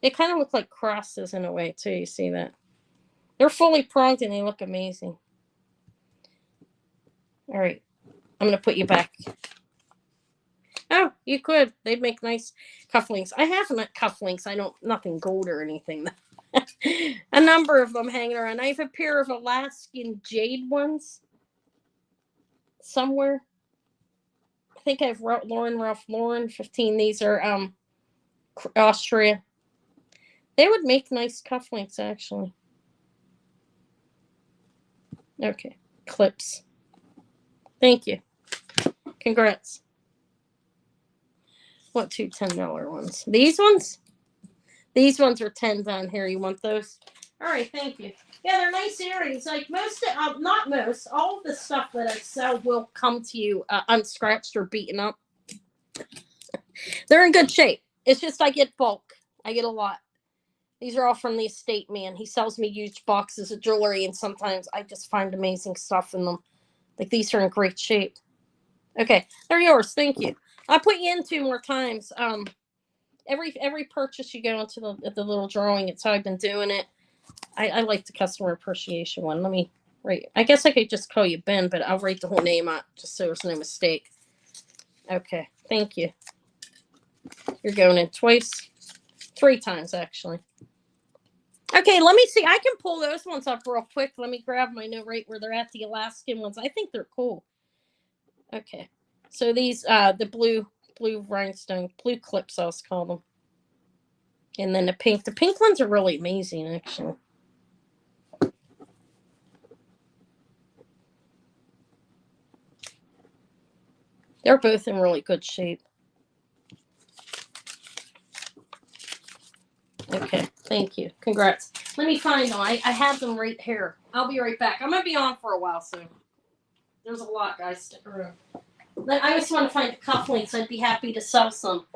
They kind of look like crosses in a way too. You see that? They're fully pronged and they look amazing. All right. I'm going to put you back. Oh, you could. They'd make nice cufflinks. I have cufflinks. Nothing gold or anything. A number of them hanging around. I have a pair of Alaskan jade ones somewhere. I think I have Ralph Lauren 15. These are Austria. They would make nice cufflinks, actually. Okay. Clips. Thank you. Congrats. What two $10 ones? These ones? These ones are 10s on here. You want those? All right, thank you. Yeah, they're nice earrings. Like not most, all of the stuff that I sell will come to you unscratched or beaten up. They're in good shape. It's just I get bulk. I get a lot. These are all from the estate man. He sells me huge boxes of jewelry, and sometimes I just find amazing stuff in them. Like these are in great shape. Okay, they're yours. Thank you. I'll put you in 2 more times. Every purchase you go into the little drawing. It's how I've been doing it. I like the customer appreciation one. Let me write. I guess I could just call you Ben, but I'll write the whole name out just so there's no mistake. Okay, thank you. You're going in twice, 3 times actually. Okay, let me see. I can pull those ones up real quick. Let me grab my note right where they're at. The Alaskan ones. I think they're cool. Okay, so these the blue rhinestone, blue clips, I'll call them. And then the pink. The pink ones are really amazing, actually. They're both in really good shape. Okay, thank you. Congrats. Let me find them. I have them right here. I'll be right back. I'm going to be on for a while, so there's a lot, guys. Stick around. I just want to find the cufflinks. I'd be happy to sell some.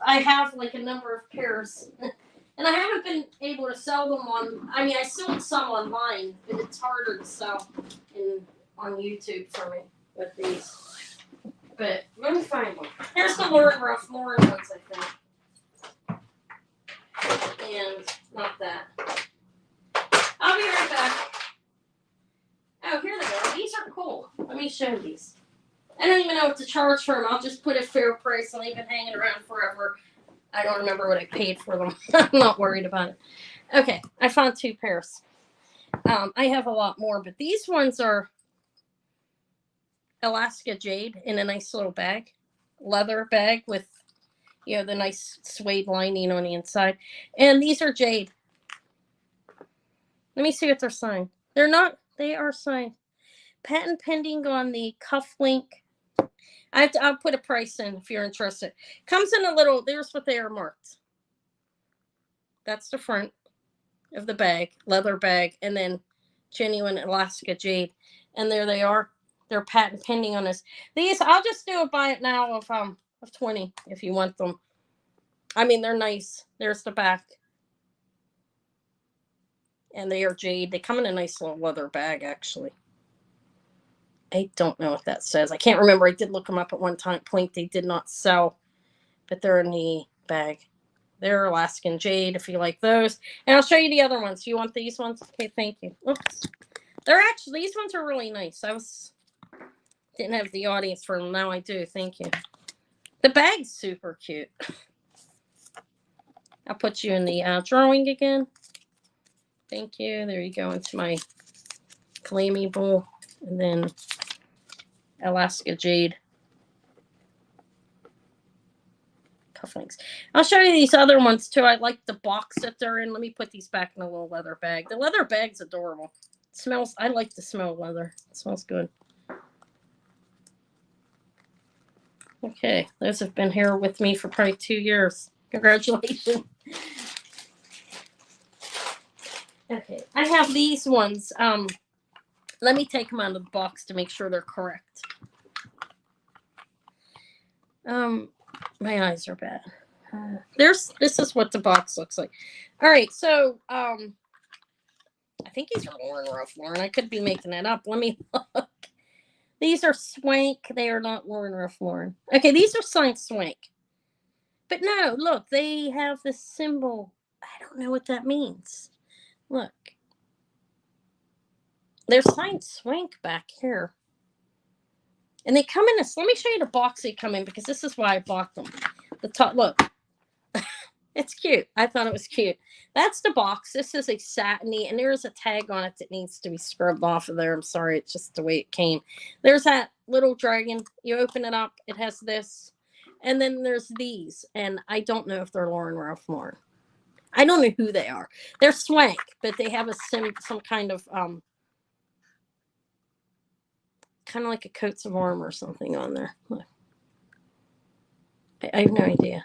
I have like a number of pairs. And I haven't been able to sell them I sold some online, but it's harder to sell on YouTube for me with these. But let me find one. Here's the Lauren Ruff Lauren ones, I think. And not that. I'll be right back. Oh, here they go. These are cool. Let me show these. I don't even know what to charge for them. I'll just put a fair price, and they've been hanging around forever. I don't remember what I paid for them. I'm not worried about it. Okay, I found 2 pairs. I have a lot more, but these ones are Alaska jade in a nice little bag, leather bag with, the nice suede lining on the inside. And these are jade. Let me see what they're signed. They're not. They are signed. Patent pending on the cuff link. I'll put a price in if you're interested. Comes in a little. There's what they are marked. That's the front of the bag, leather bag, and then genuine Alaska jade. And there they are. They're patent pending on this. These I'll just do a buy it now of 20 if you want them. They're nice. There's the back. And they are jade. They come in a nice little leather bag, actually. I don't know what that says. I can't remember. I did look them up at one point. They did not sell, but they're in the bag. They're Alaskan jade if you like those. And I'll show you the other ones. You want these ones? Okay, thank you. Oops. These ones are really nice. Didn't have the audience for them. Now I do. Thank you. The bag's super cute. I'll put you in the drawing again. Thank you. There you go into my clammy bowl. And then Alaska jade cufflinks. I'll show you these other ones too. I like the box that they're in. Let me put these back in a little leather bag. The leather bag's adorable. It smells. I like the smell of leather. It smells good. Okay, those have been here with me for probably 2 years. Congratulations. Okay, I have these ones. Let me take them out of the box to make sure they're correct. My eyes are bad. This is what the box looks like. All right, so I think these are Lauren Ruff Lauren. I could be making that up. Let me look. These are Swank. They are not Lauren Ruff Lauren. Okay, these are signed Swank. But no, look, they have the symbol. I don't know what that means. Look. They're signed Swank back here. And they come in this. Let me show you the box they come in because this is why I bought them. The top, look. It's cute. I thought it was cute. That's the box. This is a satiny, and there is a tag on it that needs to be scrubbed off of there. I'm sorry. It's just the way it came. There's that little dragon. You open it up. It has this. And then there's these. And I don't know if they're Lauren Ruff Lauren. I don't know who they are. They're Swank, but they have some kind of kind of like a coats of armor or something on there. Look. I have no idea.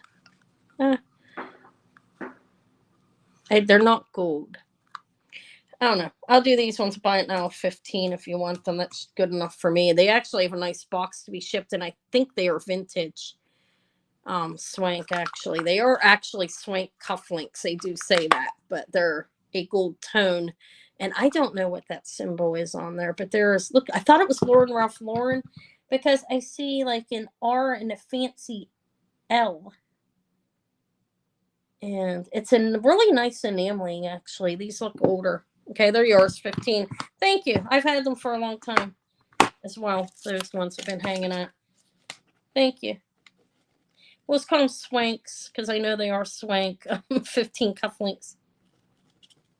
They're not gold. I don't know. I'll do these ones. Buy it now, 15 if you want them. That's good enough for me. They actually have a nice box to be shipped, and I think they are vintage Swank, actually. They are actually Swank cufflinks. They do say that, but they're a gold tone. And I don't know what that symbol is on there, but there's, look, I thought it was Lauren Ralph Lauren because I see like an R and a fancy L. And it's a really nice enameling, actually. These look older. Okay, they're yours, 15. Thank you. I've had them for a long time as well. Those ones have been hanging out. Thank you. We'll just call them swanks because I know they are swank. 15 cufflinks.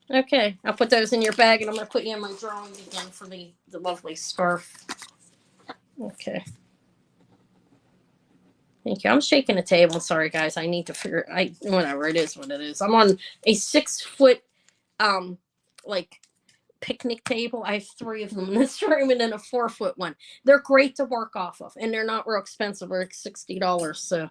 Okay, I'll put those in your bag, and I'm going to put you in my drawing again for the lovely scarf. Okay. Thank you. I'm shaking the table. Sorry, guys. I need to figure. Whatever it is, what it is. I'm on a 6-foot, like picnic table. I have 3 of them in this room, and then a 4-foot one. They're great to work off of, and they're not real expensive. They're like $60. So,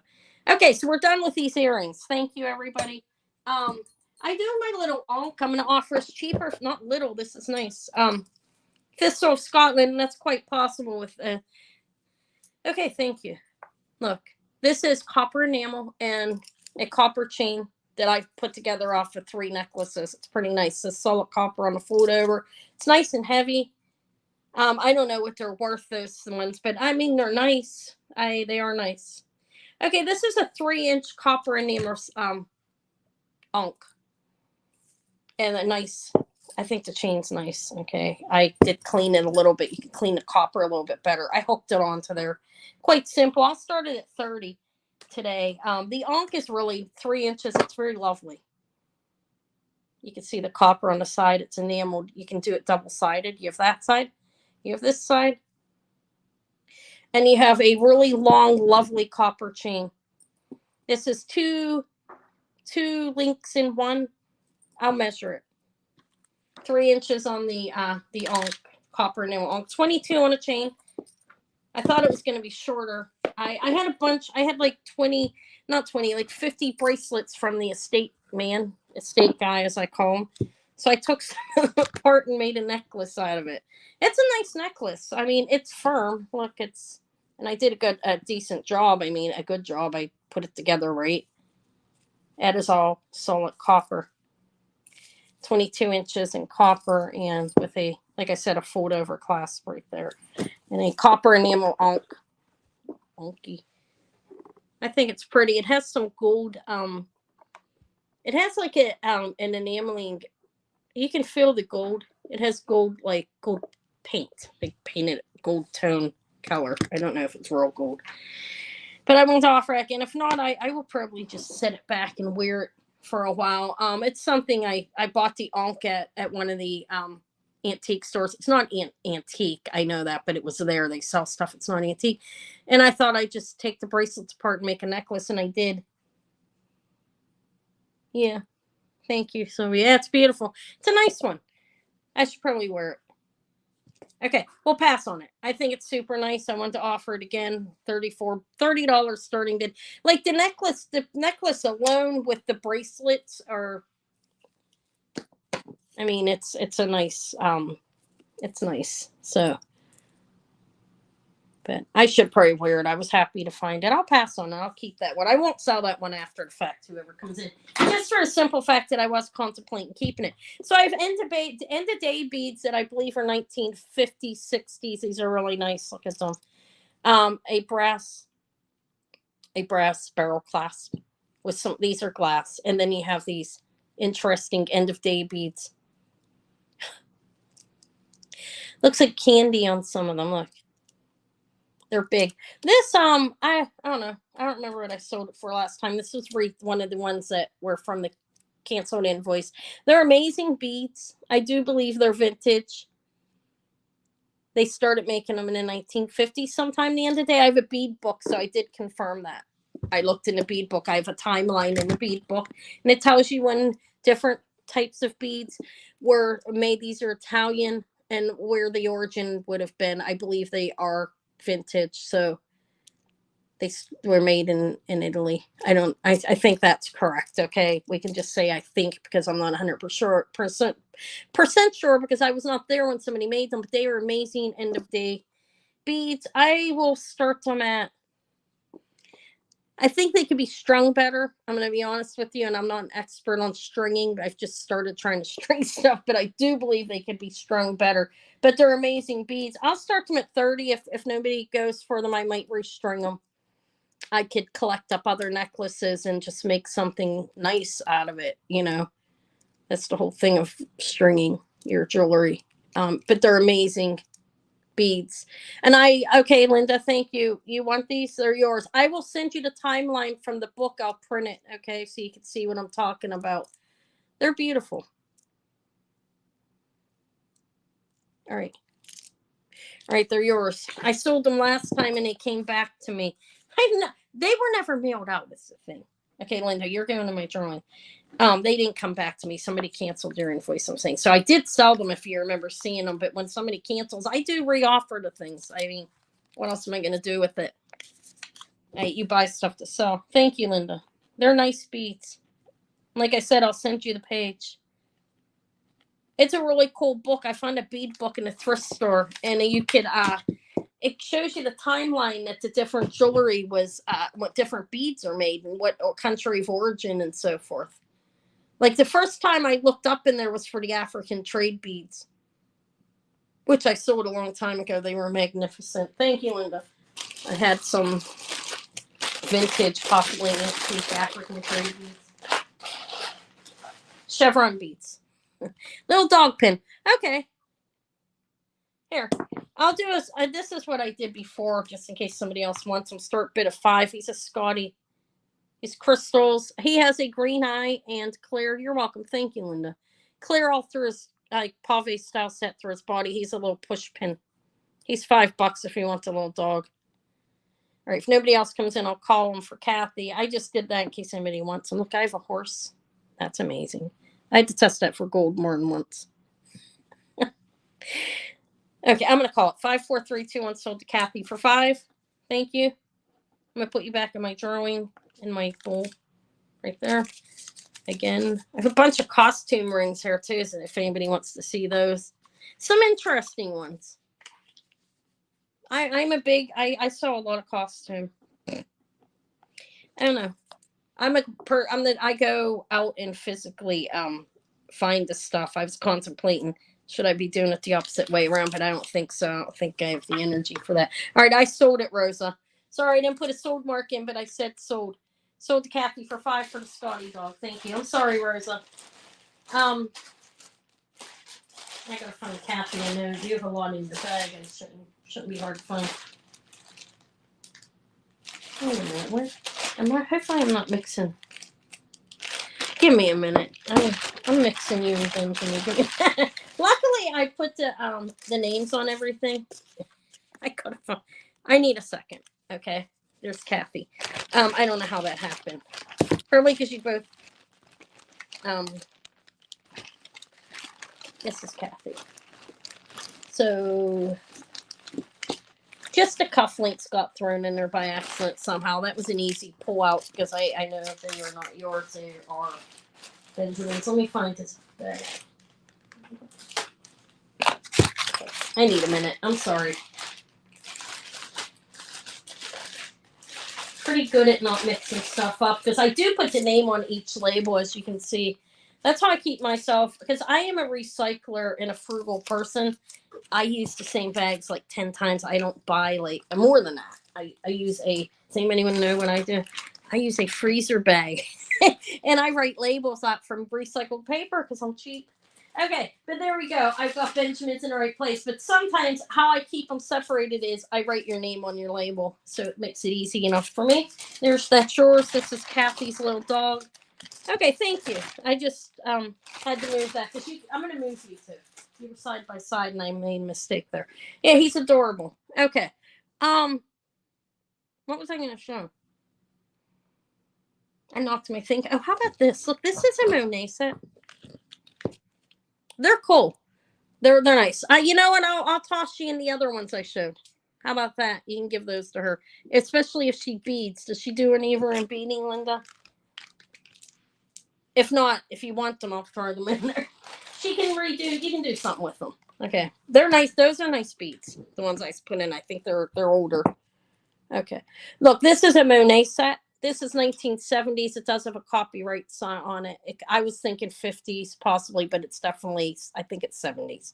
okay, so we're done with these earrings. Thank you, everybody. I do my little onk. I'm going to offer us cheaper. Not little. This is nice. Thistle of Scotland. That's quite possible with. Okay, thank you. Look. This is copper enamel and a copper chain that I've put together off of 3 necklaces. It's pretty nice. It's solid copper on the fold over. It's nice and heavy. I don't know what they're worth, those ones, but I mean, they're nice. They are nice. Okay, this is a 3-inch copper enamel onk. And a nice, I think the chain's nice. Okay, I did clean it a little bit. You can clean the copper a little bit better. I hooked it onto there. Quite simple. I'll start it at 30 today. The onk is really 3 inches. It's very lovely. You can see the copper on the side. It's enameled. You can do it double-sided. You have that side. You have this side. And you have a really long, lovely copper chain. This is two links in one. I'll measure it. 3 inches on the onk, copper enamel onk. 22 on a chain. I thought it was going to be shorter. I had a bunch. I had like like 50 bracelets from the estate guy, as I call him. So I took some apart and made a necklace out of it. It's a nice necklace. I mean, it's firm. Look, and I did a decent job. I mean, a good job. I put it together right. That is all solid copper. 22 inches in copper, and with a, like I said, a fold over clasp right there. And a copper enamel onk. Onky. I think it's pretty. It has some gold. It has like an enameling. You can feel the gold. It has gold, like gold paint. They painted gold tone color. I don't know if it's real gold, but I won't offer it. And if not, I will probably just set it back and wear it for a while. It's something I bought the onk at one of the antique stores. It's not antique, I know that, but it was there. They sell stuff. It's not antique. And I thought I'd just take the bracelets apart and make a necklace, and I did. Yeah. Thank you. So yeah, it's beautiful. It's a nice one. I should probably wear it. Okay, we'll pass on it. I think it's super nice. I want to offer it again. $30 starting bid. Like the necklace alone with the bracelets are, I mean, it's a nice, it's nice. So, but I should probably wear it. I was happy to find it. I'll pass on it. I'll keep that one. I won't sell that one after the fact, whoever comes in. Just for a simple fact that I was contemplating keeping it. So I have end of day beads that I believe are 1950s, 60s. These are really nice. Look at them. A brass barrel clasp with some, these are glass. And then you have these interesting end of day beads. Looks like candy on some of them. Look. They're big. This, I don't know. I don't remember what I sold it for last time. This was one of the ones that were from the canceled invoice. They're amazing beads. I do believe they're vintage. They started making them in the 1950s sometime. The end of the day, I have a bead book, so I did confirm that. I looked in the bead book. I have a timeline in the bead book, and it tells you when different types of beads were made. These are Italian, and where the origin would have been. I believe they are vintage, so they were made in Italy. I think that's correct. Okay, we can just say I think, because I'm not 100% sure, because I was not there when somebody made them, but they are amazing end of day beads. I will start them at I think they could be strung better. I'm going to be honest with you, and I'm not an expert on stringing. I've just started trying to string stuff, but I do believe they could be strung better. But they're amazing beads. I'll start them at 30. If nobody goes for them, I might restring them. I could collect up other necklaces and just make something nice out of it. You know, that's the whole thing of stringing your jewelry. But they're amazing beads. And okay, Linda, thank you. You want these? They're yours. I will send you the timeline from the book. I'll print it, okay, so you can see what I'm talking about. They're beautiful. All right. All right, they're yours. I sold them last time and they came back to me. They were never mailed out, is the thing. Okay, Linda, you're going to my drawing. They didn't come back to me. Somebody canceled their invoice, I'm saying. So I did sell them if you remember seeing them, but when somebody cancels, I do reoffer the things. I mean, what else am I going to do with it? Hey, you buy stuff to sell. Thank you, Linda. They're nice beads. Like I said, I'll send you the page. It's a really cool book. I found a bead book in a thrift store, and you could it shows you the timeline that the different jewelry was, what different beads are made and what country of origin and so forth. Like the first time I looked up in there was for the African trade beads, which I sold a long time ago. They were magnificent. Thank you, Linda. I had some vintage, possibly antique African trade beads. Chevron beads. Little dog pin. Okay. Here. I'll do this is what I did before, just in case somebody else wants them. Start bid of 5. He's a Scotty. He's crystals. He has a green eye and clear. You're welcome. Thank you, Linda. Clear all through his pave style set through his body. He's a little push pin. He's $5 if you want a little dog. All right. If nobody else comes in, I'll call him for Kathy. I just did that in case anybody wants him. Look, I have a horse. That's amazing. I had to test that for gold more than once. Okay, I'm going to call it 54321 sold to Kathy for 5. Thank you. I'm going to put you back in my drawing in my bowl right there. Again, I have a bunch of costume rings here too, so if anybody wants to see those. Some interesting ones. I'm a big, I saw a lot of costume. I don't know. I go out and physically find the stuff. I was contemplating, should I be doing it the opposite way around, but I don't think so. I don't think I have the energy for that. All right, I sold it, Rosa. Sorry, I didn't put a sold mark in, but I said sold. Sold to Kathy for 5 for the Scotty dog. Thank you. I'm sorry, Rosa. I gotta find Kathy. I know you have a lot in your bag, and it shouldn't be hard to find. Wait a minute. Where am I? Hopefully, I'm not mixing. Give me a minute. I'm mixing you and Benjamin. Luckily, I put the names on everything. I need a second. Okay, there's Kathy. I don't know how that happened. Probably because you both. This is Kathy. So, just the cufflinks got thrown in there by accident somehow. That was an easy pull out because I know they are not yours. They are Benjamin's. Let me find this bag. Okay. I need a minute. I'm sorry. Pretty good at not mixing stuff up because I do put the name on each label, as you can see. That's how I keep myself, because I am a recycler and a frugal person. I use the same bags like 10 times. I don't buy like more than that. I use does anyone know what I do? I use a freezer bag and I write labels out from recycled paper because I'm cheap. Okay, but there we go. I've got Benjamin's in the right place. But sometimes how I keep them separated is I write your name on your label. So it makes it easy enough for me. That's yours. This is Kathy's little dog. Okay, thank you. I just had to move that because I'm going to move you two. You were side by side and I made a mistake there. Yeah, he's adorable. Okay. What was I going to show? I knocked my thing. Oh, how about this? Look, this is a Monet set. They're cool. They're nice. You know what? I'll toss you in the other ones I showed. How about that? You can give those to her, especially if she beads. Does she do any of her in beading, Linda? If not, if you want them, I'll throw them in there. She can redo. You can do something with them. Okay, they're nice. Those are nice beads. The ones I put in, I think they're older. Okay, look, this is a Monet set. This is 1970s. It does have a copyright sign on it. I was thinking 50s possibly, but it's definitely, I think it's 70s.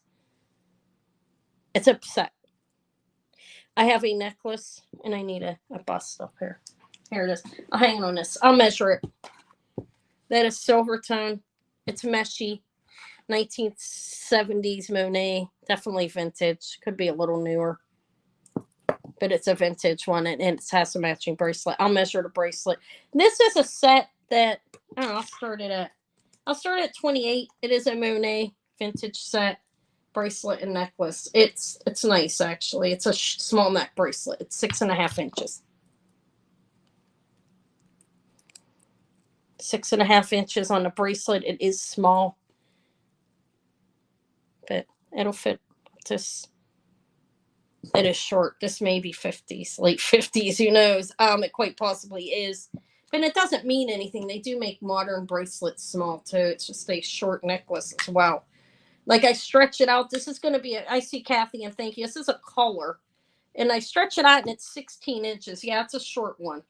It's a set. I have a necklace, and I need a bust up here. Here it is. I'll hang on this. I'll measure it. That is silver tone. It's meshy. 1970s Monet. Definitely vintage. Could be a little newer. But it's a vintage one, and it has a matching bracelet. I'll measure the bracelet. This is a set that, I don't know, I'll start at 28. It is a Monet vintage set. Bracelet and necklace. It's nice, actually. It's a small neck bracelet. It's 6.5 inches. 6.5 inches on the bracelet. It is small, but it'll fit this. It is short. This may be 50s, late 50s. Who knows? It quite possibly is, but it doesn't mean anything. They do make modern bracelets small too. It's just a short necklace as well. Like, I stretch it out. This is going to be I see Kathy and thank you. This is a color, and I stretch it out, and it's 16 inches. Yeah, it's a short one.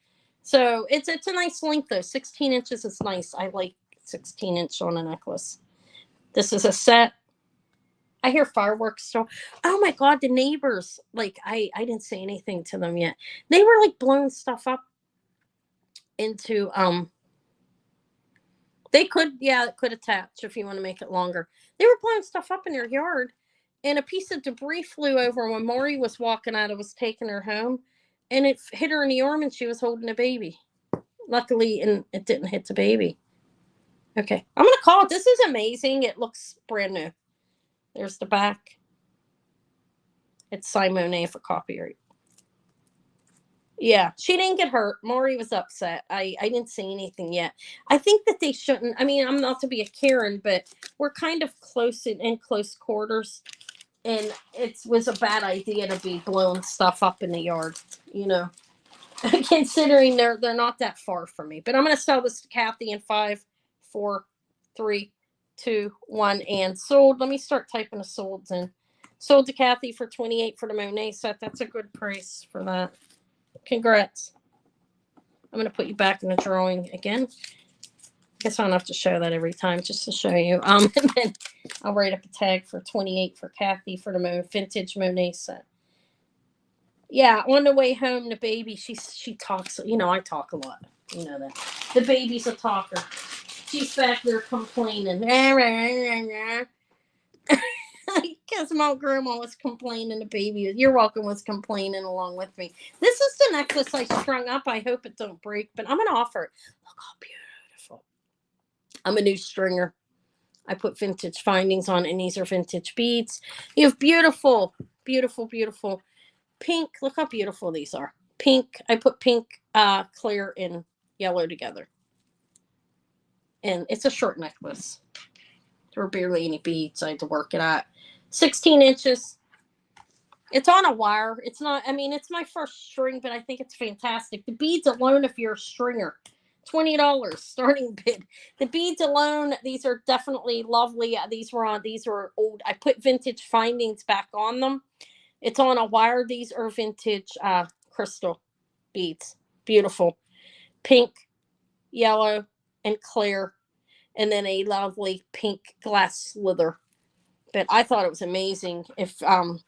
So it's a nice length though. 16 inches is nice. I like 16-inch on a necklace. This is a set. I hear fireworks still. Oh my God, the neighbors, like, I didn't say anything to them yet. They were like blowing stuff up into, they could, yeah, it could attach if you want to make it longer. They were blowing stuff up in their yard, and a piece of debris flew over when Maury was walking out. It was taking her home, and it hit her in the arm, and she was holding a baby. Luckily, and it didn't hit the baby. Okay, I'm going to call it. This is amazing. It looks brand new. There's the back. It's Simone for copyright. Yeah, she didn't get hurt. Maury was upset. I didn't say anything yet. I think that they shouldn't. I mean, I'm not to be a Karen, but we're kind of close in close quarters, and it was a bad idea to be blowing stuff up in the yard, you know, considering they're not that far from me. But I'm going to sell this to Kathy in 5, 4, 3, 2, 1, and sold. Let me start typing the solds in. Sold to Kathy for 28 for the Monet set. That's a good price for that. Congrats. I'm going to put you back in the drawing again. I guess I don't have to show that every time, just to show you. And then I'll write up a tag for 28 for Kathy for the vintage Monet set. Yeah, on the way home, the baby, she talks. You know, I talk a lot. You know that. The baby's a talker. She's back there complaining. Because my grandma was complaining, the baby, you're welcome, was complaining along with me. This is the necklace I strung up. I hope it don't break, but I'm going to offer it. Look how beautiful. I'm a new stringer. I put vintage findings on, and these are vintage beads. You have beautiful, beautiful, beautiful pink. Look how beautiful these are. Pink. I put pink, clear, and yellow together. And it's a short necklace. There were barely any beads. I had to work it out. 16 inches. It's on a wire. It's not, I mean, it's my first string, but I think it's fantastic. The beads alone, if you're a stringer, $20 starting bid. The beads alone, these are definitely lovely. These were old. I put vintage findings back on them. It's on a wire. These are vintage crystal beads. Beautiful. Pink, yellow, and clear. And then a lovely pink glass slither. But I thought it was amazing. And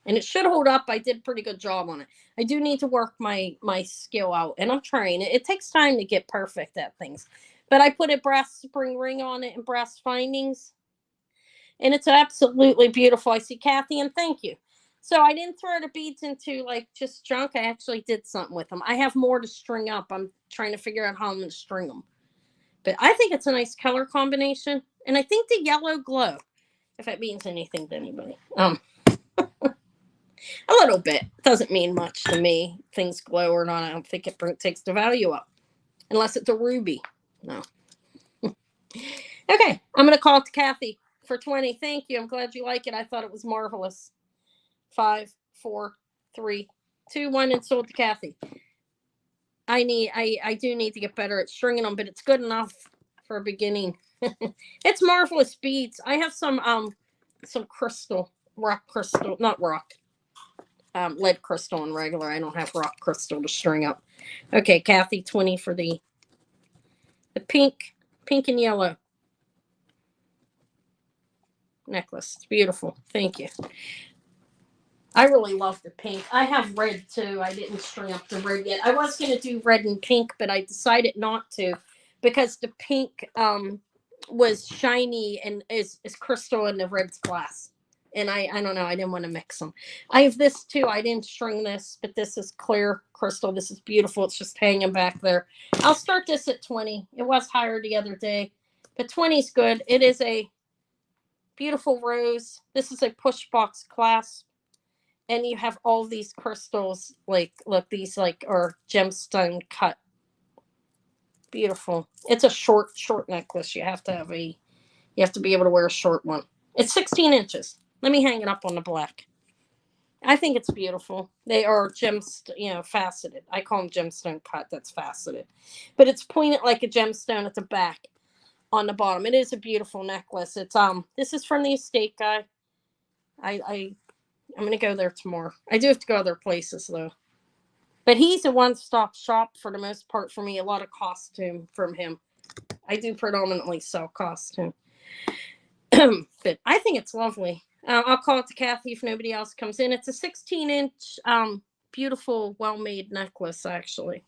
it should hold up. I did a pretty good job on it. I do need to work my skill out, and I'm trying. It takes time to get perfect at things. But I put a brass spring ring on it and brass findings, and it's absolutely beautiful. I see Kathy, and thank you. So I didn't throw the beads into like just junk. I actually did something with them. I have more to string up. I'm trying to figure out how I'm going to string them. But I think it's a nice color combination, and I think the yellow glow, if that means anything to anybody. A little bit. Doesn't mean much to me. Things glow or not. I don't think it takes the value up. Unless it's a ruby. No. Okay. I'm going to call it to Kathy for 20. Thank you. I'm glad you like it. I thought it was marvelous. 5, 4, 3, 2, 1, and sold to Kathy. I do need to get better at stringing them, but it's good enough for a beginning. It's marvelous beads. I have some crystal, rock crystal, not rock. Lead crystal and regular. I don't have rock crystal to string up. Okay, Kathy, 20 for the pink and yellow necklace. It's beautiful. Thank you. I really love the pink. I have red too. I didn't string up the red yet. I was going to do red and pink, but I decided not to because the pink was shiny and is crystal and the red's glass. And I don't know. I didn't want to mix them. I have this too. I didn't string this, but this is clear crystal. This is beautiful. It's just hanging back there. I'll start this at 20. It was higher the other day, but 20 is good. It is a beautiful rose. This is a push box clasp. And you have all these crystals, like, look, these like are gemstone cut. Beautiful. It's a short necklace. You have to be able to wear a short one. It's 16 inches. Let me hang it up on the black. I think it's beautiful. They are faceted. I call them gemstone cut. That's faceted. But it's pointed like a gemstone at the back on the bottom. It is a beautiful necklace. It's this is from the estate guy. I'm going to go there tomorrow. I do have to go other places, though. But he's a one-stop shop for the most part for me. A lot of costume from him. I do predominantly sell costume. But I think it's lovely. I'll call it to Kathy if nobody else comes in. It's a 16-inch, beautiful, well-made necklace, actually.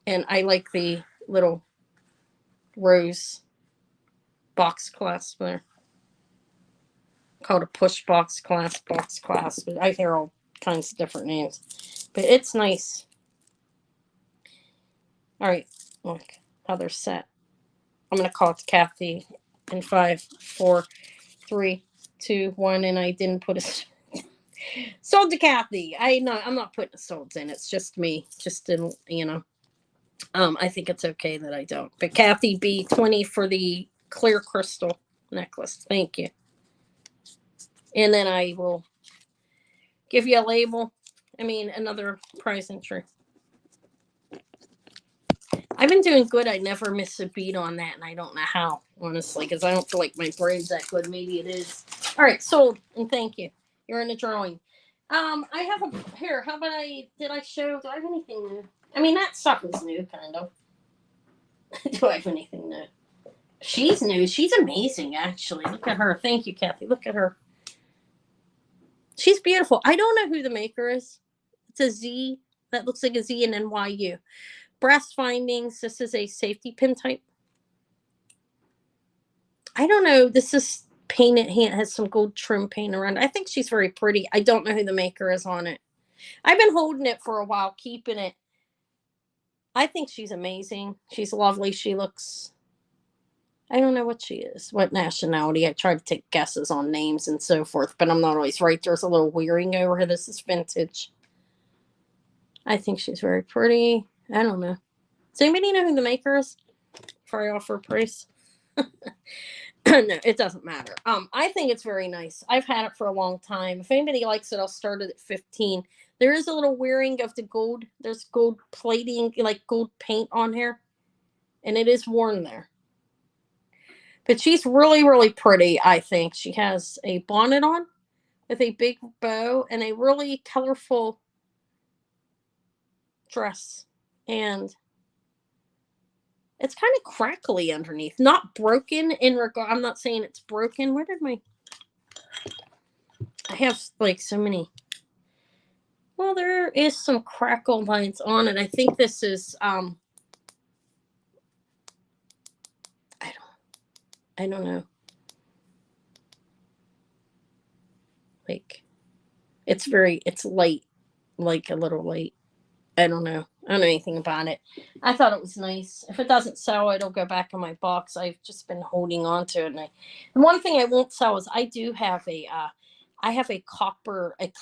And I like the little rose box clasp there. Called a push box clasp, but I hear all kinds of different names. But it's nice. All right, look how they're set. I'm gonna call it to Kathy in 5, 4, 3, 2, 1, and I didn't put a sold to Kathy. I'm not putting a sold in. It's just me. Just in, I think it's okay that I don't. But Kathy B, 20 for the clear crystal necklace. Thank you. And then I will give you a label. Another prize entry. I've been doing good. I never miss a beat on that, and I don't know how, honestly, because I don't feel like my brain's that good. Maybe it is. All right, sold, and thank you. You're in the drawing. I have a here. How about do I have anything new? That stuff is new, kind of. Do I have anything new? She's new. She's amazing, actually. Look at her. Thank you, Kathy. Look at her. She's beautiful. I don't know who the maker is. It's a Z. That looks like a Z and then YU. Brass findings. This is a safety pin type. I don't know. This is painted hand. Has some gold trim paint around it. I think she's very pretty. I don't know who the maker is on it. I've been holding it for a while, keeping it. I think she's amazing. She's lovely. She looks... I don't know what she is, what nationality. I try to take guesses on names and so forth, but I'm not always right. There's a little wearing over her. This is vintage. I think she's very pretty. I don't know. Does anybody know who the maker is? Before I offer a price. No, it doesn't matter. I think it's very nice. I've had it for a long time. If anybody likes it, I'll start it at 15. There is a little wearing of the gold. There's gold plating, like gold paint on here. And it is worn there. But she's really, really pretty, I think. She has a bonnet on with a big bow and a really colorful dress. And it's kind of crackly underneath. Not broken in regard. I'm not saying it's broken. Where did I have like so many. Well, there is some crackle lines on it. I think this is I don't know. Like, it's light, like a little light. I don't know. I don't know anything about it. I thought it was nice. If it doesn't sell, it'll go back in my box. I've just been holding on to it. And one thing I won't sell is I do have a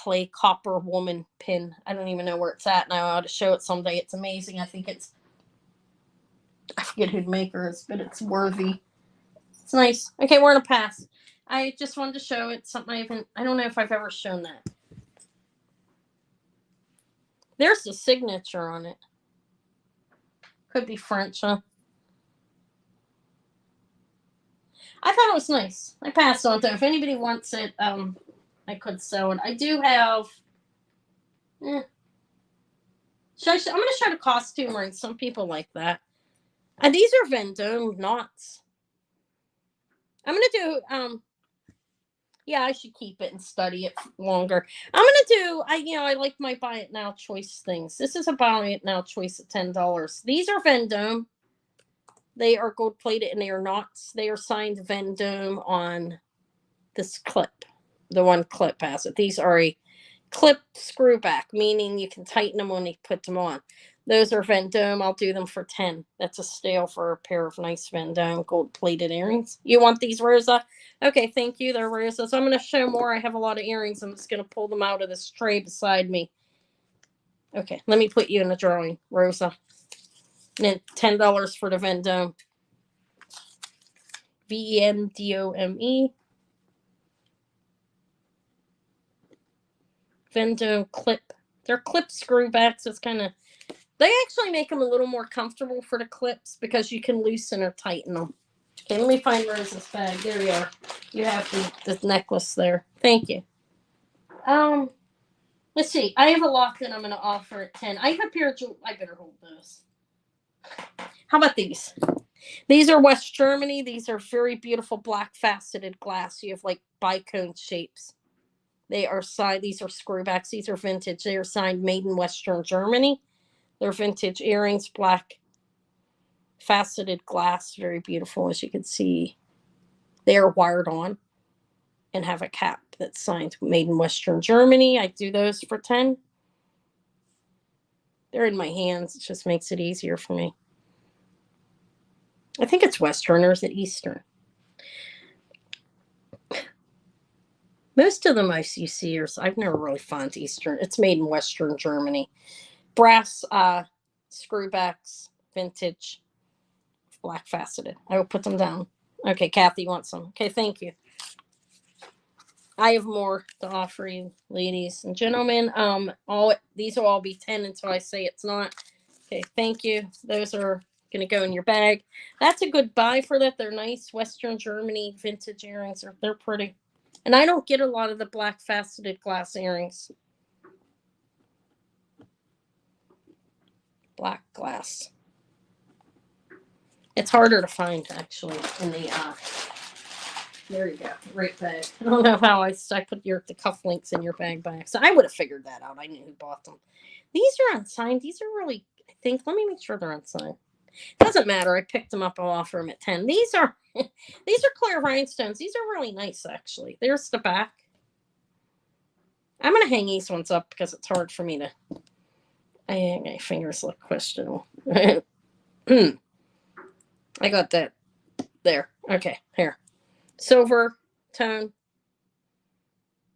clay copper woman pin. I don't even know where it's at now. I ought to show it someday. It's amazing. I forget who the maker is, but it's worthy. It's nice. Okay, we're gonna pass. I just wanted to show it. Something I don't know if I've ever shown that. There's the signature on it. Could be French, huh? I thought it was nice. I passed on to it. If anybody wants it, I could sell it. I do have I'm going to show the costume ring. Some people like that. And these are Vendome knots. I'm going to do, yeah, I should keep it and study it longer. I'm going to do, I like my buy it now choice things. This is a buy it now choice at $10. These are Vendome. They are gold plated and they are knots. They are signed Vendome on this clip. The one clip has it. These are a clip screw back, meaning you can tighten them when you put them on. Those are Vendome. I'll do them for 10. That's a stale for a pair of nice Vendome gold plated earrings. You want these, Rosa? Okay, thank you. They're Rosa. So I'm going to show more. I have a lot of earrings. I'm just going to pull them out of this tray beside me. Okay, let me put you in the drawing, Rosa. And then $10 for the Vendome. Vendome. Vendome clip. They're clip screw backs. It's kind of, they actually make them a little more comfortable for the clips because you can loosen or tighten them. Okay, let me find Rose's bag. There you are. You have the necklace there. Thank you. Let's see. I have a lot that I'm going to offer at 10. I have a pair of jewelry. I better hold those. How about these? These are West Germany. These are very beautiful black faceted glass. You have like bicone shapes. They are signed. These are screwbacks. These are vintage. They are signed made in Western Germany. They're vintage earrings, black faceted glass. Very beautiful, as you can see. They are wired on and have a cap that's signed made in Western Germany. I do those for 10. They're in my hands. It just makes it easier for me. I think it's Western or is it Eastern? Most of them I see are, I've never really found Eastern. It's made in Western Germany. Brass screwbacks, vintage, black faceted. I will put them down. Okay, Kathy wants some. Okay, thank you. I have more to offer you, ladies and gentlemen. These will all be 10 until I say it's not. Okay, thank you. Those are going to go in your bag. That's a good buy for that. They're nice Western Germany vintage earrings. They're pretty. And I don't get a lot of the black faceted glass earrings. Black glass. It's harder to find, actually, in the, there you go, right bag. I don't know how I put the cufflinks in your bag by accident. I would have figured that out. I knew who bought them. These are unsigned. These are really, I think, let me make sure they're unsigned. Doesn't matter. I picked them up. I'll offer them at 10. These are clear rhinestones. These are really nice, actually. There's the back. I'm going to hang these ones up because it's hard for me to, my fingers look questionable. I got that there. Okay, here. Silver tone.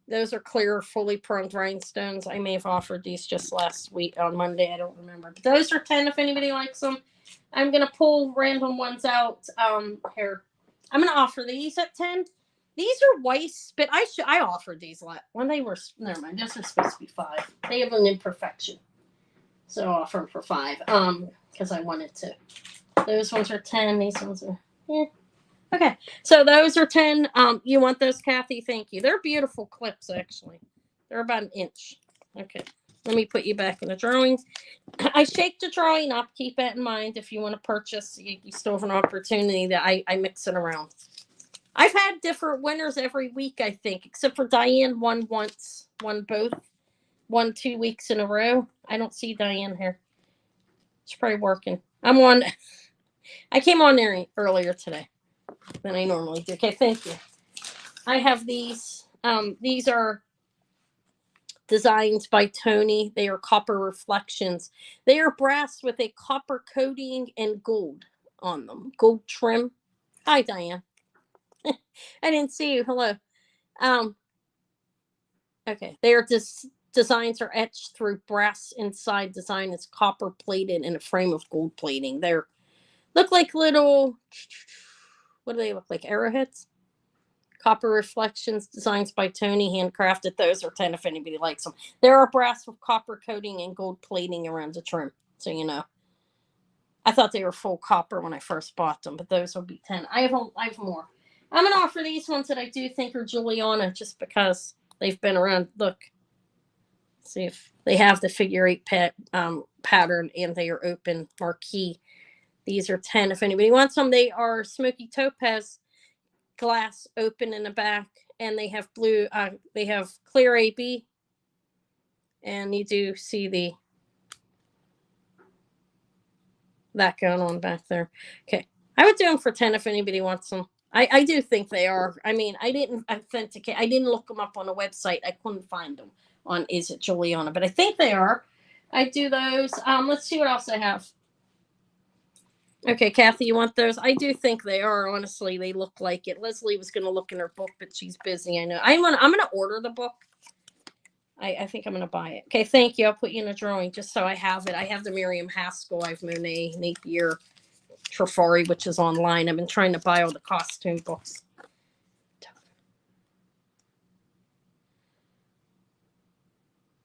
Those are clear, fully permed rhinestones. I may have offered these just last week on Monday. I don't remember. But those are 10 if anybody likes them. I'm going to pull random ones out. Here. I'm going to offer these at 10. These are Weiss, but I offered these when they were, never mind. Those are supposed to be 5. They have an imperfection. So I'll offer them for 5. Because I wanted to. Those ones are 10. These ones are, yeah. Okay, so those are 10. You want those, Kathy? Thank you. They're beautiful clips, actually. They're about an inch. Okay, let me put you back in the drawing. I shake the drawing up. Keep that in mind. If you want to purchase, you still have an opportunity that I mix it around. I've had different winners every week, I think, except for Diane won once, won both, won 2 weeks in a row. I don't see Diane here. She's probably working. I'm on. I came on there earlier today than I normally do. Okay, thank you. I have these. These are designs by Tony. They are copper reflections. They are brass with a copper coating and gold on them. Gold trim. Hi, Diane. I didn't see you. Hello. Okay. They are designs are etched through brass inside. Design is copper plated in a frame of gold plating. They're look like little, what do they look like? Arrowheads? Copper reflections, designs by Tony, handcrafted. Those are 10 if anybody likes them. There are brass with copper coating and gold plating around the trim, so you know. I thought they were full copper when I first bought them, but those will be 10. I have more. I'm going to offer these ones that I do think are Juliana just because they've been around. Look. See if they have the figure 8 pattern, and they are open marquee. These are 10 if anybody wants them. They are smoky topaz glass, open in the back, and they have blue. They have clear AB, and you do see that going on back there. Okay, I would do them for 10 if anybody wants them. I do think they are. I mean, I didn't authenticate. I didn't look them up on the website. I couldn't find them on Is It Juliana, but I think they are. I do those. Let's see what else I have. Okay, Kathy, you want those? I do think they are. Honestly, they look like it. Leslie was going to look in her book, but she's busy. I know. I'm gonna order the book. I think I'm going to buy it. Okay, thank you. I'll put you in a drawing just so I have it. I have the Miriam Haskell. I have Monet, Napier, Trifari, which is online. I've been trying to buy all the costume books.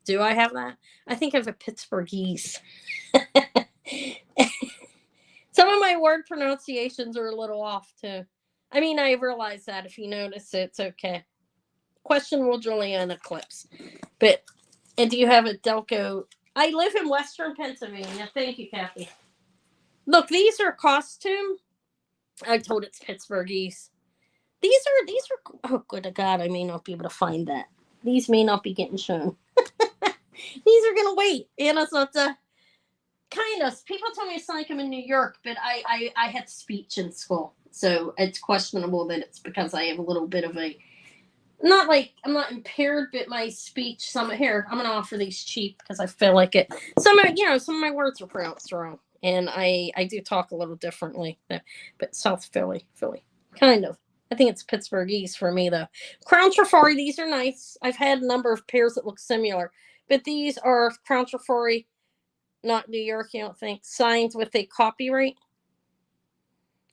Do I have that? I think I have a Pittsburghese. Some of my word pronunciations are a little off too. I mean, I realize that if you notice it, it's okay. Question, will Juliana eclipse? But, and do you have a Delco? I live in Western Pennsylvania. Thank you, Kathy. Look, these are costume. I told it's Pittsburghese. These are, oh, good to God, I may not be able to find that. These may not be getting shown. These are going to wait. You know, so it's a kind of, people told me it's like I'm in New York, but I had speech in school. So it's questionable that it's because I have a little bit of a, not like I'm not impaired, but my speech, some here, I'm going to offer these cheap because I feel like it. Some of my words are pronounced wrong. And I do talk a little differently, but South Philly, kind of. I think it's Pittsburghese for me, though. Crown Trifari, these are nice. I've had a number of pairs that look similar, but these are Crown Trifari, not New York, you don't think, signed with a copyright.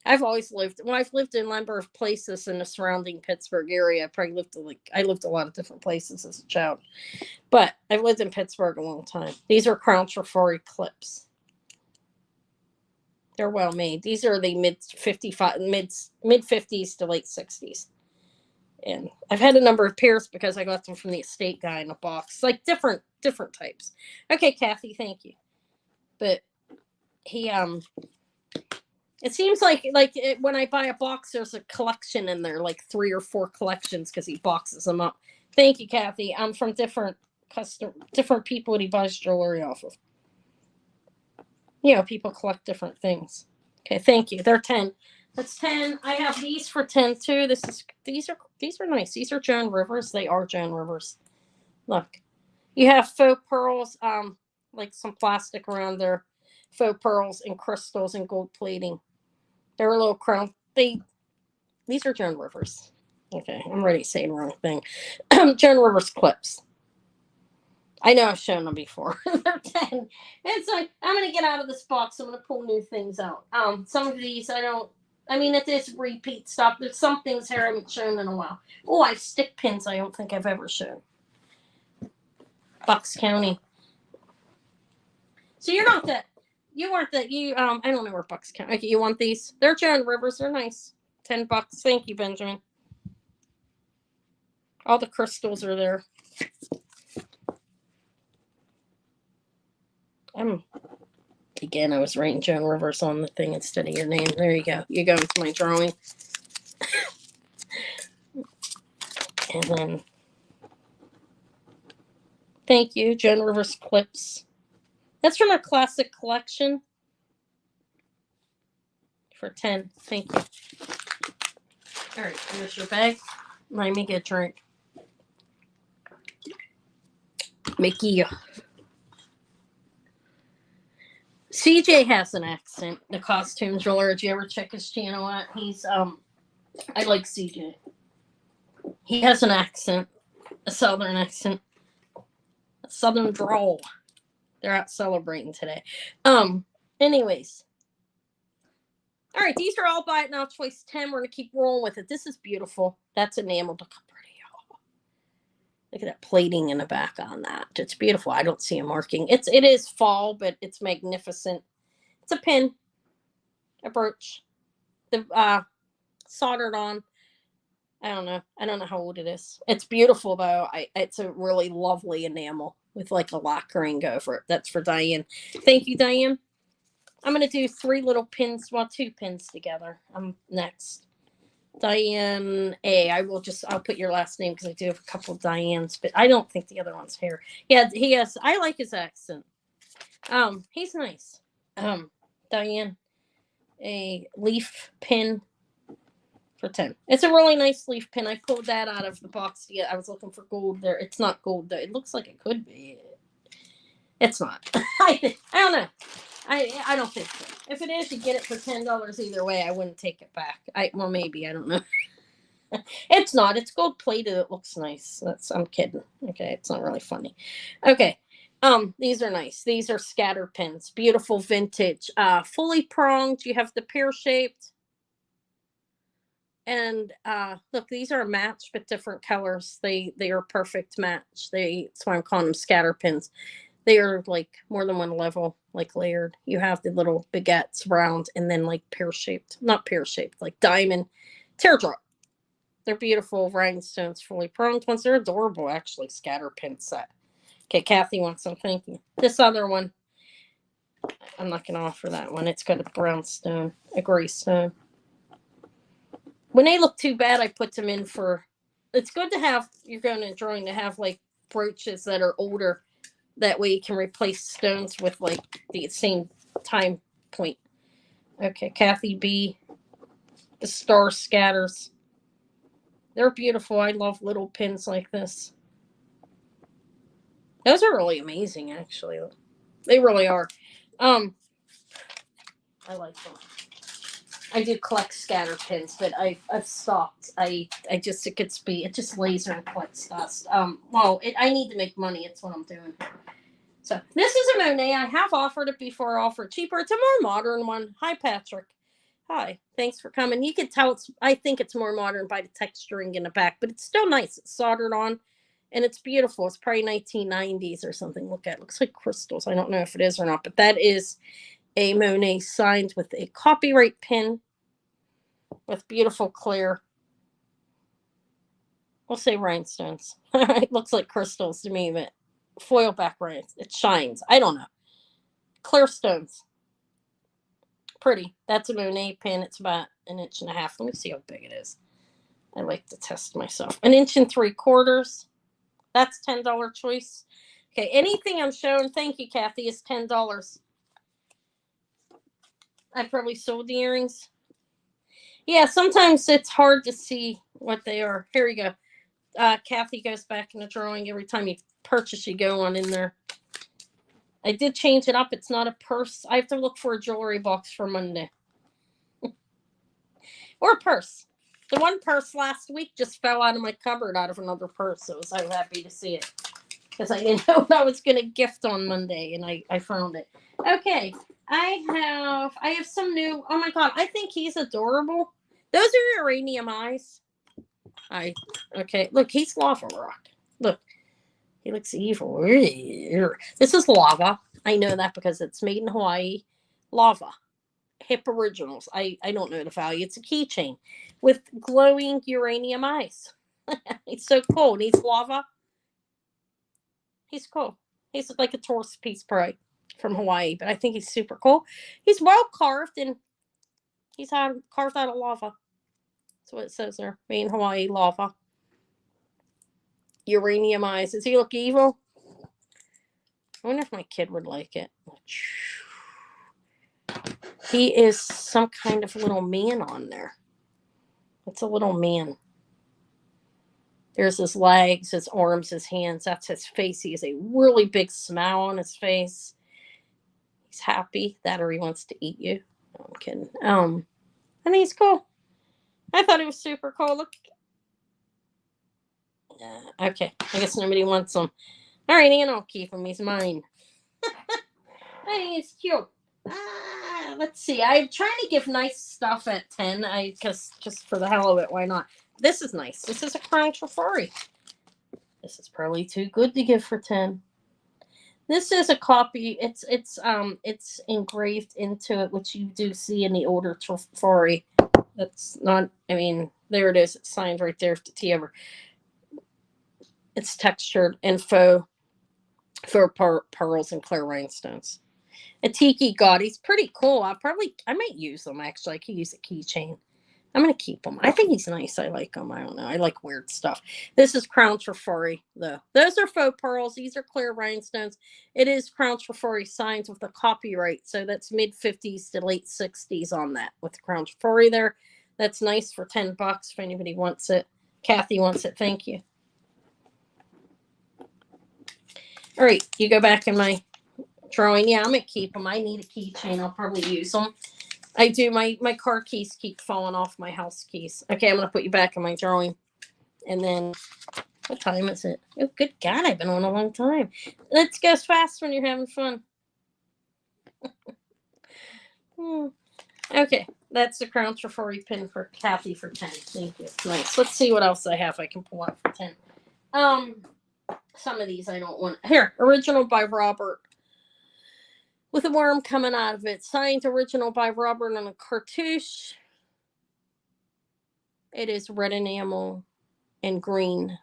I've always lived, well, I've lived in a number of places in the surrounding Pittsburgh area. I lived a lot of different places as a child, but I've lived in Pittsburgh a long time. These are Crown Trifari clips. They're well made. These are the mid 50s to late 60s. And I've had a number of pairs because I got them from the estate guy in a box, like different types. Okay, Kathy, thank you. But he it seems like when I buy a box, there's a collection in there, like 3 or 4 collections, because he boxes them up. Thank you, Kathy. I'm from different people that he buys jewelry off of. You know, people collect different things. Okay, thank you. They're 10. That's 10. I have these for 10 too. These are nice. These are Joan Rivers. They are Joan Rivers. Look, you have faux pearls, like some plastic around their faux pearls and crystals and gold plating. They're a little crown. These are Joan Rivers. Okay, I'm already saying the wrong thing. Joan Rivers clips. I know I've shown them before. They're 10. It's like, I'm going to get out of this box. I'm going to pull new things out. Some of these it is repeat stuff. There's some things here I haven't shown in a while. Oh, I have stick pins I don't think I've ever shown. Bucks County. So I don't know where Bucks County. Okay, you want these? They're Joan Rivers. They're nice. $10. Thank you, Benjamin. All the crystals are there. Again, I was writing Joan Rivers on the thing instead of your name. There you go. You go into my drawing. And then, thank you, Joan Rivers clips. That's from our classic collection for 10. Thank you. All right, here's your bag. Let me get a drink. Mickey. CJ has an accent, the costume jeweler. Did you ever check his channel out? He's I like CJ. He has an accent, a southern accent, a southern drawl. They're out celebrating today. Anyways. All right, these are all buy it now choice 10. We're gonna keep rolling with it. This is beautiful. That's enameled. Look how pretty, y'all. Look at that plating in the back on that. It's beautiful. I don't see a marking. It is fall, but it's magnificent. It's a pin, a brooch, the soldered on. I don't know how old it is. It's beautiful though. It's a really lovely enamel. with like a lock ring over it. That's for Diane. Thank you, Diane. I'm going to do 3 little pins, well, 2 pins together. Next. Diane A. I'll put your last name because I do have a couple of Dianes, but I don't think the other one's here. Yeah, he has, I like his accent. He's nice. Diane, a leaf pin for 10. It's a really nice leaf pin. I pulled that out of the box. Yeah, I was looking for gold there. It's not gold though. It looks like it could be. It's not. I don't know. I don't think so. If it is, you get it for $10 either way. I wouldn't take it back. Well, maybe, I don't know. It's not. It's gold plated. It looks nice. I'm kidding. Okay, it's not really funny. Okay. These are nice. These are scatter pins. Beautiful vintage. Fully pronged. You have the pear shaped. And look, these are a match but different colors. They are a perfect match. That's why I'm calling them scatter pins. They are like more than one level, like layered. You have the little baguettes round and then like pear shaped, not pear shaped, like diamond teardrop. They're beautiful rhinestones, fully pronged ones. They're adorable, actually. Scatter pin set. Okay, Kathy wants some. Thank you. This other one, I'm not going to offer that one. It's got a brown stone, a gray stone. When they look too bad, I put them in for. It's good to have. You're going to drawing to have like brooches that are older. That way you can replace stones with like the same time point. Okay, Kathy B. The star scatters. They're beautiful. I love little pins like this. Those are really amazing, actually. They really are. I like them. I do collect scatter pins, but I've stopped. I just it just laser and collects dust. I need to make money. It's what I'm doing. So this is a Monet. I have offered it before. Offered cheaper. It's a more modern one. Hi, Patrick. Hi. Thanks for coming. You can tell I think it's more modern by the texturing in the back, but it's still nice. It's soldered on, and it's beautiful. It's probably 1990s or something. Look at it. Looks like crystals. I don't know if it is or not, but that is a Monet signed with a copyright pin with beautiful clear. We'll say rhinestones. It looks like crystals to me, but foil back rhinestones. It shines. I don't know. Clear stones. Pretty. That's a Monet pin. It's about 1.5 inches. Let me see how big it is. I like to test myself. 1.75 inches. That's $10 choice. Okay, anything I'm showing, thank you, Kathy, is $10. I probably sold the earrings. Yeah, sometimes it's hard to see what they are. Here you go. Kathy goes back in the drawing. Every time you purchase, you go on in there. I did change it up. It's not a purse. I have to look for a jewelry box for Monday. Or a purse. The one purse last week just fell out of my cupboard out of another purse. So I was so happy to see it. Because I didn't know what I was going to gift on Monday. And I found it. Okay. I have some new. Oh my God. I think he's adorable. Those are uranium eyes. Okay. Look, he's lava rock. Look. He looks evil. This is lava. I know that because it's made in Hawaii. Lava. Hip Originals. I don't know the value. It's a keychain with glowing uranium eyes. He's so cool. And he's lava. He's cool. He's like a tourist piece probably from Hawaii, but I think he's super cool. He's well carved and he's carved out of lava. That's what it says there. Made in Hawaii, lava. Uranium eyes. Does he look evil? I wonder if my kid would like it. He is some kind of little man on there. It's a little man. There's his legs, his arms, his hands. That's his face. He has a really big smile on his face. He's happy that or he wants to eat you. No, I'm kidding. And he's cool. I thought he was super cool. Look. Okay. I guess nobody wants him. All right, and I'll keep him. He's mine. Hey, he's cute. Let's see. I'm trying to give nice stuff at 10. Just for the hell of it, why not? This is nice. This is a crown trifari. This is probably too good to give for 10. This is a copy. It's engraved into it, which you do see in the older trifari. That's not. I mean, there it is. It's signed right there. T ever. It's textured and faux. for pearls and clear rhinestones. A tiki god. He's pretty cool. I might use them actually. I could use a keychain. I'm gonna keep him. I think he's nice. I like him. I don't know. I like weird stuff. This is Crown Trifori, though. Those are faux pearls. These are clear rhinestones. It is Crown Trifori signs with the copyright, so that's mid-50s to late 60s on that with Crown Trifori there. That's nice for $10 if anybody wants it. Kathy wants it. Thank you. All right, you go back in my drawing. Yeah, I'm gonna keep them. I need a keychain. I'll probably use them. I do. My car keys keep falling off my house keys. Okay, I'm gonna put you back in my drawing. And then, what time is it? Oh, good God, I've been on a long time. Let's go fast when you're having fun. Okay, that's the Crown Trifori pin for Kathy for 10. Thank you. Nice. Let's see what else I have I can pull out for 10. Some of these I don't want. Here, original by Robert. With a worm coming out of it. Signed original by Robert on a cartouche. It is red enamel and green.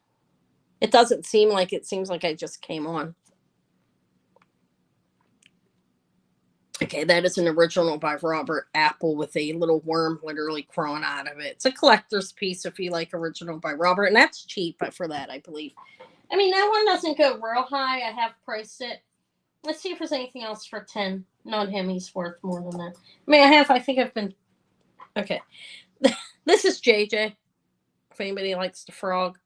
It doesn't seem like it seems like I just came on. Okay, that is an original by Robert Apple with a little worm literally crawling out of it. It's a collector's piece if you like original by Robert, and that's cheap for that, I believe. I mean, that one doesn't go real high. I have priced it. Let's see if there's anything else for 10. Not him. He's worth more than that. I think I've been... Okay. This is JJ. If anybody likes the frog.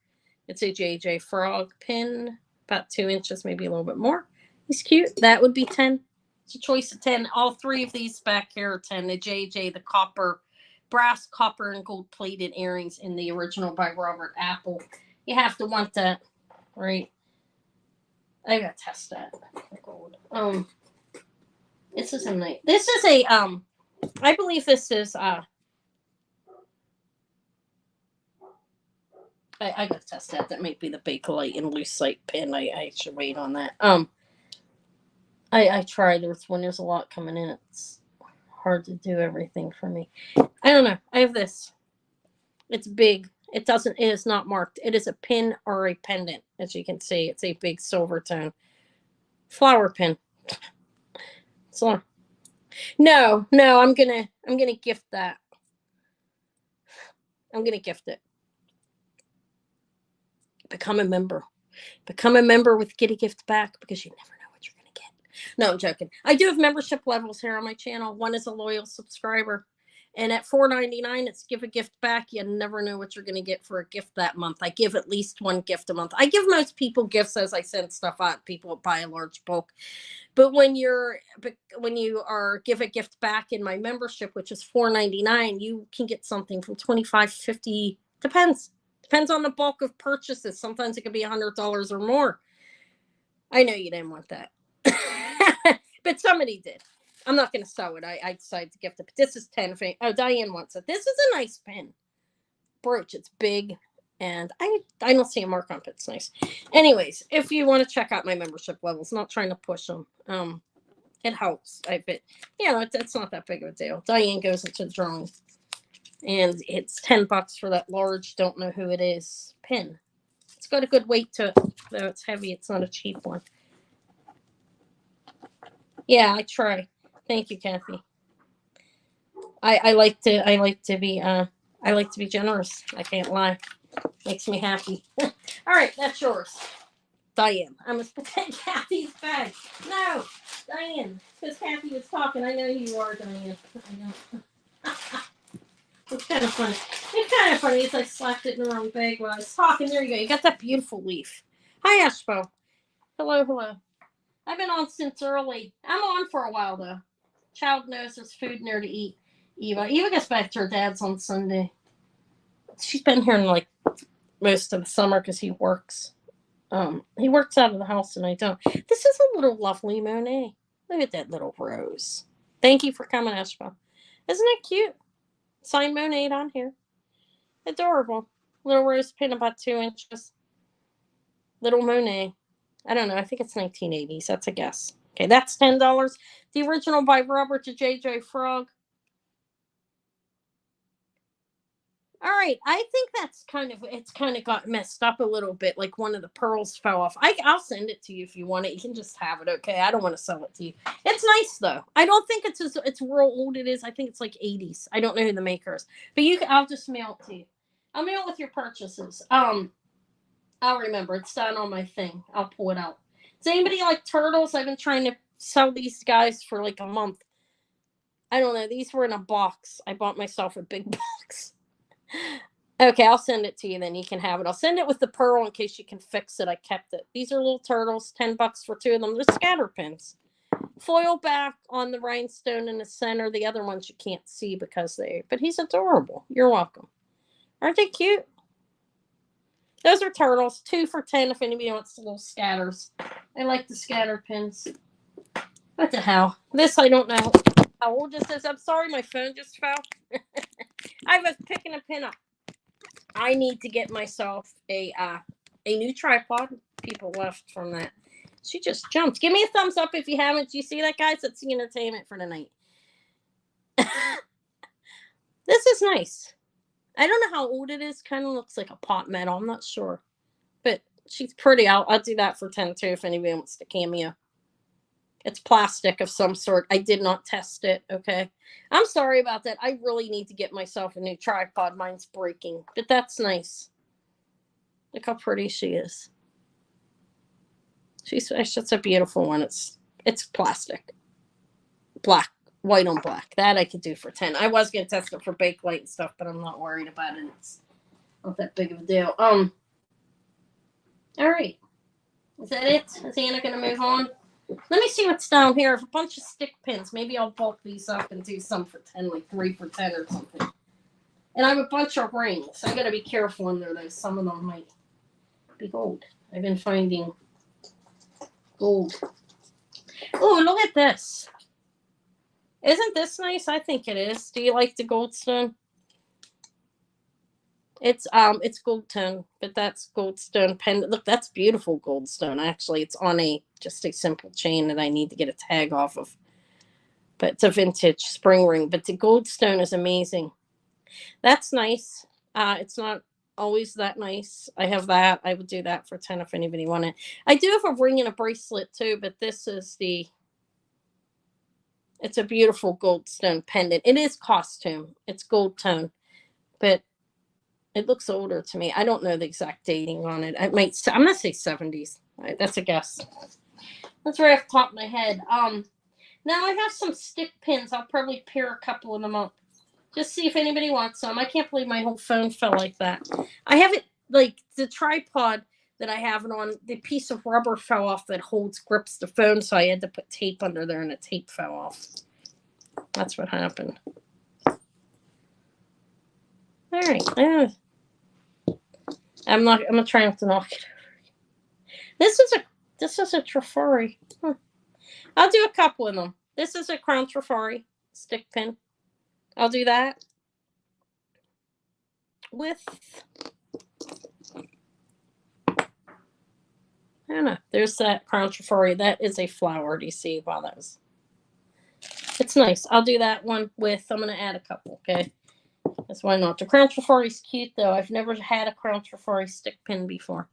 It's a JJ frog pin. About 2 inches, maybe a little bit more. He's cute. That would be 10. It's a choice of 10. All three of these back here are 10. The JJ, the copper, brass, copper, and gold plated earrings in the original by Robert Apple. You have to want that, right? I gotta test that. Gold. This is a nice. This is a I believe this is I gotta test that. That might be the Bakelite and Lucite pin. I should wait on that. I tried. There's a lot coming in. It's hard to do everything for me. I don't know. I have this. It's big. It is not marked. It is a pin or a pendant, as you can see. It's a big silver tone flower pin. So no, I'm gonna gift that. I'm gonna gift it. Become a member. Become a member with Get a Gift Back because you never know what you're gonna get. No, I'm joking. I do have membership levels here on my channel. One is a loyal subscriber. And at $4.99, it's give a gift back. You never know what you're going to get for a gift that month. I give at least one gift a month. I give most people gifts as I send stuff out. People buy a large bulk. But when you are give a gift back in my membership, which is $4.99, you can get something from $25, $50. Depends on the bulk of purchases. Sometimes it could be $100 or more. I know you didn't want that, but somebody did. I'm not going to sew it. I decided to gift it. But this is 10. Oh, Diane wants it. This is a nice pin. Brooch. It's big. And I don't see a mark on it. It's nice. Anyways, if you want to check out my membership levels, not trying to push them. It helps. It's not that big of a deal. Diane goes into the drawing. And it's $10 for that large, don't know who it is, pin. It's got a good weight to it. Though it's heavy, it's not a cheap one. Yeah, I try. Thank you, Kathy. I like to be generous. I can't lie. Makes me happy. All right, that's yours. Diane. I must pretend Kathy's bag. No, Diane. Because Kathy was talking. I know you are, Diane. I know. It's kind of funny. It's I slapped it in the wrong bag while I was talking. There you go. You got that beautiful leaf. Hi, Espo. Hello. I've been on since early. I'm on for a while, though. Child knows there's food in there to eat. Eva gets back to her dad's on Sunday. She's been here in like most of the summer because he works. He works out of the house and I don't. This is a little lovely Monet. Look at that little rose. Thank you for coming, Espo. Isn't it cute? Signed Monet on here. Adorable. Little rose pin about 2 inches. Little Monet. I don't know. I think it's 1980s. That's a guess. Okay, that's $10. The original by Robert to JJ Frog. All right, I think that's it's kind of got messed up a little bit. Like one of the pearls fell off. I'll send it to you if you want it. You can just have it, okay? I don't want to sell it to you. It's nice though. I don't think it's real old. It is. I think it's like 80s. I don't know who the maker is, but I'll just mail it to you. I'll mail it with your purchases. I'll remember. It's down on my thing. I'll pull it out. Does anybody like turtles? I've been trying to sell these guys for like a month. I don't know. These were in a box. I bought myself a big box. Okay, I'll send it to you. Then you can have it. I'll send it with the pearl in case you can fix it. I kept it. These are little turtles. $10 for two of them. They're scatter pins. Foil back on the rhinestone in the center. The other ones you can't see because but he's adorable. You're welcome. Aren't they cute? Those are turtles. 2 for 10 if anybody wants the little scatters. I like the scatter pins. What the hell? This, I don't know how old this is. I'm sorry, my phone just fell. I was picking a pin up. I need to get myself a new tripod. People left from that. She just jumped. Give me a thumbs up if you haven't. Do you see that, guys? That's the entertainment for tonight. This is nice. I don't know how old it is. Kind of looks like a pot metal. I'm not sure. But she's pretty. I'll do that for 10 too if anybody wants to cameo. It's plastic of some sort. I did not test it, okay? I'm sorry about that. I really need to get myself a new tripod. Mine's breaking. But that's nice. Look how pretty she is. She's a beautiful one. It's plastic. Black. White on black. That I could do for 10. I was going to test it for Bakelite and stuff, but I'm not worried about it. It's not that big of a deal. All right. Is that it? Is Anna going to move on? Let me see what's down here. A bunch of stick pins. Maybe I'll bulk these up and do some for 10, like 3 for 10 or something. And I have a bunch of rings. I got to be careful in there, though. Some of them might be gold. I've been finding gold. Oh, look at this. Isn't this nice? I think it is. Do you like the goldstone? It's gold tone, but that's goldstone pendant. Look, that's beautiful goldstone. Actually, it's on just a simple chain that I need to get a tag off of. But it's a vintage spring ring. But the goldstone is amazing. That's nice. It's not always that nice. I have that. I would do that for 10 if anybody wanted. I do have a ring and a bracelet too, but this is it's a beautiful goldstone pendant. It is costume. It's gold tone, but it looks older to me. I don't know the exact dating on it. I'm going to say 70s. Right, that's a guess. That's right off the top of my head. Now I have some stick pins. I'll probably pair a couple of them up. Just see if anybody wants some. I can't believe my whole phone fell like that. I have it, like, the tripod that I have it on, the piece of rubber fell off that grips the phone, so I had to put tape under there, and the tape fell off. That's what happened. All right. I'm gonna try not to knock it over. This is a Trifari. I'll do a couple of them. This is a Crown Trifari stick pin. I'll do that with, I don't know. There's that Crown Trifari. That is a flower. Do you see? Wow, it's nice. I'll do that one with, I'm going to add a couple, okay? That's why not. The Crown Trifari is cute, though. I've never had a Crown Trifari stick pin before.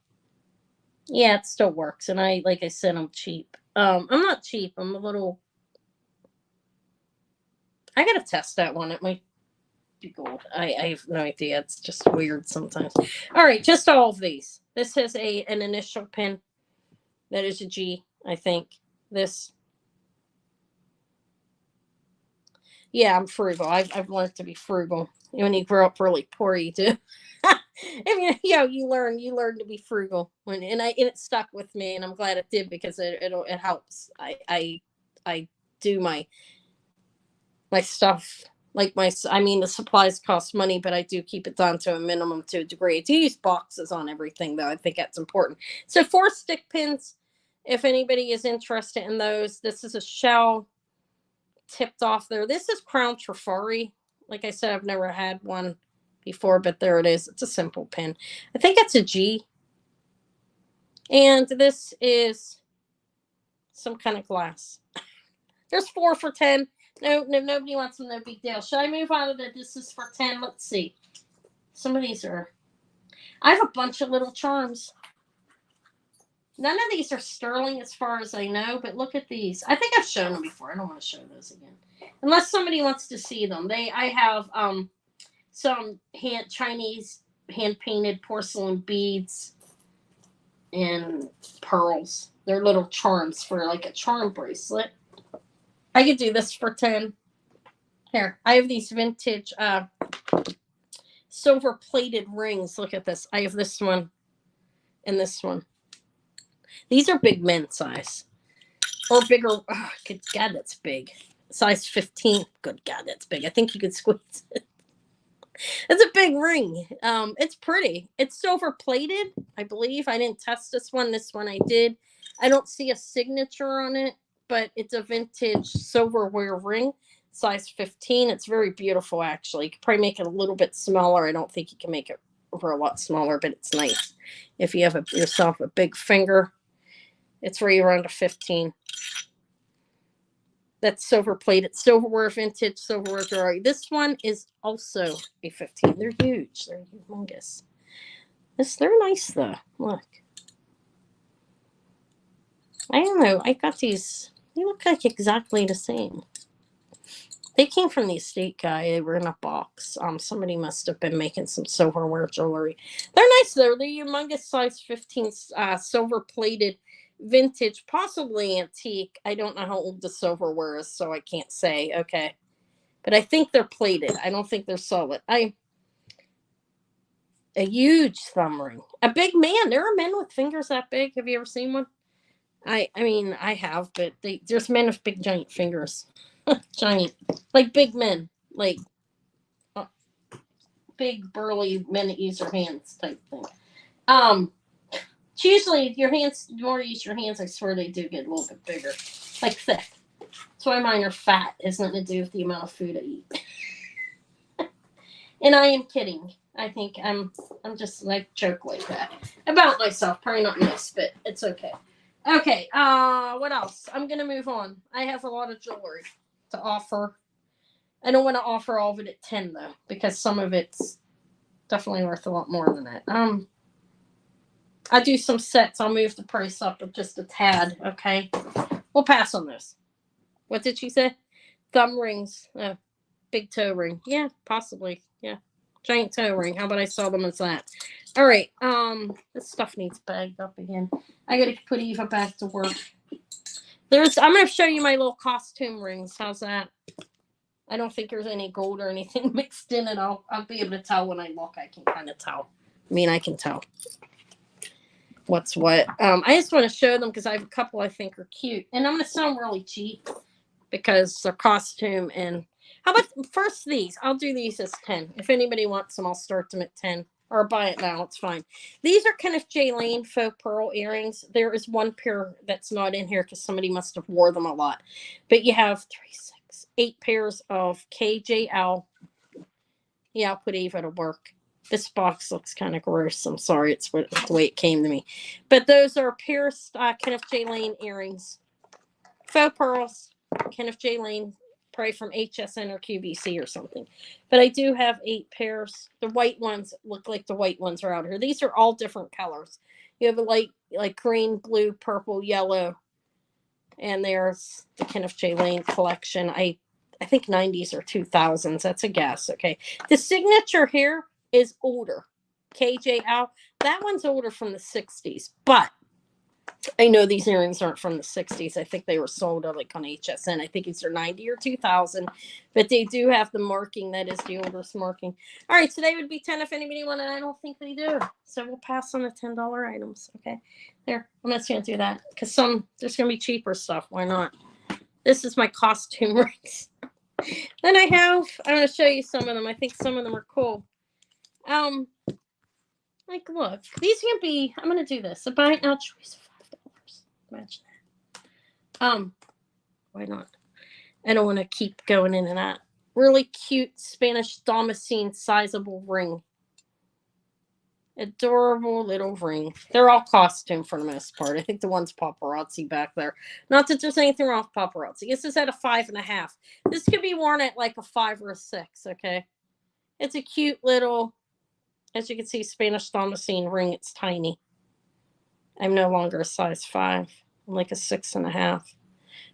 Yeah, it still works. And like I said, I'm cheap. I'm not cheap. I'm a little, I got to test that one. It might be gold. I have no idea. It's just weird sometimes. All right, just all of these. This has an initial pin. That is a G, I think. This. Yeah, I'm frugal. I've learned to be frugal. When you grow up really poor, you do. You learn to be frugal. And it stuck with me, and I'm glad it did because it helps. I do my stuff, like the supplies cost money, but I do keep it down to a minimum to a degree. I do use boxes on everything, though. I think that's important. So 4 stick pins, if anybody is interested in those. This is a shell tipped off there. This is Crown Trifari. Like I said, I've never had one before, but there it is. It's a simple pin. I think it's a G. And this is some kind of glass. There's 4 for 10. No, nobody wants them. No big deal. Should I move on to this is for 10? Let's see. Some of these are, I have a bunch of little charms. None of these are sterling as far as I know, but look at these. I think I've shown them before. I don't want to show those again. Unless somebody wants to see them. I have some Chinese hand painted porcelain beads and pearls. They're little charms for like a charm bracelet. I could do this for 10. Here, I have these vintage silver plated rings. Look at this. I have this one and this one. These are big men size. Or bigger. Oh, good God, that's big. Size 15. Good God, that's big. I think you could squeeze it. It's a big ring. It's pretty. It's silver plated, I believe. I didn't test this one. This one I did. I don't see a signature on it, but it's a vintage silverware ring, size 15. It's very beautiful, actually. You could probably make it a little bit smaller. I don't think you can make it for a lot smaller, but it's nice. If you have yourself a big finger, it's right around a 15. That's silver plated, silverware, vintage silverware jewelry. This one is also a 15. They're huge. They're humongous. They're nice though. Look. I don't know. I got these. They look like exactly the same. They came from the estate guy. They were in a box. Somebody must have been making some silverware jewelry. They're nice though. They're humongous size 15 silver plated vintage, possibly antique. I don't know how old the silverware is, so I can't say. Okay. But I think they're plated. I don't think they're solid. A huge thumb ring. A big man. There are men with fingers that big. Have you ever seen one? I mean, I have, but there's men with big giant fingers. Giant. Like big men. Like big burly men that use their hands type thing. It's usually your hands, the more you use your hands, I swear they do get a little bit bigger. Like thick. That's why mine are fat. It has nothing to do with the amount of food I eat. And I am kidding. I think I'm just like joke like that. About myself. Probably not nice, but it's okay. Okay, what else? I'm gonna move on. I have a lot of jewelry to offer. I don't want to offer all of it at 10 though, because some of it's definitely worth a lot more than that. I do some sets. I'll move the price up just a tad. Okay, we'll pass on this. What did she say? Thumb rings, big toe ring. Yeah, possibly. Yeah, giant toe ring. How about I sell them as that? All right. This stuff needs bagged up again. I gotta put Eva back to work. I'm gonna show you my little costume rings. How's that? I don't think there's any gold or anything mixed in it. I'll be able to tell when I look. I can kind of tell. I mean, I can tell what's what. I just want to show them because I have a couple I think are cute. And I'm going to sell them really cheap because they're costume. And how about first these? I'll do these as 10. If anybody wants them, I'll start them at 10. Or buy it now. It's fine. These are Kenneth J. Lane faux pearl earrings. There is one pair that's not in here because somebody must have wore them a lot. But you have 3, 6, 8 pairs of KJL. Yeah, I'll put Eva to work. This box looks kind of gross. I'm sorry. It's the way it came to me. But those are pierced Kenneth J. Lane earrings. Faux pearls. Kenneth J. Lane. Probably from HSN or QVC or something. But I do have 8 pairs. The white ones look like the white ones are out here. These are all different colors. You have a light, like green, blue, purple, yellow. And there's the Kenneth J. Lane collection. I think 90s or 2000s. That's a guess. Okay. The signature here is older. KJL. That one's older from the 60s. But I know these earrings aren't from the 60s. I think they were sold like on HSN. I think it's their 90 or 2000. But they do have the marking. That is the oldest marking. All right. So they would be 10 if anybody wanted. I don't think they do. So we'll pass on the $10 items. Okay. There. I'm just going to do that. Because there's going to be cheaper stuff. Why not? This is my costume rings. Then I'm going to show you some of them. I think some of them are cool. Like, look. These can be, I'm going to do this. A buy it now choice. Imagine that. Why not? I don't want to keep going in and out. Really cute Spanish damascene sizable ring. Adorable little ring. They're all costume for the most part. I think the one's paparazzi back there. Not that there's anything wrong with paparazzi. This is at a 5.5. This could be worn at like a 5 or a 6. Okay. It's a cute little As you can see, Spanish Damascene ring. It's tiny. I'm no longer a size 5. I'm like a 6.5.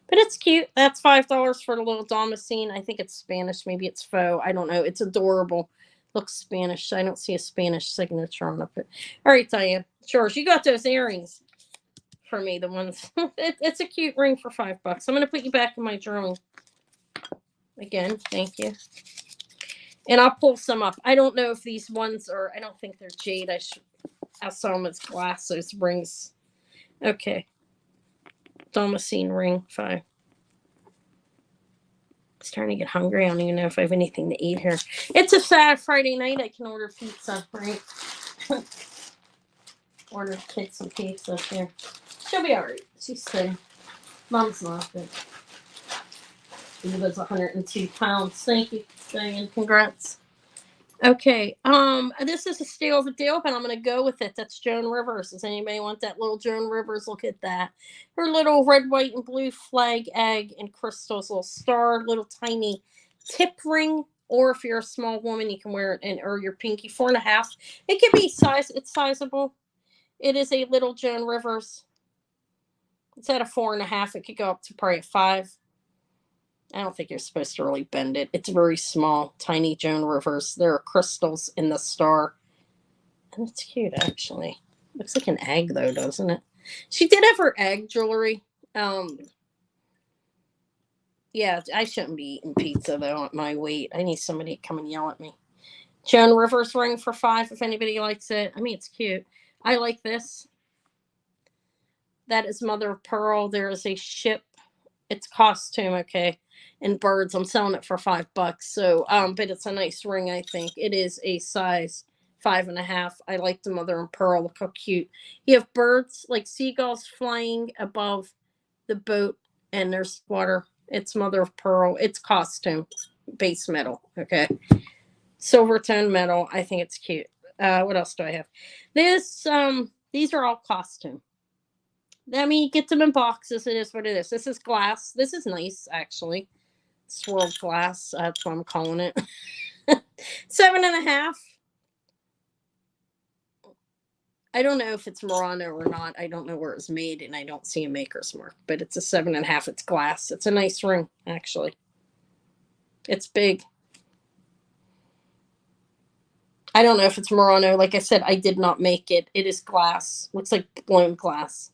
But it's cute. That's $5 for the little Damascene. I think it's Spanish. Maybe it's faux. I don't know. It's adorable. Looks Spanish. I don't see a Spanish signature on it. All right, Diane. Sure. You got those earrings for me. The ones. It's a cute ring for $5. I'm going to put you back in my drawing. Again, thank you. And I'll pull some up. I don't know if these ones are. I don't think they're jade. I saw them as glass. Those rings. Okay. Damascene ring 5. Starting to get hungry. I don't even know if I have anything to eat here. It's a sad Friday night. I can order pizza, right? Order kids some pizza here. She'll be alright. She's thin. Mom's not good. Eva's 102 pounds. Thank you, Diane. Congrats. Okay. This is a steal of a deal, but I'm gonna go with it. That's Joan Rivers. Does anybody want that little Joan Rivers? Look at that. Her little red, white, and blue flag egg and crystals, little star, little tiny tip ring. Or if you're a small woman, you can wear it or your pinky. 4.5. It can be size. It's sizable. It is a little Joan Rivers. It's at a 4.5. It could go up to probably a 5. I don't think you're supposed to really bend it. It's very small, tiny Joan Rivers. There are crystals in the star. And it's cute, actually. Looks like an egg, though, doesn't it? She did have her egg jewelry. Yeah, I shouldn't be eating pizza, though, at my weight. I need somebody to come and yell at me. Joan Rivers ring for 5, if anybody likes it. I mean, it's cute. I like this. That is mother of pearl. There is a ship. It's costume, okay, and birds. I'm selling it for $5. So, but it's a nice ring. I think it is a size 5.5. I like the mother of pearl. Look how cute. You have birds like seagulls flying above the boat, and there's water. It's mother of pearl. It's costume, base metal. Okay, silver tone metal. I think it's cute. What else do I have? This. These are all costume. I mean, you get them in boxes. It is what it is. This is glass. This is nice, actually. Swirled glass. That's what I'm calling it. 7.5. I don't know if it's Murano or not. I don't know where it's made, and I don't see a maker's mark. But it's a 7.5. It's glass. It's a nice ring, actually. It's big. I don't know if it's Murano. Like I said, I did not make it. It is glass. Looks like blown glass.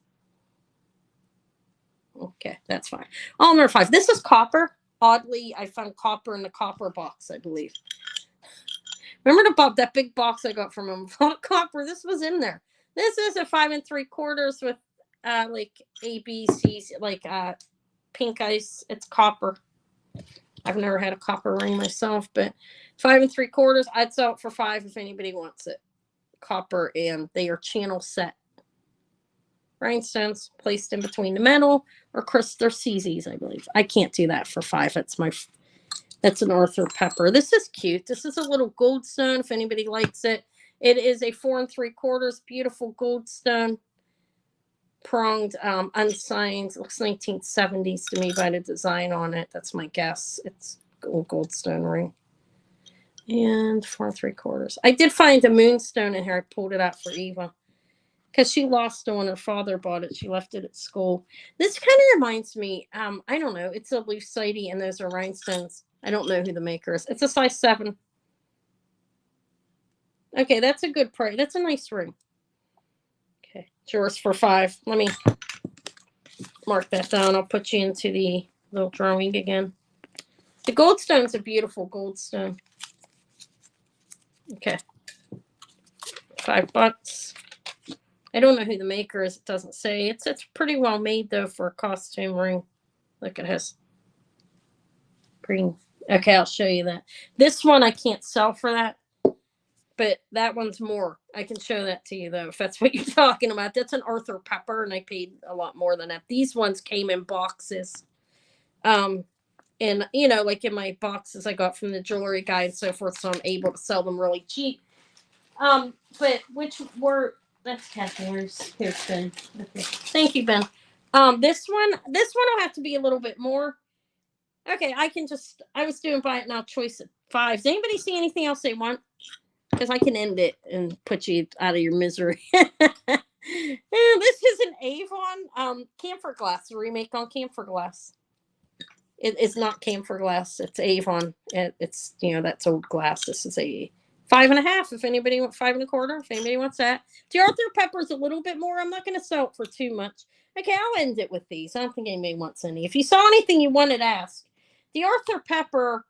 Okay, that's fine. All number 5. This is copper. Oddly, I found copper in the copper box, I believe. Remember that big box I got from him? Copper. This was in there. This is a 5 3/4 with like ABCs, like pink ice. It's copper. I've never had a copper ring myself, but 5 3/4. I'd sell it for 5 if anybody wants it. Copper, and they are channel set. Rhinestones placed in between the metal or crystal CZs, I believe. I can't do that for 5. That's an Arthur Pepper. This is cute. This is a little gold stone if anybody likes it. It is a 4 3/4 beautiful gold stone. Pronged, unsigned. Looks 1970s to me by the design on it. That's my guess. It's gold stone ring. And 4 3/4. I did find a moonstone in here. I pulled it out for Eva. Because she lost it when her father bought it. She left it at school. This kind of reminds me, I don't know. It's a lucite, and those are rhinestones. I don't know who the maker is. It's a size 7. Okay, that's a good price. That's a nice ring. Okay, it's yours for 5. Let me mark that down. I'll put you into the little drawing again. The gold stone's a beautiful gold stone. Okay, $5. I don't know who the maker is. It doesn't say. It's pretty well made, though, for a costume ring. Look, it has green. Okay, I'll show you that. This one I can't sell for that, but that one's more. I can show that to you, though, if that's what you're talking about. That's an Arthur Pepper, and I paid a lot more than that. These ones came in boxes. And, you know, like in my boxes I got from the jewelry guy and so forth, so I'm able to sell them really cheap. But which were... That's Kathleen's. Here's Ben. Okay. Thank you, Ben. This one will have to be a little bit more. Okay, I was doing buy it now choice at 5. Does anybody see anything else they want? because I can end it and put you out of your misery. This is an Avon camphor glass, a remake on camphor glass. It's not camphor glass, it's Avon. It's, you know, that's old glass. This is a 5.5. If anybody wants 5.25, if anybody wants that. The Arthur Pepper's a little bit more. I'm not going to sell it for too much. Okay, I'll end it with these. I don't think anybody wants any. If you saw anything you wanted to ask, the Arthur Pepper,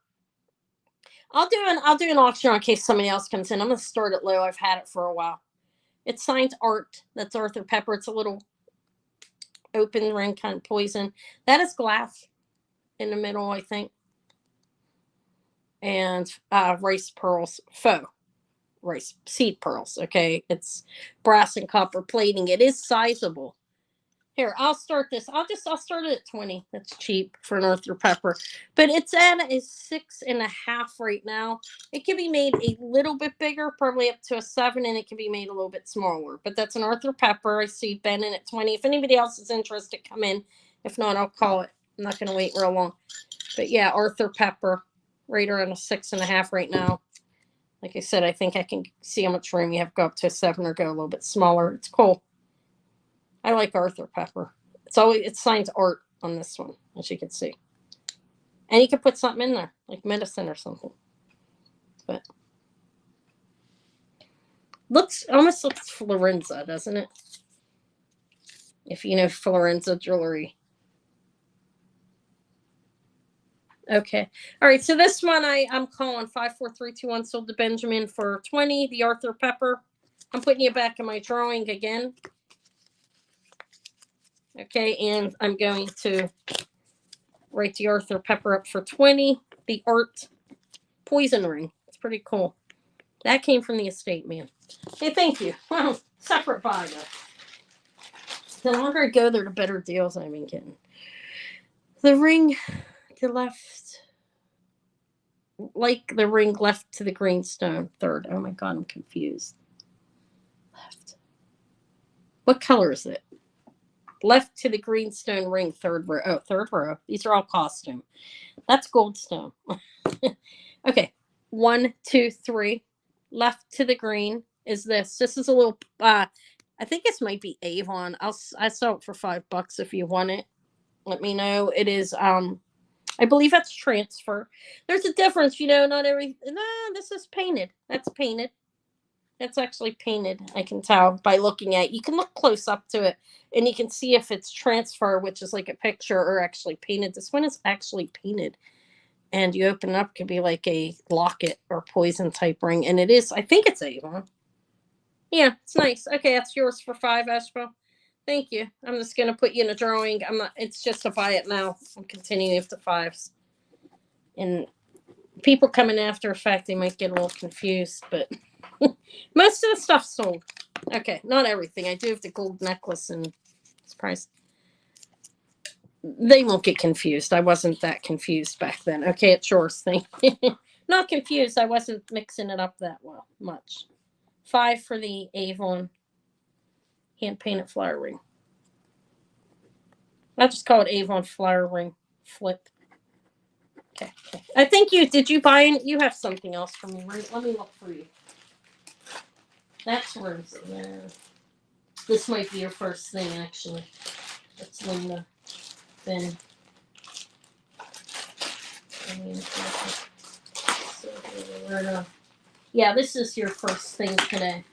I'll do an auction in case somebody else comes in. I'm going to start it low. I've had it for a while. It's signed Art. That's Arthur Pepper. It's a little open ring kind of poison. That is glass in the middle, I think. And rice pearls, faux rice seed pearls. Okay, it's brass and copper plating. It is sizable. Here, I'll start this. I'll start it at 20. That's cheap for an Arthur Pepper, but it's at a 6.5 right now. It can be made a little bit bigger, probably up to a 7, and it can be made a little bit smaller. But that's an Arthur Pepper. I see Ben in at 20. If anybody else is interested, come in. If not, I'll call it. I'm not going to wait real long. But yeah, Arthur Pepper, right around a 6.5 right now. Like I said, I think I can see how much room you have to go up to a 7 or go a little bit smaller. It's cool. I like Arthur Pepper. It signs Art on this one, as you can see. And you can put something in there, like medicine or something. But almost looks Florenza, doesn't it? If you know Florenza jewelry. Okay. All right. So this one I'm calling 54321, sold to Benjamin for 20. The Arthur Pepper. I'm putting you back in my drawing again. Okay, and I'm going to write the Arthur Pepper up for 20. The Art poison ring. It's pretty cool. That came from the estate, man. Hey, thank you. Wow, separate buy though. The longer I go there, the better deals I've been getting. The ring to left, like the ring left to the greenstone, third. Oh my God, I'm confused. Left. What color is it? Left to the greenstone ring, third row. Oh, third row. These are all costume. That's goldstone. Okay. 1, 2, 3. Left to the green is this. This is a little, I think this might be Avon. I sell it for $5 if you want it. Let me know. It is, I believe that's transfer. There's a difference, you know, not every, no, this is painted. That's painted. That's actually painted. I can tell by looking at it. You can look close up to it and you can see if it's transfer, which is like a picture, or actually painted. This one is actually painted. And you open it up, it could be like a locket or poison type ring. And it is, I think it's Avon. Yeah, it's nice. Okay, that's yours for 5, Ashbel. Thank you. I'm just going to put you in a drawing. It's just to buy it now. I'm continuing with the 5s. And people coming after a fact, they might get a little confused, but most of the stuff's sold. Okay, not everything. I do have the gold necklace and it's priced. They won't get confused. I wasn't that confused back then. Okay, it's yours. Thing. Not confused. I wasn't mixing it up that well much. 5 for the Avon hand painted flower ring. I'll just call it Avon flower ring flip. Okay. I think did you buy it? You have something else for me, right? Let me look for you. That's rose. Yeah. This might be your first thing, actually. It's Linda. Then. Yeah, this is your first thing today.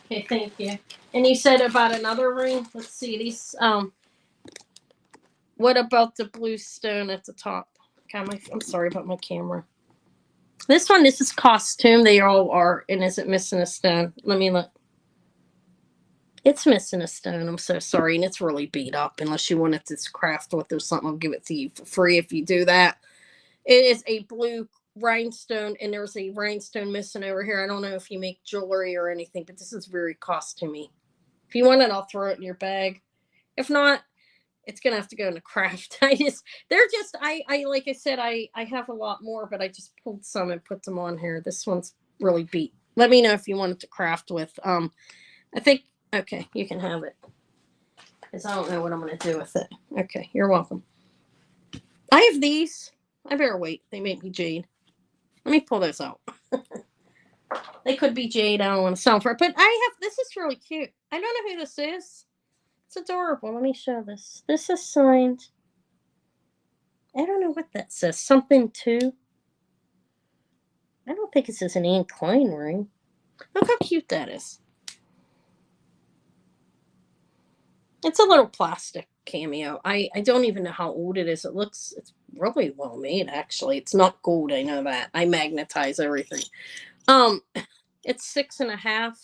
Okay, thank you. And you said about another ring. Let's see these. What about the blue stone at the top? God, I'm sorry about my camera. This is costume. They all are. And is it missing a stone? Let me look. It's missing a stone. I'm so sorry. And it's really beat up. Unless you want it to craft with or something, I'll give it to you for free if you do that. It is a blue rhinestone, and there's a rhinestone missing over here. I don't know if you make jewelry or anything, but this is very costumey. If you want it, I'll throw it in your bag. If not, it's gonna have to go in the craft. I like I said, I have a lot more, but I just pulled some and put them on here. This one's really beat. Let me know if you want it to craft with. I think okay, you can have it. Because I don't know what I'm gonna do with it. Okay, you're welcome. I have these. I better wait. They make me jade. Let me pull those out. They could be jade. I don't want to sell for it. But I have, this is really cute. I don't know who this is. It's adorable. Let me show this. This is signed. I don't know what that says. Something too. I don't think it says an Anne Klein ring. Look how cute that is. It's a little plastic cameo. I don't even know how old it is. It's really well made, actually. It's not gold, I know that. I magnetize everything. It's 6.5.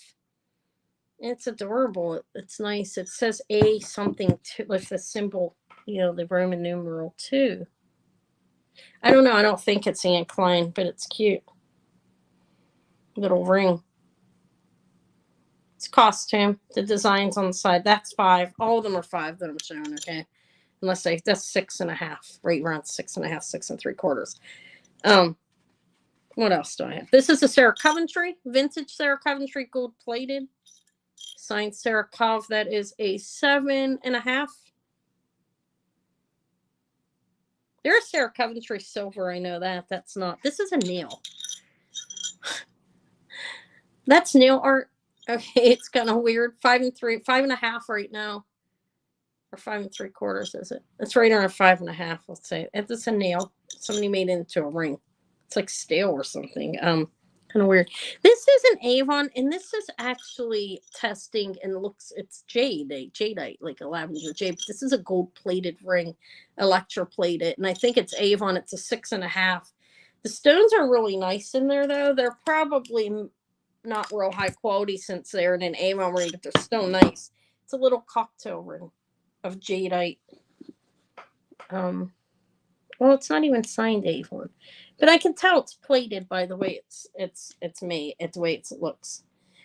It's adorable. It's nice. It says A something two with the symbol, the Roman numeral 2. I don't know. I don't think it's Anne Klein, but it's cute. Little ring. It's costume. The designs on the side. That's 5. All of them are 5 that I'm showing, okay? Unless that's 6.5. Right around 6.5, 6 3/4. What else do I have? This is a Sarah Coventry. Vintage Sarah Coventry, gold plated. Signed Sarah Cov. That is a 7.5. There's Sarah Coventry silver. I know that. That's not. This is a nail. That's nail art. Okay, it's kind of weird. 5.5 right now. Or 5 3/4, is it? It's right around 5.5, let's say. It's a nail. Somebody made it into a ring. It's like steel or something. Kind of weird. This is an Avon, and this is actually testing and it's jadeite, like a lavender jade. But this is a gold-plated ring, electroplated, and I think it's Avon. It's a 6.5. The stones are really nice in there, though. They're probably not real high quality since they're in an Avon ring, but they're still nice. It's a little cocktail ring of jadeite. Well, it's not even signed Avon, but I can tell it's plated by the way it's made. It's the way it looks.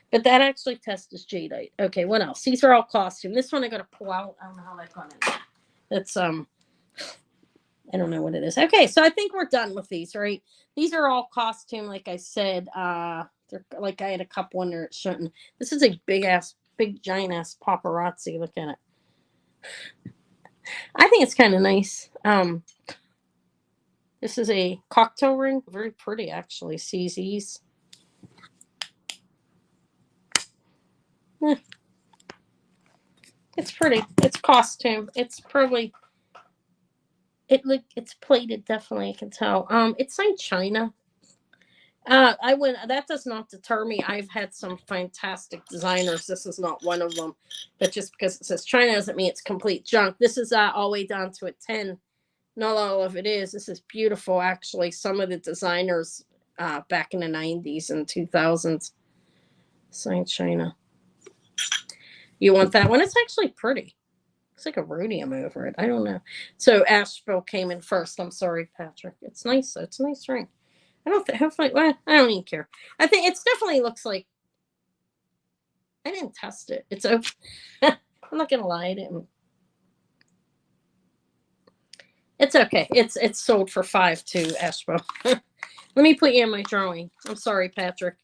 But that actually tests as jadeite. Okay, what else? These are all costume. This one I got to pull out. I don't know how that got in. That's I don't know what it is. Okay, so I think we're done with these, right? These are all costume, like I said. They're like I had a couple under it shouldn't. This is a big giant ass paparazzi. Look at it. I think it's kind of nice. This is a cocktail ring. Very pretty, actually. CZ's. It's pretty. It's costume. It's probably it's plated, definitely. I can tell. It's signed China. That does not deter me. I've had some fantastic designers. This is not one of them. But just because it says China doesn't mean it's complete junk. This is all the way down to a 10. Not all of it is. This is beautiful, actually. Some of the designers back in the 90s and 2000s. Signed China. You want that one? It's actually pretty. It's like a rhodium over it. I don't know. So Asheville came in first. I'm sorry, Patrick. It's nice. It's a nice ring. I don't think. Hopefully, well, I don't even care. I think it definitely looks like. I didn't test it. It's open. I'm not gonna lie. I didn't. It's okay. It's sold for 5 too, Asheville. Let me put you in my drawing. I'm sorry, Patrick.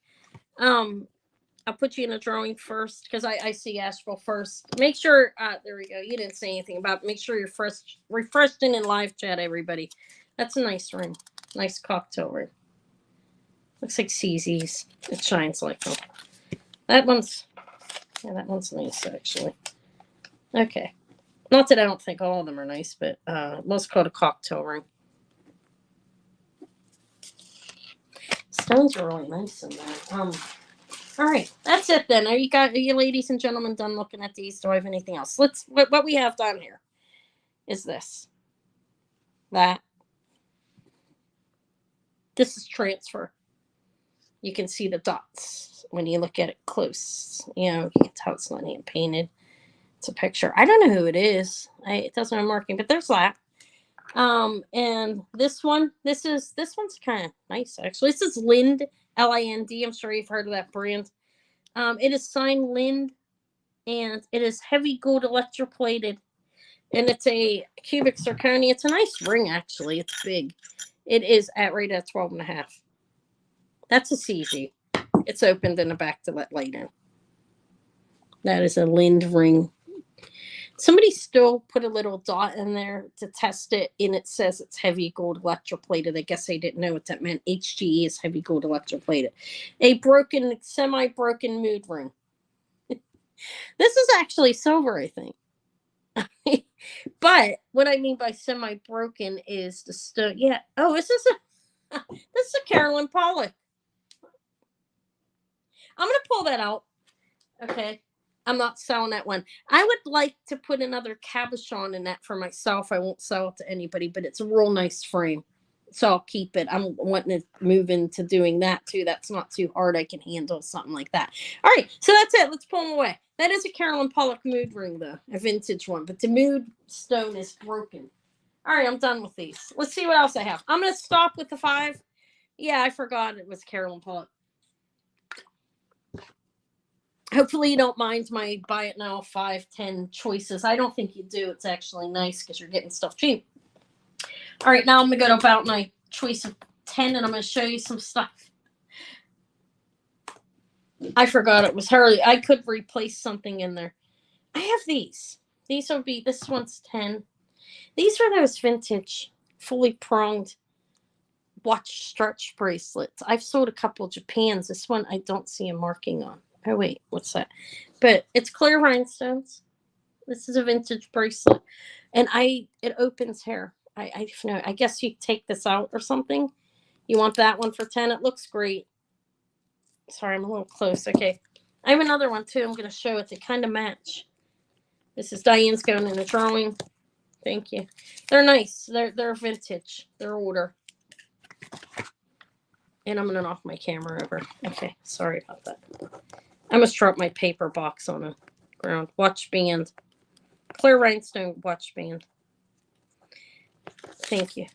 I'll put you in a drawing first because I see Asheville first. Make sure, there we go. You didn't say anything about it. Make sure you're refreshed in live chat, everybody. That's a nice ring. Nice cocktail ring. Looks like CZ's. It shines like them. That one's nice, actually. Okay. Not that I don't think all of them are nice, but most called a cocktail ring. Stones are really nice in there. All right, that's it then. Are you ladies and gentlemen done looking at these? Do I have anything else? What we have down here is this. This is transfer. You can see the dots when you look at it close. You can tell it's not hand painted. It's a picture. I don't know who it is. It doesn't have marking, but there's that. And this one's kind of nice, actually. This is Lind, Lind. I'm sure you've heard of that brand. It is signed Lind, and it is heavy gold electroplated, and it's a cubic zirconia. It's a nice ring, actually. It's big. It is right at 12.5. That's a CZ. It's opened in the back to let light in. That is a Lind ring. Somebody still put a little dot in there to test it, and it says it's heavy gold electroplated. I guess I didn't know what that meant. HGE is heavy gold electroplated. A broken, semi-broken mood ring. This is actually silver, I think. But what I mean by semi-broken is the stone. Yeah. Oh, this is a Carolyn Pollock. I'm gonna pull that out. Okay. I'm not selling that one. I would like to put another cabochon in that for myself. I won't sell it to anybody, but it's a real nice frame. So I'll keep it. I'm wanting to move into doing that too. That's not too hard. I can handle something like that. All right. So that's it. Let's pull them away. That is a Carolyn Pollock mood ring, though, a vintage one, but the mood stone is broken. All right. I'm done with these. Let's see what else I have. I'm going to stop with the 5. Yeah, I forgot it was Carolyn Pollock. Hopefully you don't mind my buy it now 5-10 choices. I don't think you do. It's actually nice because you're getting stuff cheap. All right, now I'm going to go about my choice of 10, and I'm going to show you some stuff. I forgot it was her. I could replace something in there. I have these. These will be, this one's 10. These are those vintage, fully pronged watch stretch bracelets. I've sold a couple of Japans. This one I don't see a marking on. Oh, wait, what's that? But it's clear rhinestones. This is a vintage bracelet. And it opens here. I know. I guess you take this out or something. You want that one for 10? It looks great. Sorry, I'm a little close. Okay. I have another one, too. I'm going to show it. They kind of match. This is Diane's going in a drawing. Thank you. They're nice. They're vintage. They're older. And I'm going to knock my camera over. Okay. Sorry about that. I must drop my paper box on the ground. Watch band. Clear rhinestone watch band. Thank you.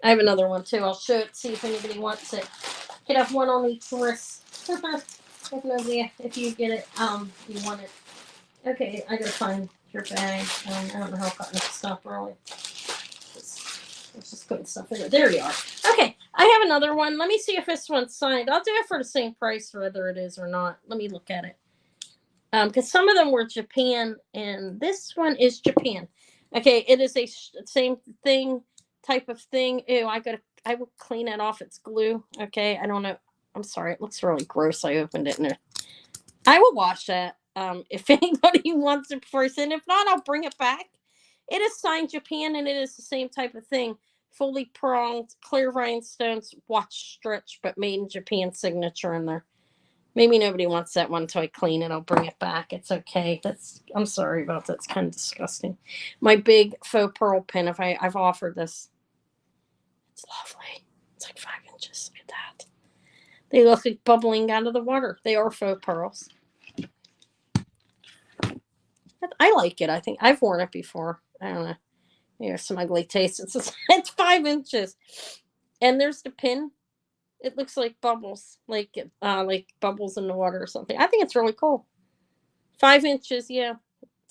I have another one too. I'll show it, see if anybody wants it. Could have one on each wrist. I have no idea if you get it. You want it. Okay, I gotta find your bag. I don't know how I got enough stuff early. Let's just put stuff in it. There you are. Okay, I have another one. Let me see if this one's signed. I'll do it for the same price, whether it is or not. Let me look at it. Because some of them were Japan, and this one is Japan. Okay, it is a same thing, type of thing. Ew, I will clean it off. It's glue. Okay, I don't know. I'm sorry. It looks really gross. I opened it in there. I will wash that. If anybody wants it first, and if not, I'll bring it back. It is signed Japan, and it is the same type of thing. Fully pronged, clear rhinestones, watch stretch, but made in Japan signature in there. Maybe nobody wants that one until I clean it. I'll bring it back. It's okay. I'm sorry about that. It's kind of disgusting. My big faux pearl pin, I've offered this. It's lovely. It's like 5 inches. Look at that. They look like bubbling out of the water. They are faux pearls. I like it. I think I've worn it before. I don't know. There's some ugly taste. It's 5 inches. And there's the pin. It looks like bubbles, like bubbles in the water or something. I think it's really cool. 5 inches, yeah,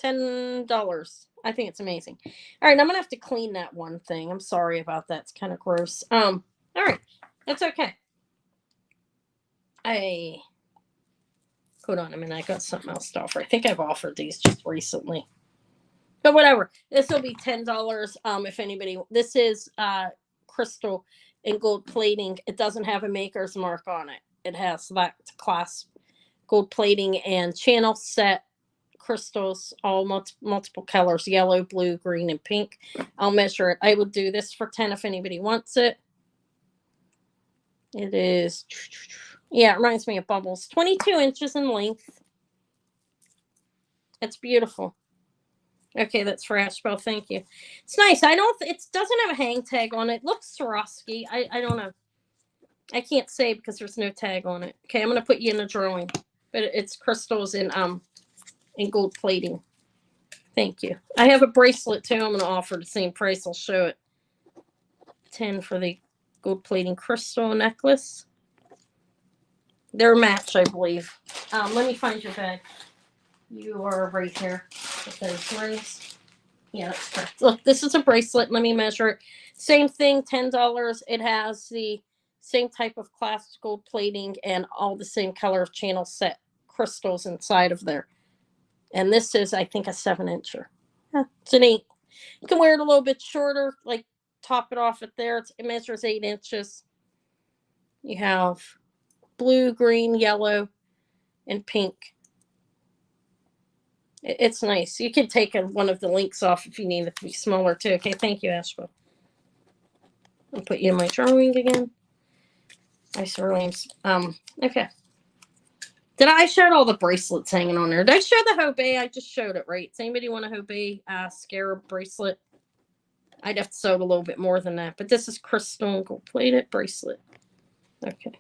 $10. I think it's amazing. All right, I'm gonna have to clean that one thing. I'm sorry about that. It's kind of gross. All right, that's okay. Hold on a minute. I got something else to offer. I think I've offered these just recently, but whatever. This will be $10. If anybody, this is crystal and gold plating. It doesn't have a maker's mark on it. It has that clasp, gold plating, and channel set crystals, all multiple colors: yellow, blue, green, and pink. I'll measure it. I would do this for 10 if anybody wants it. It is, yeah, it reminds me of bubbles. 22 inches in length. It's beautiful. Okay, that's for Ashbel. Thank you. It's nice. It doesn't have a hang tag on it. It looks Swarovski. I don't know. I can't say because there's no tag on it. Okay, I'm gonna put you in a drawing, but it's crystals in gold plating. Thank you. I have a bracelet too. I'm gonna offer the same price. I'll show it. 10 for the gold plating crystal necklace. They're matched, I believe. Let me find your bag. You are right here with those rings. Yeah, that's correct. Look, this is a bracelet. Let me measure it. Same thing, $10. It has the same type of clasp, gold plating, and all the same color of channel set crystals inside of there. And this is, I think, a 7-incher. It's an 8. You can wear it a little bit shorter, like top it off at there. It measures 8 inches. You have blue, green, yellow, and pink. It's nice. You can take one of the links off if you need it to be smaller too. Okay, thank you, Ashwa. I'll put you in my drawing again. Nice rings. Okay. I showed all the bracelets hanging on there. Did I show the Hobey? I just showed it, right? Does anybody want a Hobey scarab bracelet? I'd have to sew it a little bit more than that. But this is crystal and gold plated bracelet. Okay.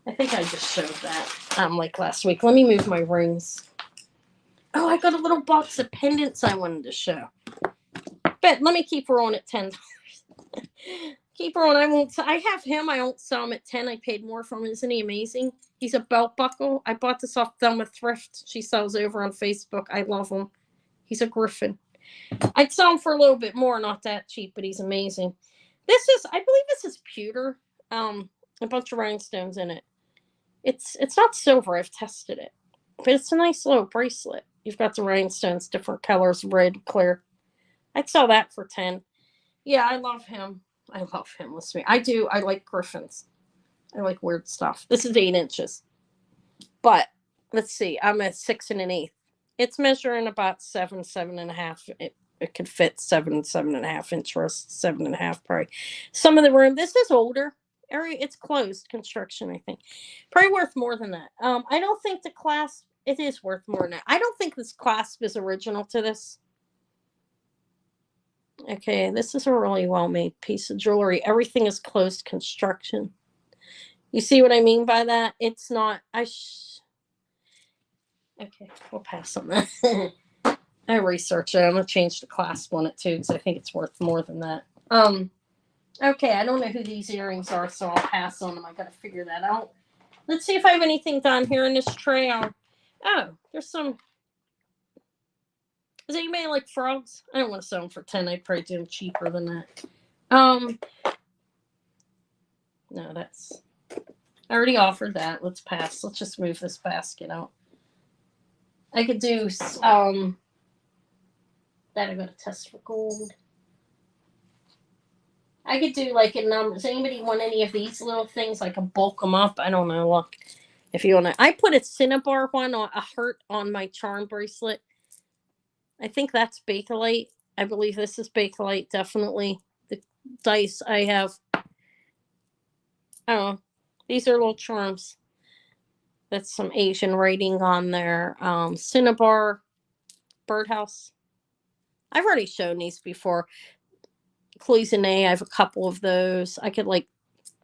I think I just showed that like last week. Let me move my rings. Oh, I got a little box of pendants I wanted to show. But let me keep her on at $10. Keep her on. I have him. I won't sell him at 10. I paid more for him. Isn't he amazing? He's a belt buckle. I bought this off Thelma Thrift. She sells over on Facebook. I love him. He's a griffin. I'd sell him for a little bit more. Not that cheap, but he's amazing. I believe this is pewter. A bunch of rhinestones in it. It's not silver. I've tested it. But it's a nice little bracelet. You've got the rhinestones, different colors, red, clear. I'd sell that for 10. Yeah, I love him. I love him. Listen to me. I do. I like griffins. I like weird stuff. This is 8 inches. But let's see. I'm at 6 1/8. It's measuring about 7, 7.5. It could fit 7, 7.5 inches, 7.5 probably. Some of the room. This is older area. It's closed construction, I think. Probably worth more than that. I don't think the clasp. It is worth more than that. I don't think this clasp is original to this. Okay, this is a really well-made piece of jewelry. Everything is closed construction. You see what I mean by that? It's not. Okay, we'll pass on that. I researched it. I'm gonna change the clasp on it too because I think it's worth more than that. Okay, I don't know who these earrings are, so I'll pass on them. I gotta figure that out. Let's see if I have anything down here in this tray. Oh, there's some. Does anybody like frogs? I don't want to sell them for 10. I'd probably do them cheaper than that. No, that's. I already offered that. Let's pass. Let's just move this basket out. I could do that. I got to test for gold. I could do like a number. Does anybody want any of these little things? I can bulk them up. I don't know. Look, if you want to. I put a cinnabar one on a heart on my charm bracelet. I think that's Bakelite. I believe this is Bakelite, definitely. The dice I have. I don't know. These are little charms. That's some Asian writing on there. Cinnabar, birdhouse. I've already shown these before. Cloisonne, I have a couple of those. I could like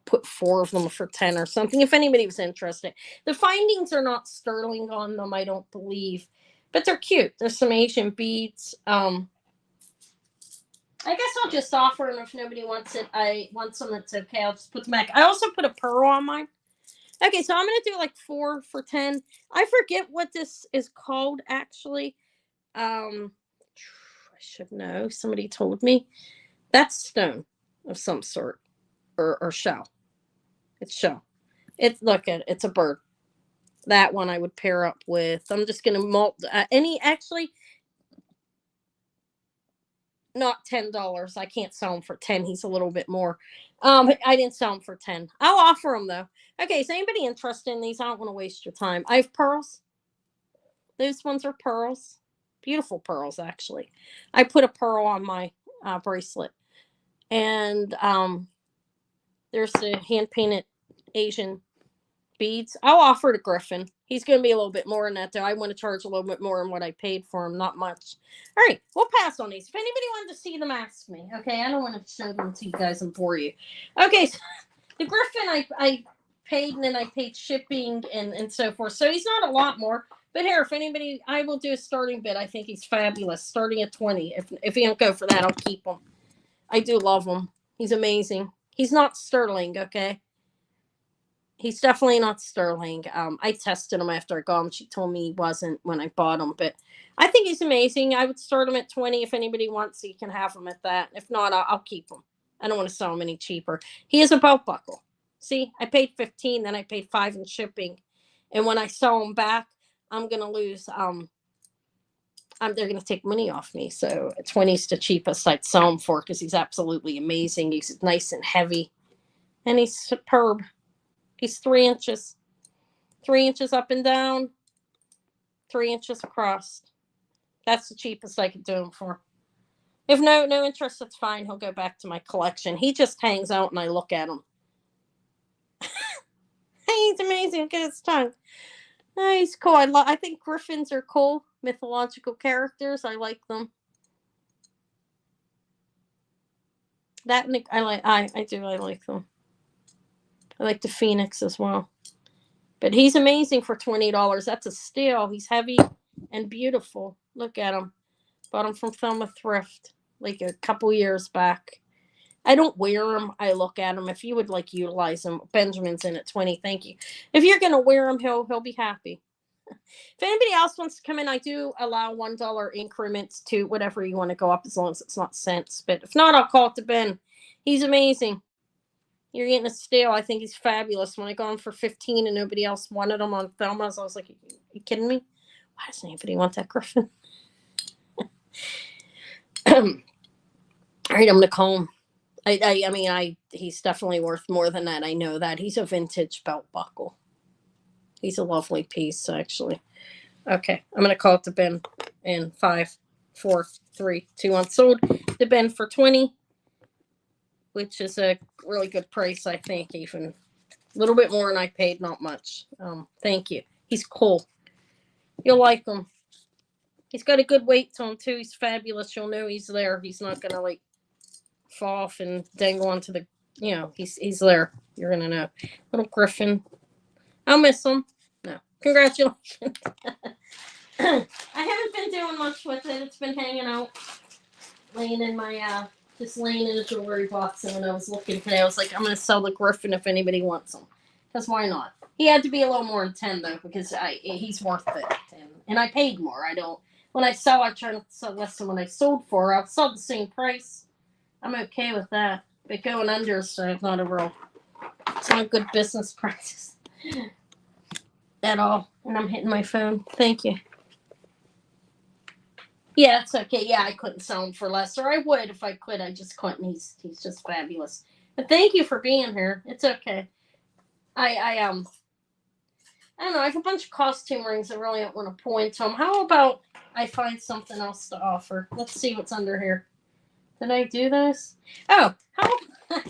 put 4 of them for 10 or something if anybody was interested. The findings are not sterling on them, I don't believe. But they're cute. There's some Asian beads. I guess I'll just offer them if nobody wants it. I want some that's okay. I'll just put them back. I also put a pearl on mine. Okay, so I'm going to do like 4 for 10. I forget what this is called, actually. I should know. Somebody told me. That's stone of some sort. Or shell. It's shell. Look at it. It's a bird. That one I would pair up with. I'm just going to actually not $10. I can't sell him for 10. He's a little bit more. I didn't sell him for 10. I'll offer them though. Okay, is anybody interested in these? I don't want to waste your time. I have pearls. Those ones are pearls. Beautiful pearls, actually. I put a pearl on my bracelet. And there's the hand-painted Asian beads. I'll offer to Griffin. He's going to be a little bit more than that, though. I want to charge a little bit more than what I paid for him. Not much. All right, we'll pass on these. If anybody wanted to see them, ask me. Okay, I don't want to show them to you guys and bore you. Okay, so the Griffin I paid, and then I paid shipping and so forth. So he's not a lot more. But here, if anybody, I will do a starting bid. I think he's fabulous. Starting at 20. If he don't go for that, I'll keep him. I do love him. He's amazing. He's not sterling, okay? He's definitely not sterling. I tested him after I got him. She told me he wasn't when I bought him, but I think he's amazing. I would start him at 20. If anybody wants, you can have him at that. If not, I'll keep him. I don't want to sell him any cheaper. He is a belt buckle. See, I paid 15, then I paid 5 in shipping, and when I sell him back, I'm gonna lose. I'm they're going to take money off me. So 20's the cheapest I'd sell him for because he's absolutely amazing. He's nice and heavy, and he's superb. He's 3 inches, 3 inches up and down, 3 inches across. That's the cheapest I could do him for. If no interest, that's fine. He'll go back to my collection. He just hangs out and I look at him. He's amazing. Look at his tongue. Oh, he's cool. I think griffins are cool. Mythological characters. I like them. That I like. I do. I like them. I like the phoenix as well. But he's amazing for $20. That's a steal. He's heavy and beautiful. Look at him. Bought him from Thelma Thrift like a couple years back. I don't wear him. I look at him. If you would like utilize him, Benjamin's in at 20. Thank you. If you're gonna wear him, he'll be happy. If anybody else wants to come in, I do allow $1 increments to whatever you want to go up, as long as it's not cents. But if not, I'll call it to Ben. He's amazing. You're getting a steal. I think he's fabulous. When I got him for 15 and nobody else wanted him on Thelma's, I was like, "Are you kidding me? Why doesn't anybody want that griffin?" All right, I'm gonna call him. I mean, he's definitely worth more than that. I know that. He's a vintage belt buckle. He's a lovely piece, actually. Okay, I'm gonna call it to Ben in 5, 4, 3, 2, 1. Sold to Ben for 20, which is a really good price, I think. Even a little bit more than I paid, not much. Thank you. He's cool. You'll like him. He's got a good weight to him too. He's fabulous. You'll know he's there. He's not gonna like fall off and dangle onto the, he's there. You're gonna know. Little griffin. I'll miss him. No. Congratulations. I haven't been doing much with it. It's been hanging out, laying in my just laying in a jewelry box. And when I was looking today, I was like, I'm gonna sell the griffin if anybody wants him. Because why not? He had to be a little more than 10 though, because he's worth it. And I paid more. When I sell, I try to sell less than when I sold for. I'll sell the same price. I'm okay with that. But going under is not it's not a good business practice at all. And I'm hitting my phone. Thank you. Yeah, it's okay. Yeah, I couldn't sell him for less, or I would if I could. I just couldn't. He's just fabulous. But thank you for being here. It's okay. I don't know. I have a bunch of costume rings. I really don't want to point to them. How about I find something else to offer? Let's see what's under here. Did I do this? Oh, I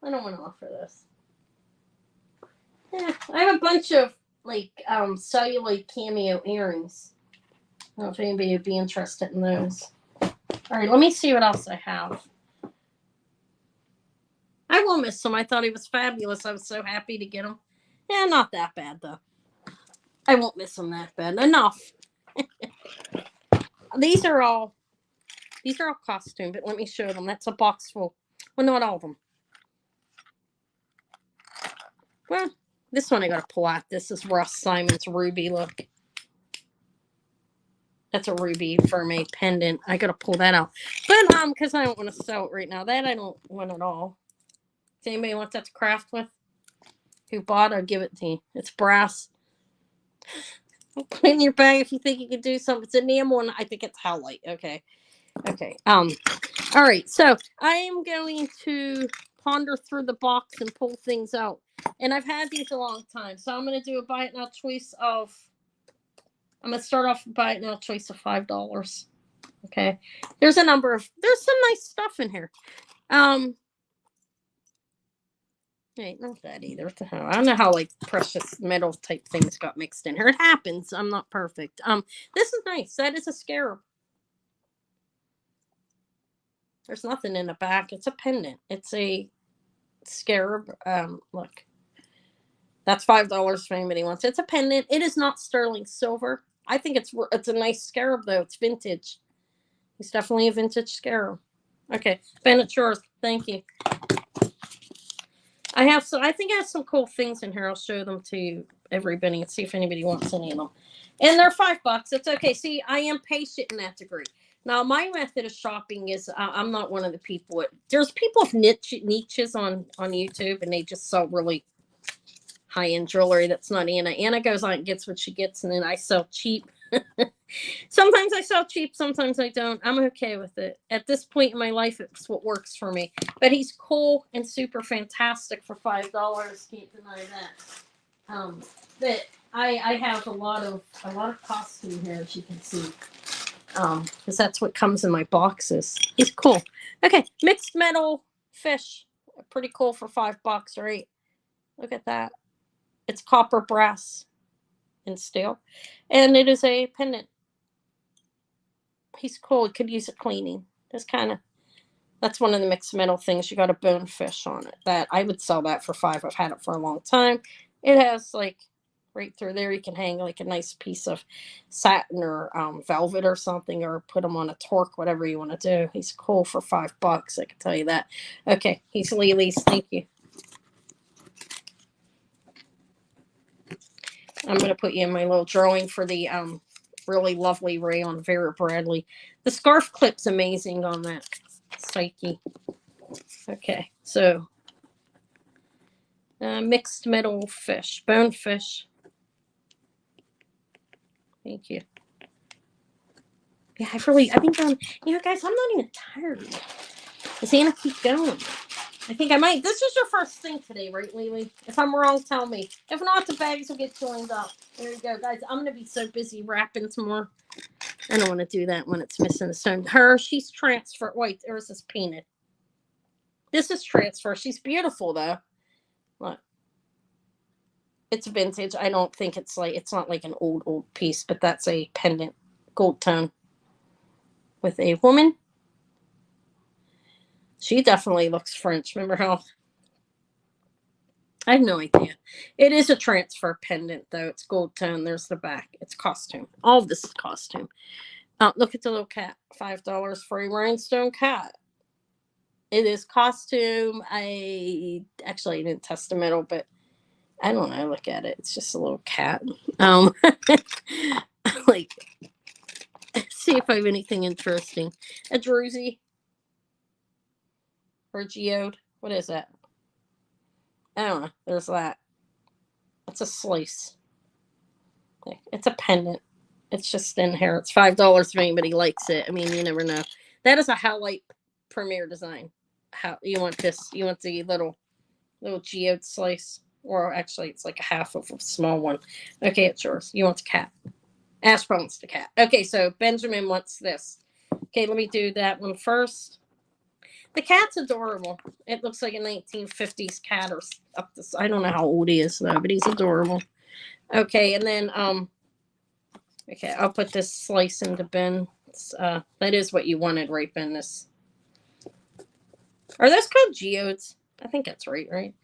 don't want to offer this. I have a bunch of celluloid cameo earrings. I don't know if anybody would be interested in those. All right, let me see what else I have. I will miss him. I thought he was fabulous. I was so happy to get him. Yeah, not that bad though. I won't miss him that bad. Enough. These are all costume, but let me show them. That's a box full. Well, not all of them. Well, this one I gotta pull out. This is Russ Simon's ruby. Look. That's a ruby Vermeil pendant. I gotta pull that out. But because I don't want to sell it right now. That I don't want at all. Does anybody want that to craft with? Who bought? I'll give it to you. It's brass. Put it in your bag if you think you can do something. It's enamel and I think it's howlite. Okay. All right. So I am going to ponder through the box and pull things out. And I've had these a long time. So I'm going to do a buy it now choice of. I'm going to start off with buy it now choice of $5. Okay. There's some nice stuff in here. Hey, not that either. What the hell? I don't know how precious metal type things got mixed in here. It happens. I'm not perfect. This is nice. That is a scarab. There's nothing in the back. It's a pendant. It's a scarab. Look. That's $5 if anybody wants it. It's a pendant. It is not sterling silver. I think it's a nice scarab though. It's vintage. It's definitely a vintage scarab. Okay, Ben, it's yours. Thank you. I think I have some cool things in here. I'll show them to everybody and see if anybody wants any of them. And they're $5. It's okay. See, I am patient in that degree. Now, my method of shopping is I'm not one of the people. There's people with niches on YouTube, and they just sell really high-end jewelry that's not Anna. Anna goes on and gets what she gets, and then I sell cheap. Sometimes I sell cheap, sometimes I don't. I'm okay with it. At this point in my life, it's what works for me. But he's cool and super fantastic for $5. Can't deny that. But I have a lot of costume here, as you can see. Because that's what comes in my boxes. He's cool. Okay, mixed metal fish. Pretty cool for $5, right? Look at that. It's copper, brass, and steel. And it is a pendant. He's cool. He could use a cleaning. That's one of the mixed metal things. You got a bonefish on it. That I would sell that for $5. I've had it for a long time. It has like right through there. You can hang like a nice piece of satin or velvet or something, or put him on a torque, whatever you want to do. He's cool for $5. I can tell you that. Okay, he's Lily's. Thank you. I'm going to put you in my little drawing for the really lovely rayon Vera Bradley. The scarf clip's amazing on that Psyche. Okay, so mixed metal fish, bonefish. Thank you. Yeah, I've been going, guys, I'm not even tired yet. Is he going to keep going? I think I might. This is your first thing today, right, Lily? If I'm wrong, tell me. If not, the bags will get joined up. There you go, guys. I'm going to be so busy wrapping some more. I don't want to do that when it's missing the stone. She's transfer. Wait, there's this painted. This is transfer. She's beautiful, though. Look. It's vintage. I don't think it's not like an old piece, but that's a pendant. Gold tone. With a woman. She definitely looks French. Remember how? I have no idea. It is a transfer pendant, though. It's gold tone. There's the back. It's costume. All of this is costume. Look at the little cat. $5 for a rhinestone cat. It is costume. I didn't test the metal, but I don't know. Look at it. It's just a little cat. Like, see if I have anything interesting. A druzy. Or a geode. What is that? I don't know. There's that. It's a slice. It's a pendant. It's just in here. It's $5 if anybody likes it. I mean, you never know. That is a Howlite Premier design. How you want this? You want the little geode slice, or actually, it's like a half of a small one. Okay, it's yours. You want the cat. Ash wants the cat. Okay, so Benjamin wants this. Okay, let me do that one first. The cat's adorable. It looks like a 1950s cat or up this. I don't know how old he is though, but he's adorable. Okay, and then okay, I'll put this slice into Ben. That is what you wanted, right, Ben? This. Are those called geodes? I think that's right, right?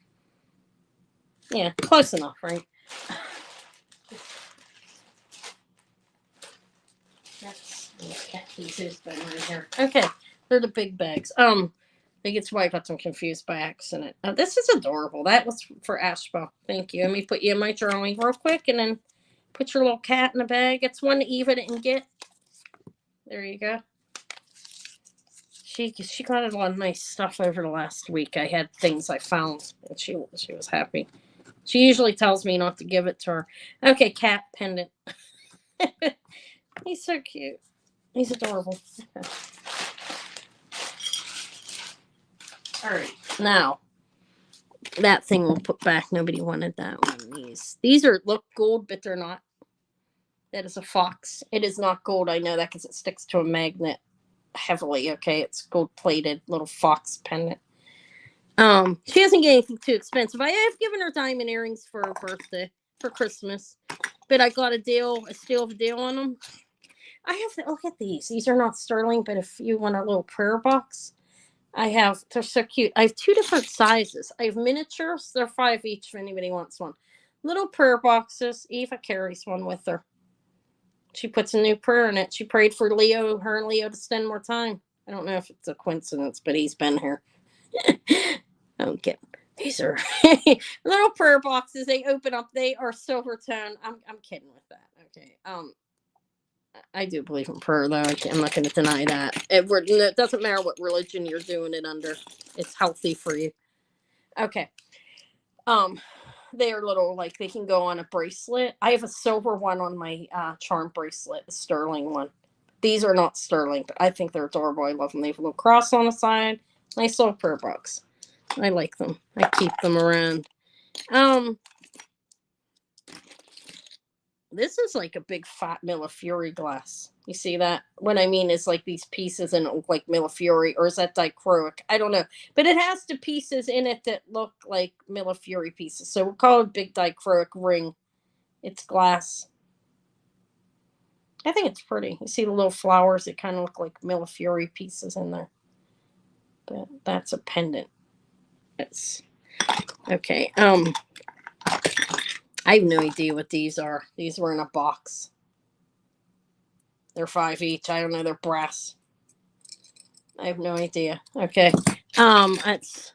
Yeah, close enough, right? That's cat pieces, Ben, right here. Okay, they're the big bags. I think it's why I got them confused by accident. This is adorable. That was for Ashba. Thank you. Let me put you in my drawing real quick, and then put your little cat in the bag. It's one that Eva didn't get. There you go. She got a lot of nice stuff over the last week. I had things I found, and she was happy. She usually tells me not to give it to her. Okay, cat pendant. He's so cute. He's adorable. Okay. All right, now that thing we'll put back. Nobody wanted that one. These look gold, but they're not. That is a fox. It is not gold. I know that because it sticks to a magnet heavily. Okay, it's gold plated little fox pendant. She hasn't get anything too expensive. I have given her diamond earrings for her birthday, for Christmas, but I got a steal of a deal on them. I have to look at these. These are not sterling, but if you want a little prayer box, they're so cute. I have two different sizes. I have miniatures. They're $5 each if anybody wants one. Little prayer boxes. Eva carries one with her. She puts a new prayer in it. She prayed for her and Leo to spend more time. I don't know if it's a coincidence, but he's been here. Okay. These are little prayer boxes. They open up. They are silver tone. I'm kidding with that. Okay. I do believe in prayer, though. I'm not going to deny that. It doesn't matter what religion you're doing it under. It's healthy for you. Okay. they're little, like they can go on a bracelet. I have a silver one on my charm bracelet, a sterling one. These are not sterling, but I think they're adorable. I love them. They have a little cross on the side. Nice little prayer box. I like them. I keep them around. This is like a big fat Millefiori glass. You see that? What I mean is like these pieces in like Millefiori, or is that dichroic? I don't know. But it has the pieces in it that look like Millefiori pieces. So we'll call it a big dichroic ring. It's glass. I think it's pretty. You see the little flowers that kind of look like Millefiori pieces in there. But that's a pendant. It's okay. I have no idea what these are. These were in a box. They're $5 each. I don't know. They're brass. I have no idea. Okay. Let's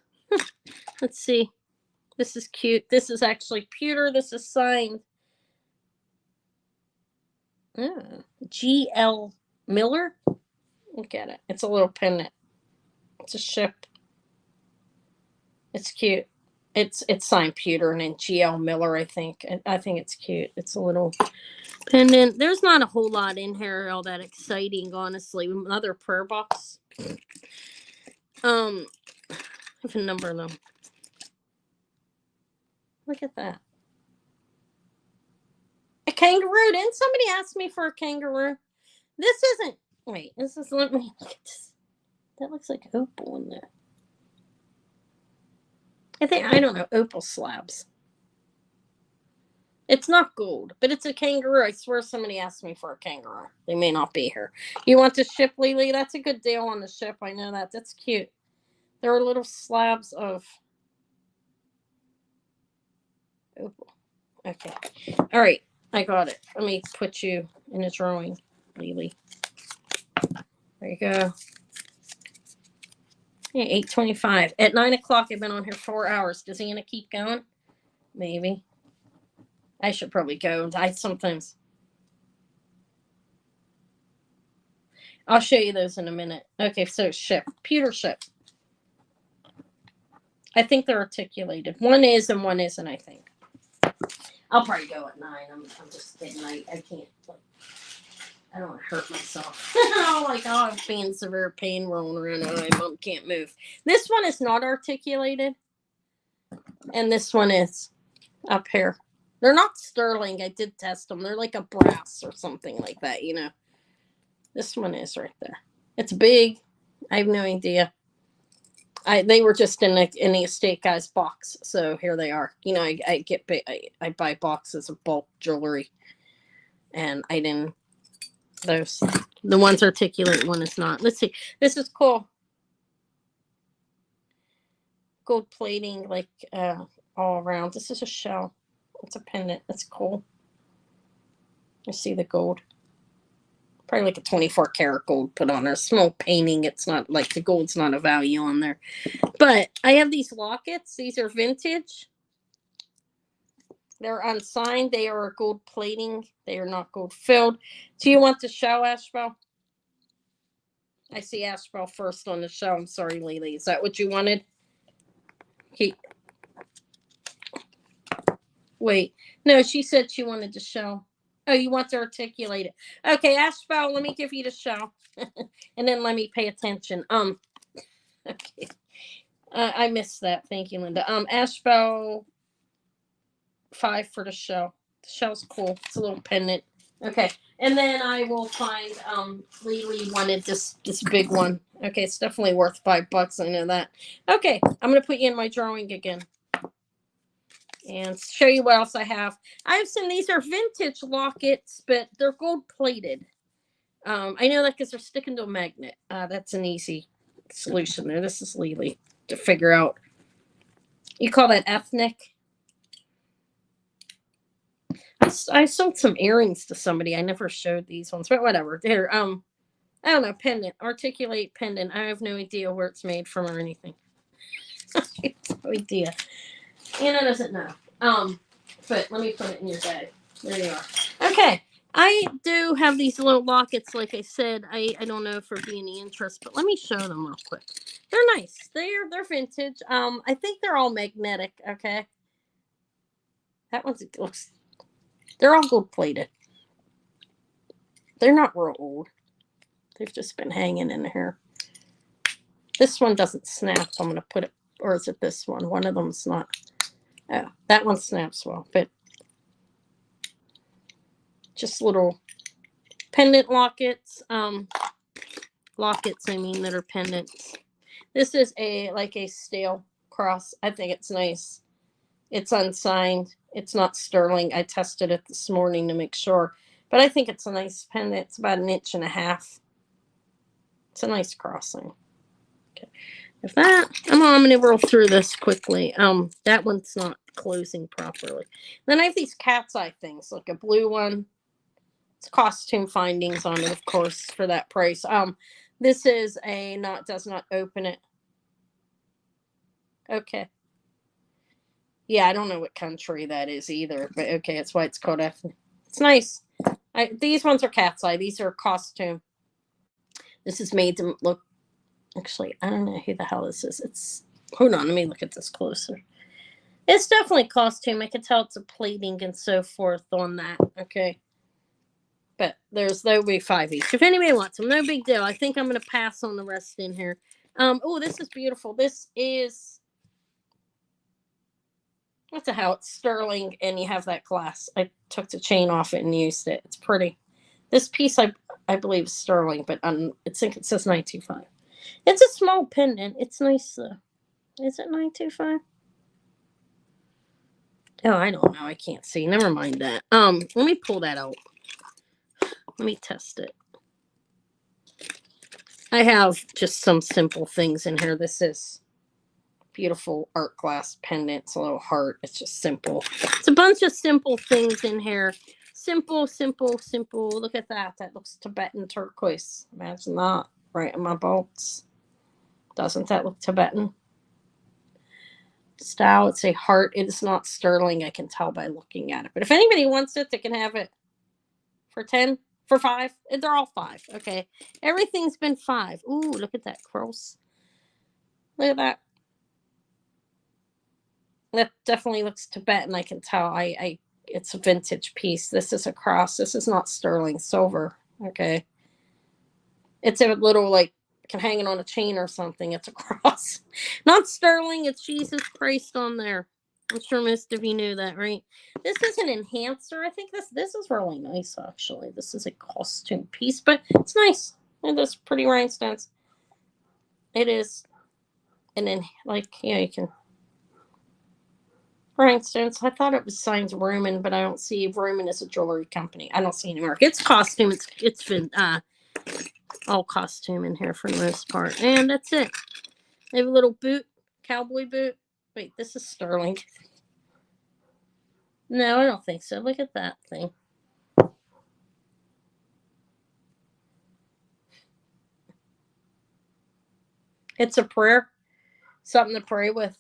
see. This is cute. This is actually pewter. This is signed. G.L. Miller. Look at it. It's a little pendant. It's a ship. It's cute. It's signed pewter and then G.L. Miller, I think. And I think it's cute. It's a little pendant. There's not a whole lot in here all that exciting, honestly. Another prayer box. I have a number of them. Look at that. A kangaroo. Didn't somebody ask me for a kangaroo? This isn't. Wait, this is. Let me look at this. That looks like opal in there. I don't know, opal slabs. It's not gold, but it's a kangaroo. I swear somebody asked me for a kangaroo. They may not be here. You want the ship, Lily? That's a good deal on the ship. I know that. That's cute. There are little slabs of opal. Okay. All right. I got it. Let me put you in a drawing, Lily. There you go. Yeah, 8:25. At 9 o'clock, I've been on here 4 hours. Does Anna keep going? Maybe. I should probably go. I'll show you those in a minute. Okay, so ship. Pewter ship. I think they're articulated. One is and one isn't, I think. I'll probably go at 9. I'm just kidding. I can't. I don't want to hurt myself. Oh my God, I'm being severe pain rolling around and my mom can't move. This one is not articulated. And this one is up here. They're not sterling. I did test them. They're like a brass or something like that, you know. This one is right there. It's big. I have no idea. They were just in the estate guy's box, so here they are. You know, I buy boxes of bulk jewelry, and I didn't. The ones articulate, one is not. Let's see. This is cool. Gold plating, like all around. This is a shell. It's a pendant. It's cool. You see the gold. Probably like a 24 karat gold put on there. Small painting. It's not like the gold's not a value on there. But I have these lockets. These are vintage. They're unsigned. They are gold plating. They are not gold filled. Do you want the shell, Ashbel? I see Ashbel first on the shell. I'm sorry, Lily. Is that what you wanted? Wait. No, she said she wanted the shell. Oh, you want to articulate it. Okay, Ashbel, let me give you the shell. And then let me pay attention. Okay. I missed that. Thank you, Linda. Ashbel 5 for the shell. The shell's cool. It's a little pendant. Okay. And then I will find Lily wanted this big one. Okay, it's definitely worth $5. I know that. Okay, I'm gonna put you in my drawing again. And show you what else I have. I have some, these are vintage lockets, but they're gold plated. I know that because they're sticking to a magnet. That's an easy solution there. This is Lily to figure out. You call that ethnic? I sold some earrings to somebody. I never showed these ones, but whatever. They're I don't know, pendant, articulate pendant. I have no idea where it's made from or anything. I have no idea. Anna doesn't know. But let me put it in your bag. There you are. Okay. I do have these little lockets, like I said. I don't know if there'd be any interest, but let me show them real quick. They're nice. They're vintage. I think they're all magnetic, okay? That one's, it looks, they're all gold plated. They're not real old. They've just been hanging in here. This one doesn't snap. I'm going to put it, or is it this one? One of them's not. Oh, that one snaps well, but just little pendant lockets. Lockets, I mean, that are pendants. This is like a stale cross. I think it's nice. It's unsigned. It's not sterling. I tested it this morning to make sure. But I think it's a nice pendant. It's about 1.5 inches. It's a nice crossing. Okay. If that, I'm going to roll through this quickly. That one's not closing properly. Then I have these cat's eye things, like a blue one. It's costume findings on it, of course, for that price. This is a does not open it. Okay. Yeah, I don't know what country that is either, but okay, that's why it's called F. It's nice. These ones are cat's eye. These are costume. This is made to look. Actually, I don't know who the hell this is. It's, hold on, let me look at this closer. It's definitely costume. I can tell it's a plating and so forth on that. Okay. But there'll be 5 each. If anybody wants them, no big deal. I think I'm going to pass on the rest in here. Oh, this is beautiful. This is, what the hell? It's sterling, and you have that glass. I took the chain off it and used it. It's pretty. This piece, I believe, is sterling, but I think it says 925. It's a small pendant. It's nice, though. Is it 925? Oh, I don't know. I can't see. Never mind that. Let me pull that out. Let me test it. I have just some simple things in here. This is beautiful art glass pendant. It's a little heart. It's just simple. It's a bunch of simple things in here. Simple, simple, simple. Look at that. That looks Tibetan turquoise. Imagine that right in my bolts. Doesn't that look Tibetan? Style. It's a heart. It is not sterling. I can tell by looking at it. But if anybody wants it, they can have it for 10. For 5. They're all 5. Okay. Everything's been 5. Ooh, look at that cross. Look at that. That definitely looks Tibetan. I can tell. It's a vintage piece. This is a cross. This is not sterling silver. Okay. It's a little, like, can hang it on a chain or something. It's a cross. Not sterling. It's Jesus Christ on there. I'm sure most of you knew that, right? This is an enhancer. I think this is really nice, actually. This is a costume piece, but it's nice. It is pretty rhinestones. It is. And then, like, yeah, you can. Rhinestones. I thought it was signs Roman, but I don't see Roman as a jewelry company. I don't see any mark. It's costume. It's been all costume in here for the most part. And that's it. They have a little boot, cowboy boot. Wait, this is sterling. No, I don't think so. Look at that thing. It's a prayer. Something to pray with.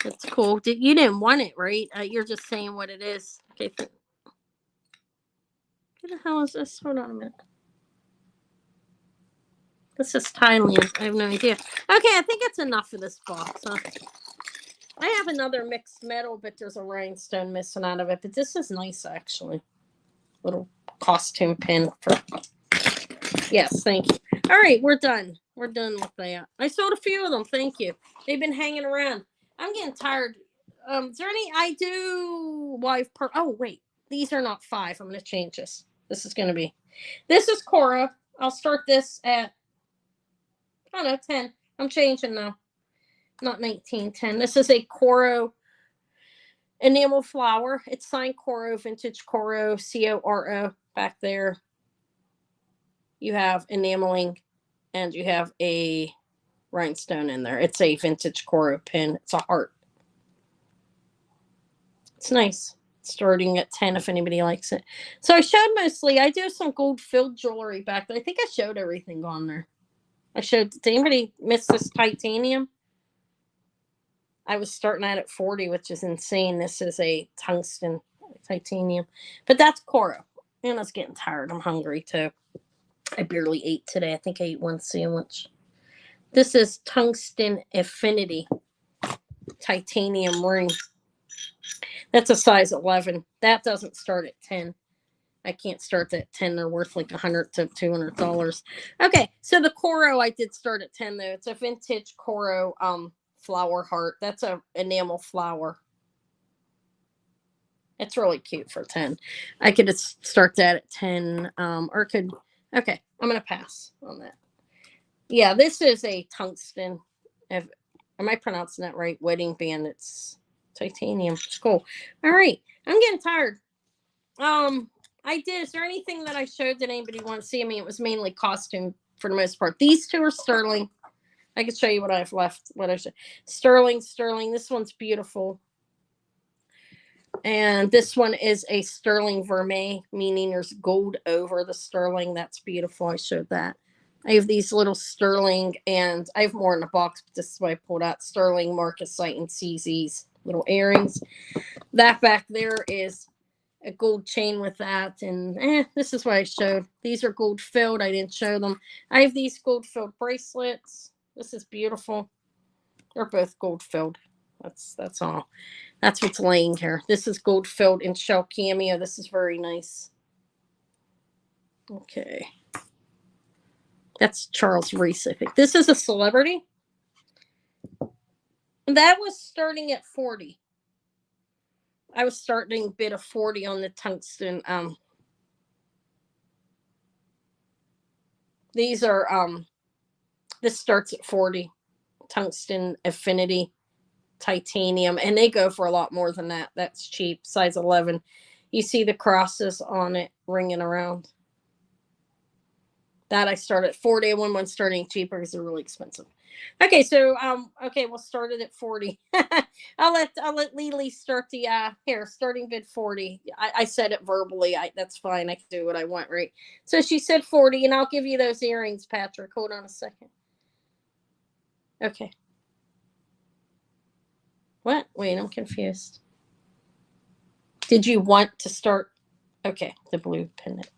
That's cool. You didn't want it, right? You're just saying what it is. Okay. What the hell is this? Hold on a minute. This is Thailand. I have no idea. Okay, I think it's enough for this box. Huh? I have another mixed metal, but there's a rhinestone missing out of it. But this is nice, actually. Little costume pin for. Yes, thank you. All right, we're done. We're done with that. I sold a few of them. Thank you. They've been hanging around. I'm getting tired. Is there any? I do. Wife per. Oh wait, these are not 5. I'm gonna change this. This is gonna be. This is Cora. I'll start this at. I don't know, 10. I'm changing now. Not 1910. This is a Coro enamel flower. It's signed Coro, vintage Coro, Coro back there. You have enameling, and you have a rhinestone in there. It's a vintage Coro pin. It's a heart. It's nice. Starting at 10 if anybody likes it. So I showed mostly, I do some gold filled jewelry back there. I think I showed everything on there. Did anybody miss this titanium? I was starting out at 40, which is insane. This is a tungsten titanium. But that's Coro. And I was getting tired. I'm hungry too. I barely ate today. I think I ate one sandwich. This is tungsten affinity titanium ring. That's a size 11. That doesn't start at 10. I can't start at 10. They're worth like $100 to $200. Okay, so the Coro I did start at 10 though. It's a vintage Coro flower heart. That's a enamel flower. It's really cute for 10. I could start that at 10, or could. Okay, I'm gonna pass on that. Yeah, this is a tungsten. Am I pronouncing that right? Wedding band. It's titanium. It's cool. All right, I'm getting tired. I did. Is there anything that I showed that anybody want to see? I mean, it was mainly costume for the most part. These two are sterling. I could show you what I've left. What I should. Sterling. This one's beautiful. And this one is a sterling vermeil, meaning there's gold over the sterling. That's beautiful. I showed that. I have these little sterling, and I have more in the box, but this is what I pulled out. Sterling, marcasite, and CZ's little earrings. That back there is a gold chain with that, and this is what I showed. These are gold filled. I didn't show them. I have these gold filled bracelets. This is beautiful. They're both gold filled. That's all. That's what's laying here. This is gold filled in shell cameo. This is very nice. Okay. That's Charles Reese, I think. This is a celebrity. That was starting at 40. I was starting bid of 40 on the tungsten. These are this starts at 40. Tungsten affinity titanium, and they go for a lot more than that. That's cheap. Size 11. You see the crosses on it ringing around. That I start at 40. One starting cheaper because they're really expensive. Okay, so okay, we'll start it at 40. I'll let Lily start the here, starting bid 40. I said it verbally. That's fine. I can do what I want, right? So she said 40, and I'll give you those earrings, Patrick. Hold on a second. Okay. What? Wait, I'm confused. Did you want to start? Okay, the blue pendant.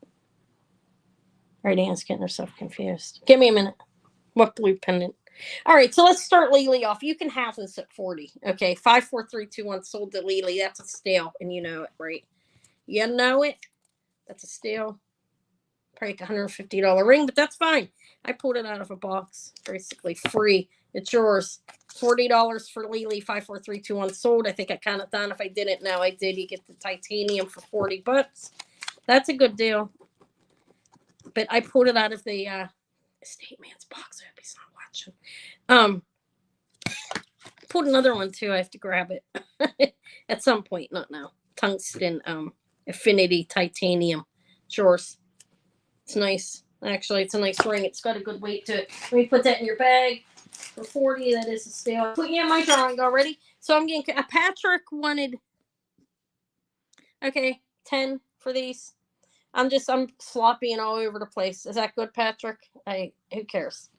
Right, Anne's getting herself confused. Give me a minute. What blue pendant? All right, so let's start Lily off. You can have this at 40. Okay, 5, 4, 3, 2, 1. Sold to Lily. That's a steal, and you know it, right? You know it. That's a steal. Probably like $150 ring, but that's fine. I pulled it out of a box, basically free. It's yours. $40 for Lily. 5, 4, 3, 2, 1. Sold. I think I counted down. If I didn't, now I did. You get the titanium for $40. That's a good deal. But I pulled it out of the estate man's box. I hope he's not watching. Pulled another one too. I have to grab it at some point. Not now. Tungsten affinity titanium. It's yours. It's nice. Actually, it's a nice ring. It's got a good weight to it. Let me put that in your bag. For 40, that is a steal. Put you in my drawing already. So I'm getting Patrick wanted. Okay, 10 for these. I'm slopping all over the place. Is that good, Patrick? Who cares?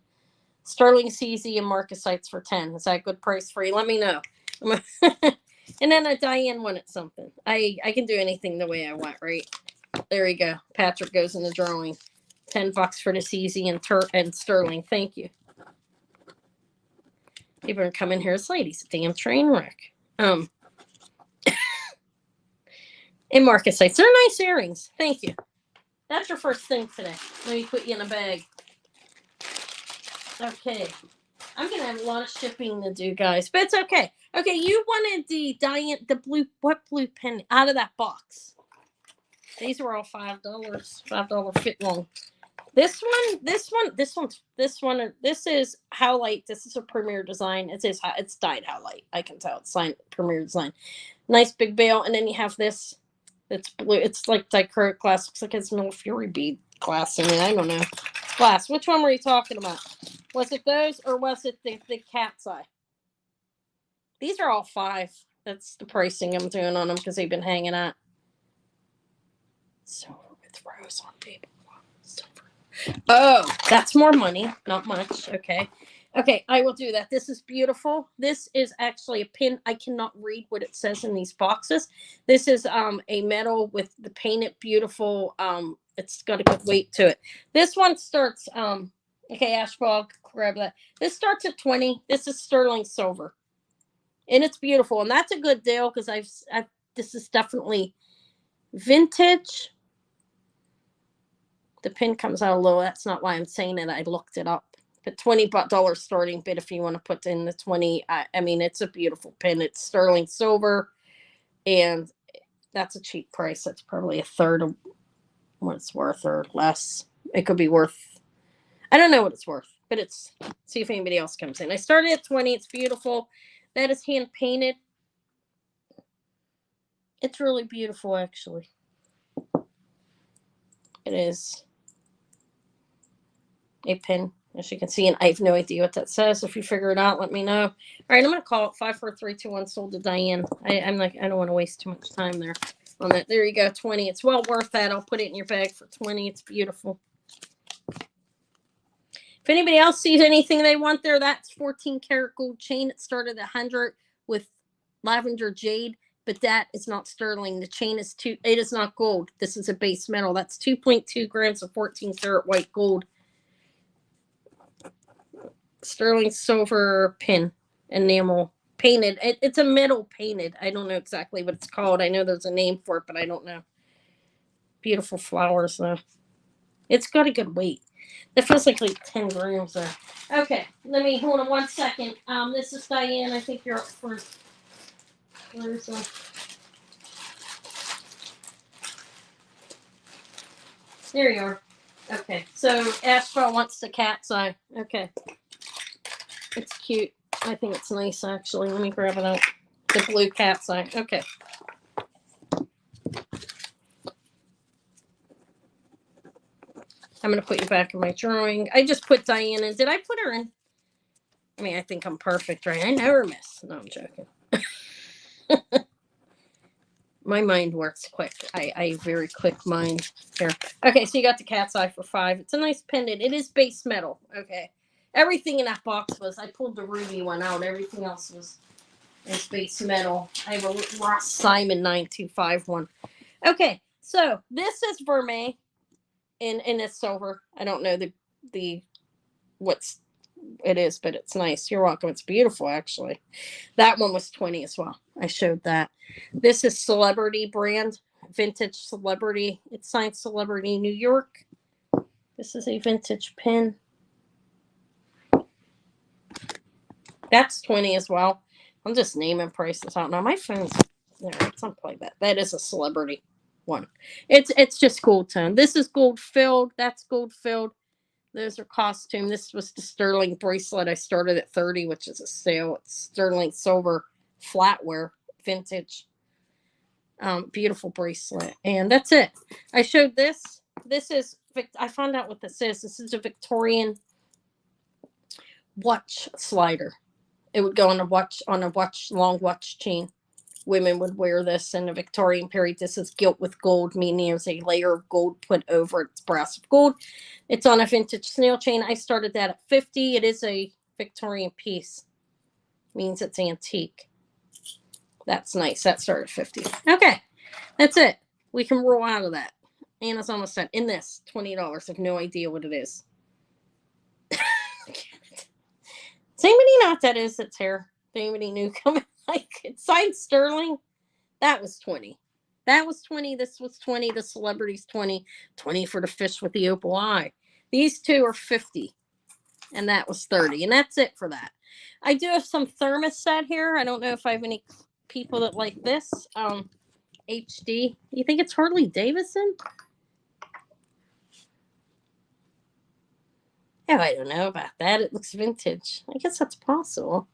Sterling CZ and marcasites for 10. Is that a good price for you? Let me know. And then a Diane wanted something. I can do anything the way I want, right? There you go. Patrick goes in the drawing. $10 for the CZ and Sterling. Thank you. People are coming here. This lady's a damn train wreck. And marcasites. They're nice earrings. Thank you. That's your first thing today. Let me put you in a bag. Okay. I'm going to have a lot of shipping to do, guys. But it's okay. Okay, you wanted the blue, what blue pen out of that box? These were all $5. $5 fit long. This is Howlite. This is a Premier design. It's dyed Howlite. I can tell it's signed Premier design. Nice big bail. And then you have this. It's blue. It's like dichroic glass. Looks like it's Mill Fury bead glass. I mean, I don't know. Glass. Which one were you talking about? Was it those or was it the cat's eye? These are all $5. That's the pricing I'm doing on them because they've been hanging out. Silver with rose on paper. Silver. Oh, that's more money. Not much. Okay. Okay, I will do that. This is beautiful. This is actually a pin. I cannot read what it says in these boxes. This is a metal with the painted beautiful. It's got a good weight to it. This one starts. Okay, Ashball, grab that. This starts at 20. This is sterling silver, and it's beautiful, and that's a good deal because I've This is definitely vintage. The pin comes out a little. That's not why I'm saying it. I looked it up. But $20 starting bid if you want to put in the 20. I mean, it's a beautiful pin. It's sterling silver, and that's a cheap price. That's probably a third of what it's worth or less. It could be worth, I don't know what it's worth, but it's, see if anybody else comes in. I started at 20. It's beautiful. That is hand painted. It's really beautiful, actually. It is a pin, as you can see, and I have no idea what that says. If you figure it out, let me know. All right, I'm going to call it 54321 sold to Diane. I'm like, I don't want to waste too much time there on that. There you go, 20. It's well worth that. I'll put it in your bag for 20. It's beautiful. If anybody else sees anything they want there, that's 14 karat gold chain. It started at 100 with lavender jade, but that is not sterling. The chain is it is not gold. This is a base metal. That's 2.2 grams of 14 karat white gold. Sterling silver pin, enamel painted. It's a metal painted. I don't know exactly what it's called. I know there's a name for it, but I don't know. Beautiful flowers though. It's got a good weight. It feels like 10 grams there. Okay, let me hold on 1 second. This is Diane. I think you're up first. Where's there you are. Okay, so Asheville wants the cat's eye. Okay, it's cute. I think it's nice actually. Let me grab it out. The blue cat's eye. Okay. I'm going to put you back in my drawing. I just put Diane in. Did I put her in? I mean, I think I'm perfect, right? I never miss. No, I'm joking. My mind works quick. I very quick mind here. Okay, so you got the cat's eye for 5. It's a nice pendant. It is base metal. Okay. Everything in that box was, I pulled the ruby one out. Everything else was base metal. I have a Ross Simon 9251. Okay, so this is vermeil in it's silver. I don't know the what's it is, but it's nice. You're welcome. It's beautiful, actually. That one was 20 as well. I showed that. This is Celebrity brand, vintage Celebrity. It's signed Celebrity New York. This is a vintage pin. That's 20 as well. I'm just naming prices out now. My phone's there. Let's unplug that. That is a Celebrity one. It's just gold tone. This is gold filled. That's gold filled. Those are costume. This was the sterling bracelet. I started at 30, which is a sale. It's sterling silver flatware, vintage. Beautiful bracelet. And that's it. I showed this. This is, I found out what this is. This is a Victorian watch slider. It would go on a long watch chain. Women would wear this in the Victorian period. This is gilt with gold, meaning there's a layer of gold put over it. It's brass of gold. It's on a vintage snail chain. I started that at 50. It is a Victorian piece. Means it's antique. That's nice. That started at 50. Okay, that's it. We can roll out of that. Anna's almost done. In this, $20. I have no idea what it is. Does anybody know what that is that's here? Does anybody new coming? Like, it's signed sterling. That was 20. That was 20. This was 20. The Celebrity's 20. 20 for the fish with the opal eye. These two are 50. And that was 30. And that's it for that. I do have some thermostat here. I don't know if I have any people that like this. HD. You think it's Harley Davidson? Yeah, I don't know about that. It looks vintage. I guess that's possible.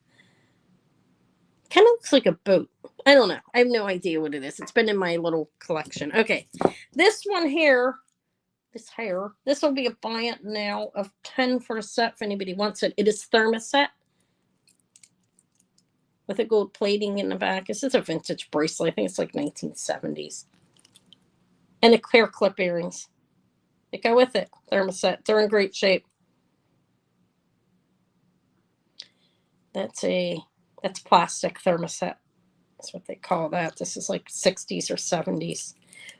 Kind of looks like a boat. I don't know. I have no idea what it is. It's been in my little collection. Okay. This one here, this will be a buy it now of 10 for a set if anybody wants it. It is thermoset with a gold plating in the back. This is a vintage bracelet. I think it's like 1970s. And the clear clip earrings that go with it. Thermoset. They're in great shape. That's plastic thermoset. That's what they call that. This is like 60s or 70s.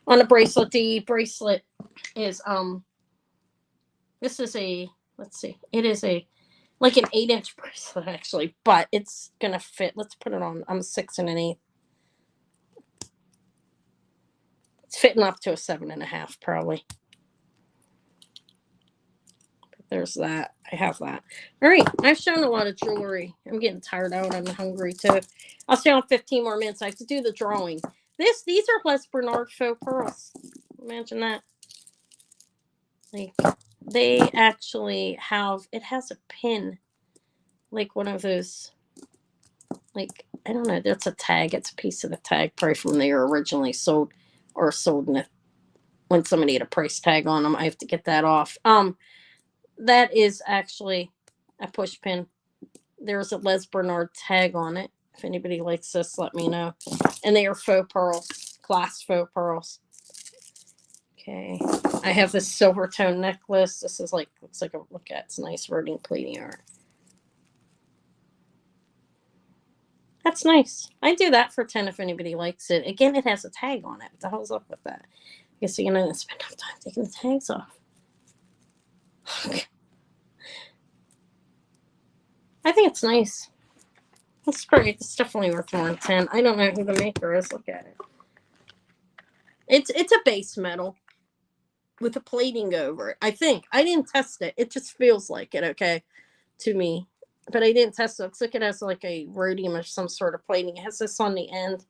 On a bracelet, the bracelet is this is a, let's see, it is a like an 8-inch bracelet actually, but it's gonna fit. Let's put it on. I'm 6 1/8. It's fitting up to a 7.5 probably. But there's that. I have that. All right. I've shown a lot of jewelry. I'm getting tired out. I'm hungry too. I'll stay on 15 more minutes. I have to do the drawing. These are Les Bernard faux pearls. Imagine that. Like, they actually have, it has a pin, like one of those, like, I don't know, that's a tag. It's a piece of the tag, probably from they were originally sold, or sold in when somebody had a price tag on them. I have to get that off. That is actually a push pin. There's a Les Bernard tag on it. If anybody likes this, let me know. And they are faux pearls, glass faux pearls. Okay, I have this silver tone necklace. This is like, looks like a, look at, it's nice rhodium plating art. That's nice. I do that for 10 if anybody likes it. Again, it has a tag on it. What the hell's up with that? I guess you're gonna spend enough time taking the tags off. I think it's nice. It's great. It's definitely worth more than 10. I don't know who the maker is. Look at it. It's a base metal with a plating over it. I think. I didn't test it. It just feels like it, okay, to me. But I didn't test it. Looks like it has like a rhodium or some sort of plating. It has this on the end.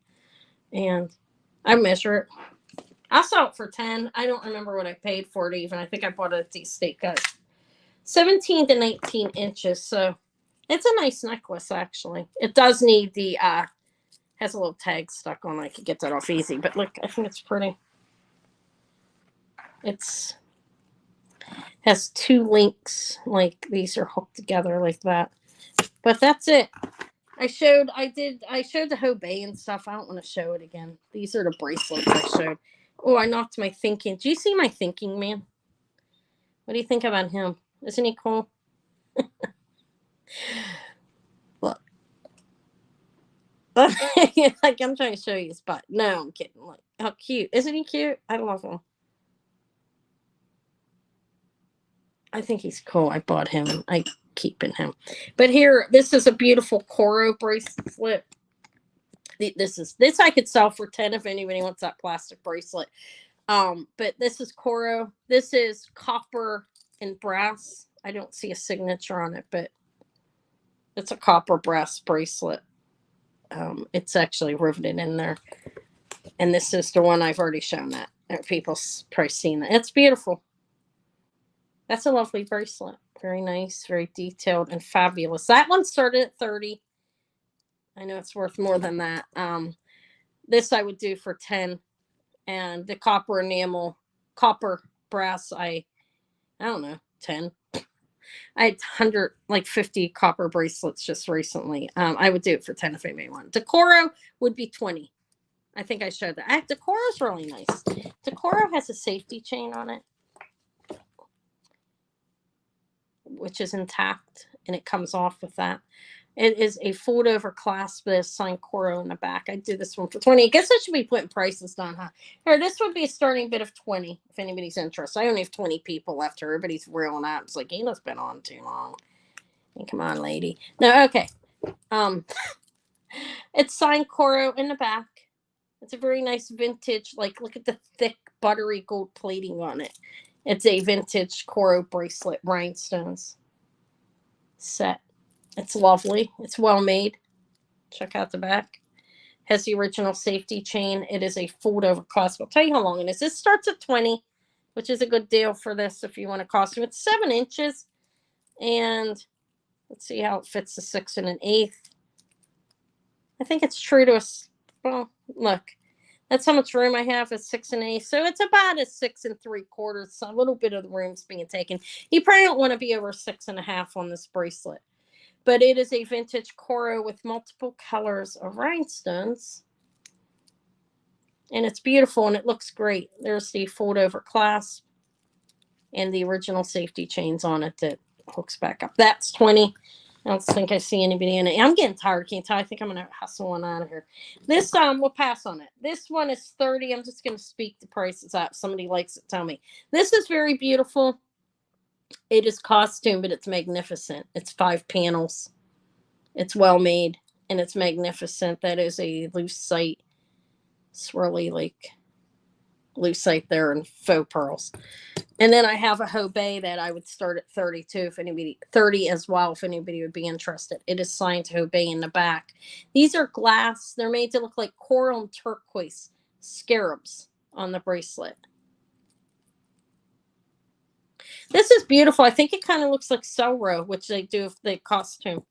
And I measure it. I saw it for 10. I don't remember what I paid for it even. I think I bought it at the estate cut. 17 to 19 inches. So it's a nice necklace, actually. It does need the, has a little tag stuck on. I could get that off easy. But look, I think it's pretty. It's has two links. Like these are hooked together like that. But that's it. I showed the Hobey and stuff. I don't want to show it again. These are the bracelets I showed. Oh, I knocked my thinking. Do you see my thinking man? What do you think about him? Isn't he cool? Look. Like I'm trying to show you his butt. No, I'm kidding. Look how cute. Isn't he cute? I love him. I think he's cool. I bought him. I keeping him. But here, this is a beautiful Coro bracelet. This I could sell for 10 if anybody wants that plastic bracelet. But this is Coro. This is copper and brass. I don't see a signature on it, but it's a copper brass bracelet. It's actually riveted in there. And this is the one I've already shown that. People's probably seen that. It's beautiful. That's a lovely bracelet. Very nice, very detailed and fabulous. That one started at 30. I know it's worth more than that. This I would do for 10. And the copper enamel, copper brass, I don't know, 10. I had 50 copper bracelets just recently. I would do it for 10 if anybody wanted. Decoro would be 20. I think I showed that. Decoro's really nice. Decoro has a safety chain on it, which is intact, and it comes off with that. It is a fold over clasp with a signed Coro in the back. I did this one for 20. I guess I should be putting prices down, huh? Here, this would be a starting bid of 20 if anybody's interested. I only have 20 people left here. Everybody's reeling out. It's like, Gina's been on too long. Hey, come on, lady. No, okay. It's signed Coro in the back. It's a very nice vintage, like, look at the thick, buttery gold plating on it. It's a vintage Coro bracelet, rhinestones set. It's lovely. It's well made. Check out the back. Has the original safety chain. It is a fold over clasp. I'll tell you how long it is. This starts at 20, which is a good deal for this if you want a costume. It's 7 inches. And let's see how it fits the 6 1/8. I think it's true to us. Well, look. That's how much room I have at 6 1/8. So it's about a 6 3/4. So a little bit of the room's being taken. You probably don't want to be over 6.5 on this bracelet. But it is a vintage Coro with multiple colors of rhinestones. And it's beautiful and it looks great. There's the fold over clasp and the original safety chains on it that hooks back up. That's 20. I don't think I see anybody in it. I'm getting tired. Can't tell. I think I'm going to hustle one out of here. This, we'll pass on it. This one is 30. I'm just going to speak the prices up. Somebody likes it, tell me. This is very beautiful. It is costume, but it's magnificent. It's 5 panels. It's well made, and it's magnificent. That is a loose sight, swirly, like, lucite there and faux pearls. And then I have a Hobey that I would start at 32 if anybody, 30 as well, if anybody would be interested. It is signed Hobey in the back. These are glass. They're made to look like coral and turquoise scarabs on the bracelet. This is beautiful. I think it kind of looks like Selro, which they do if they costume.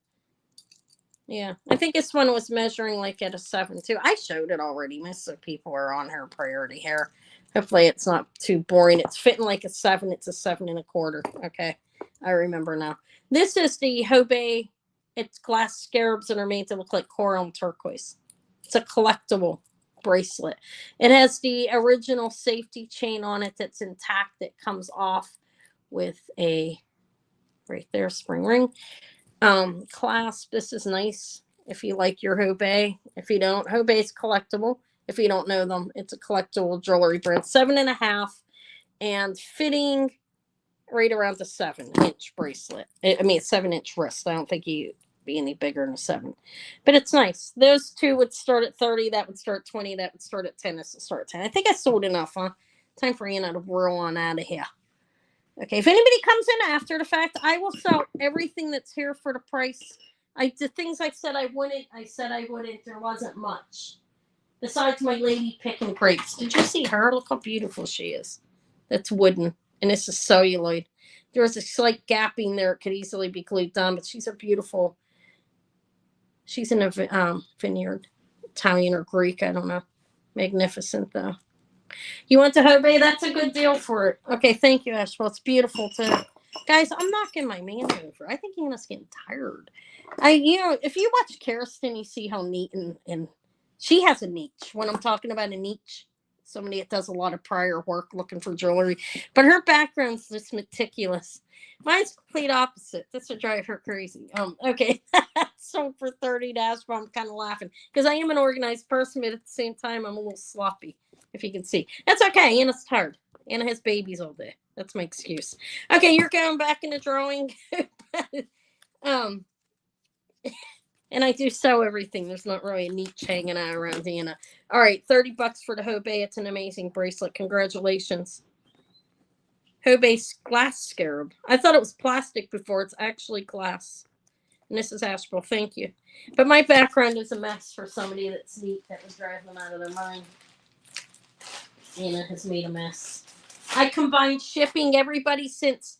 Yeah, I think this one was measuring like at a 7 too. I showed it already. Most of the people are on her priority hair. Hopefully it's not too boring. It's fitting like a 7. It's a 7 1/4. Okay, I remember now. This is the Hobey. It's glass scarabs that are made to look like coral and turquoise. It's a collectible bracelet. It has the original safety chain on it that's intact. That comes off with a right there spring ring. Clasp. This is nice if you like your Hobey. If you don't, Hobey's collectible. If you don't know them, it's a collectible jewelry brand. 7 1/2 and fitting right around the 7-inch bracelet. I mean, 7-inch wrist. I don't think you'd be any bigger than a 7, but it's nice. Those two would start at 30. That would start 20. That would start at 10. This would start at 10. I think I sold enough, huh? Time for Anna to whirl on out of here. Okay, if anybody comes in after the fact, I will sell everything that's here for the price. The things I said I wouldn't, I said I wouldn't. There wasn't much. Besides my lady picking grapes. Did you see her? Look how beautiful she is. That's wooden, and this is celluloid. There's a slight gapping there. It could easily be glued down, but she's a beautiful. She's in a vineyard, Italian or Greek, I don't know. Magnificent, though. You want to Hobey? That's a good deal for it. Okay, thank you, Ash. Well, it's beautiful too. Guys, I'm knocking my man over. I think Anna's getting tired. If you watch Kirsten, you see how neat and she has a niche. When I'm talking about a niche, somebody that does a lot of prior work looking for jewelry. But her background's just meticulous. Mine's complete opposite. That's what drives her crazy. Okay. So for 30 dash, I'm kind of laughing because I am an organized person, but at the same time, I'm a little sloppy. If you can see. That's okay. Anna's tired. Anna has babies all day. That's my excuse. Okay, you're going back in the drawing. And I do sew everything. There's not really a niche hanging out around Anna. All right, $30 for the Hobey. It's an amazing bracelet. Congratulations. Hobey's glass scarab. I thought it was plastic before. It's actually glass. And this is Asheville. Thank you. But my background is a mess for somebody that's neat that would drive them out of their mind. Anna has made a mess. I combined shipping everybody since.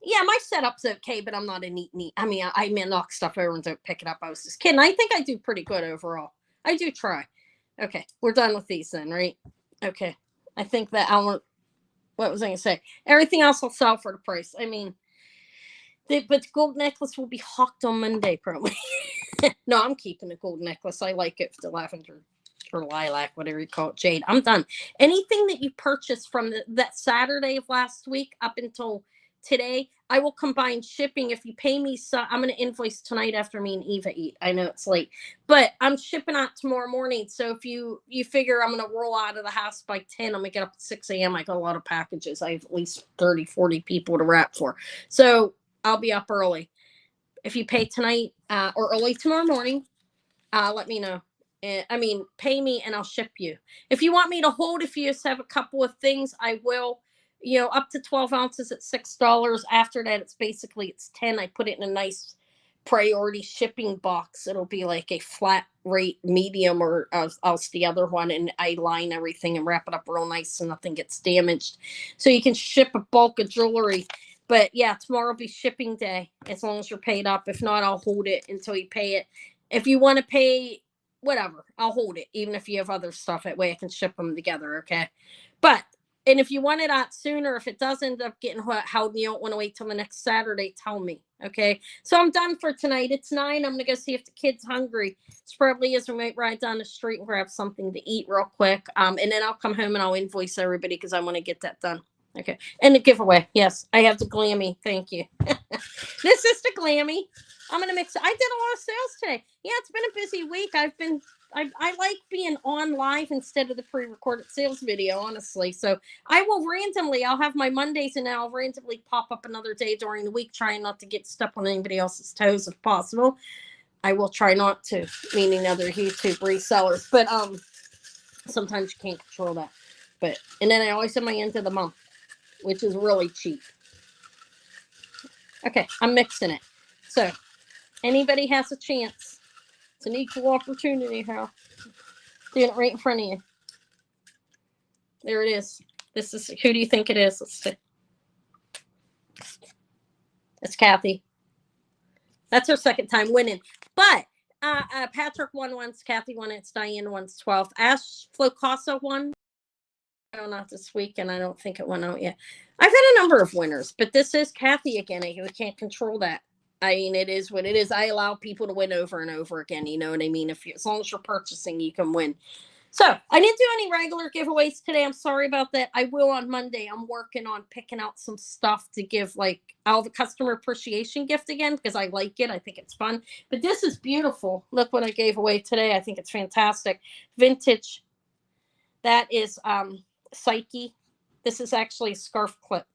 Yeah, my setup's okay, but I'm not a neat. I mean, I may knock stuff over and don't pick it up. I was just kidding. I think I do pretty good overall. I do try. Okay, we're done with these then, right? Okay. I think that what was I going to say? Everything else will sell for the price. I mean, but the gold necklace will be hawked on Monday, probably. No, I'm keeping the gold necklace. I like it for the lavender or lilac, whatever you call it, jade. I'm done. Anything that you purchase from that Saturday of last week up until today, I will combine shipping. If you pay me, I'm going to invoice tonight after me and Eva eat. I know it's late, but I'm shipping out tomorrow morning. So if you figure I'm going to roll out of the house by 10, I'm going to get up at 6 a.m. I got a lot of packages. I have at least 30, 40 people to wrap for. So I'll be up early. If you pay tonight or early tomorrow morning, let me know. Pay me and I'll ship you. If you want me to hold, if you just have a couple of things, I will. Up to 12 ounces at $6. After that, it's 10. I put it in a nice priority shipping box. It'll be like a flat rate medium or else the other one, and I line everything and wrap it up real nice so nothing gets damaged. So you can ship a bulk of jewelry. But yeah, tomorrow will be shipping day as long as you're paid up. If not, I'll hold it until you pay it. If you want to pay, whatever, I'll hold it, even if you have other stuff. That way I can ship them together, okay? And if you want it out sooner, if it does end up getting held and you don't want to wait till the next Saturday, tell me, okay? So I'm done for tonight. It's 9. I'm going to go see if the kid's hungry. It's probably is. We might ride down the street and grab something to eat real quick. And then I'll come home and I'll invoice everybody because I want to get that done. Okay. And the giveaway. Yes, I have the Glammy. Thank you. This is the Glammy. I'm going to mix it. I did a lot of sales today. Yeah, it's been a busy week. I like being on live instead of the pre-recorded sales video, honestly. So I'll have my Mondays and I'll randomly pop up another day during the week, trying not to get stuck on anybody else's toes if possible. I will try not to, meaning other YouTube resellers. But sometimes you can't control that. But and then I always have my end of the month, which is really cheap. Okay, I'm mixing it. So anybody has a chance. It's an equal opportunity, Hal. Doing it right in front of you. There it is. This is, who do you think it is? Let's see. It's Kathy. That's her second time winning. But Patrick won once, Kathy won it, Diane once 12th. Ash Flocasa won. No, not this week, and I don't think it went out yet. I've had a number of winners, but this is Kathy again. I can't control that. I mean, it is what it is. I allow people to win over and over again. You know what I mean? As long as you're purchasing, you can win. So I didn't do any regular giveaways today. I'm sorry about that. I will on Monday. I'm working on picking out some stuff to give, like, I'll have a customer appreciation gift again because I like it. I think it's fun. But this is beautiful. Look what I gave away today. I think it's fantastic. Vintage. That is Psyche. This is actually a scarf clip.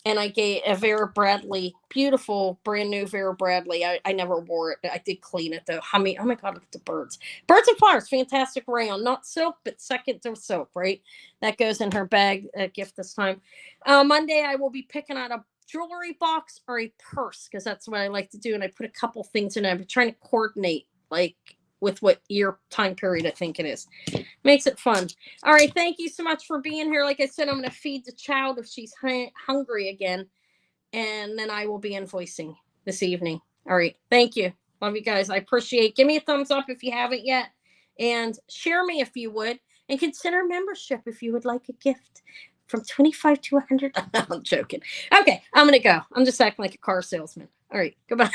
And I gave a Vera Bradley, beautiful, brand new Vera Bradley. I never wore it. I did clean it, though. I mean, oh my God, look at the birds. Birds and flowers, fantastic rayon. Not silk, but second to silk, right? That goes in her bag gift this time. Monday, I will be picking out a jewelry box or a purse because that's what I like to do. And I put a couple things in it. I'm trying to coordinate, like, with what year time period I think it is. Makes it fun. All right. Thank you so much for being here. Like I said, I'm going to feed the child if she's hungry again. And then I will be invoicing this evening. All right. Thank you. Love you guys. I appreciate. Give me a thumbs up if you haven't yet. And share me if you would. And consider membership if you would like a gift. From 25 to 100. I'm joking. Okay. I'm going to go. I'm just acting like a car salesman. All right. Goodbye.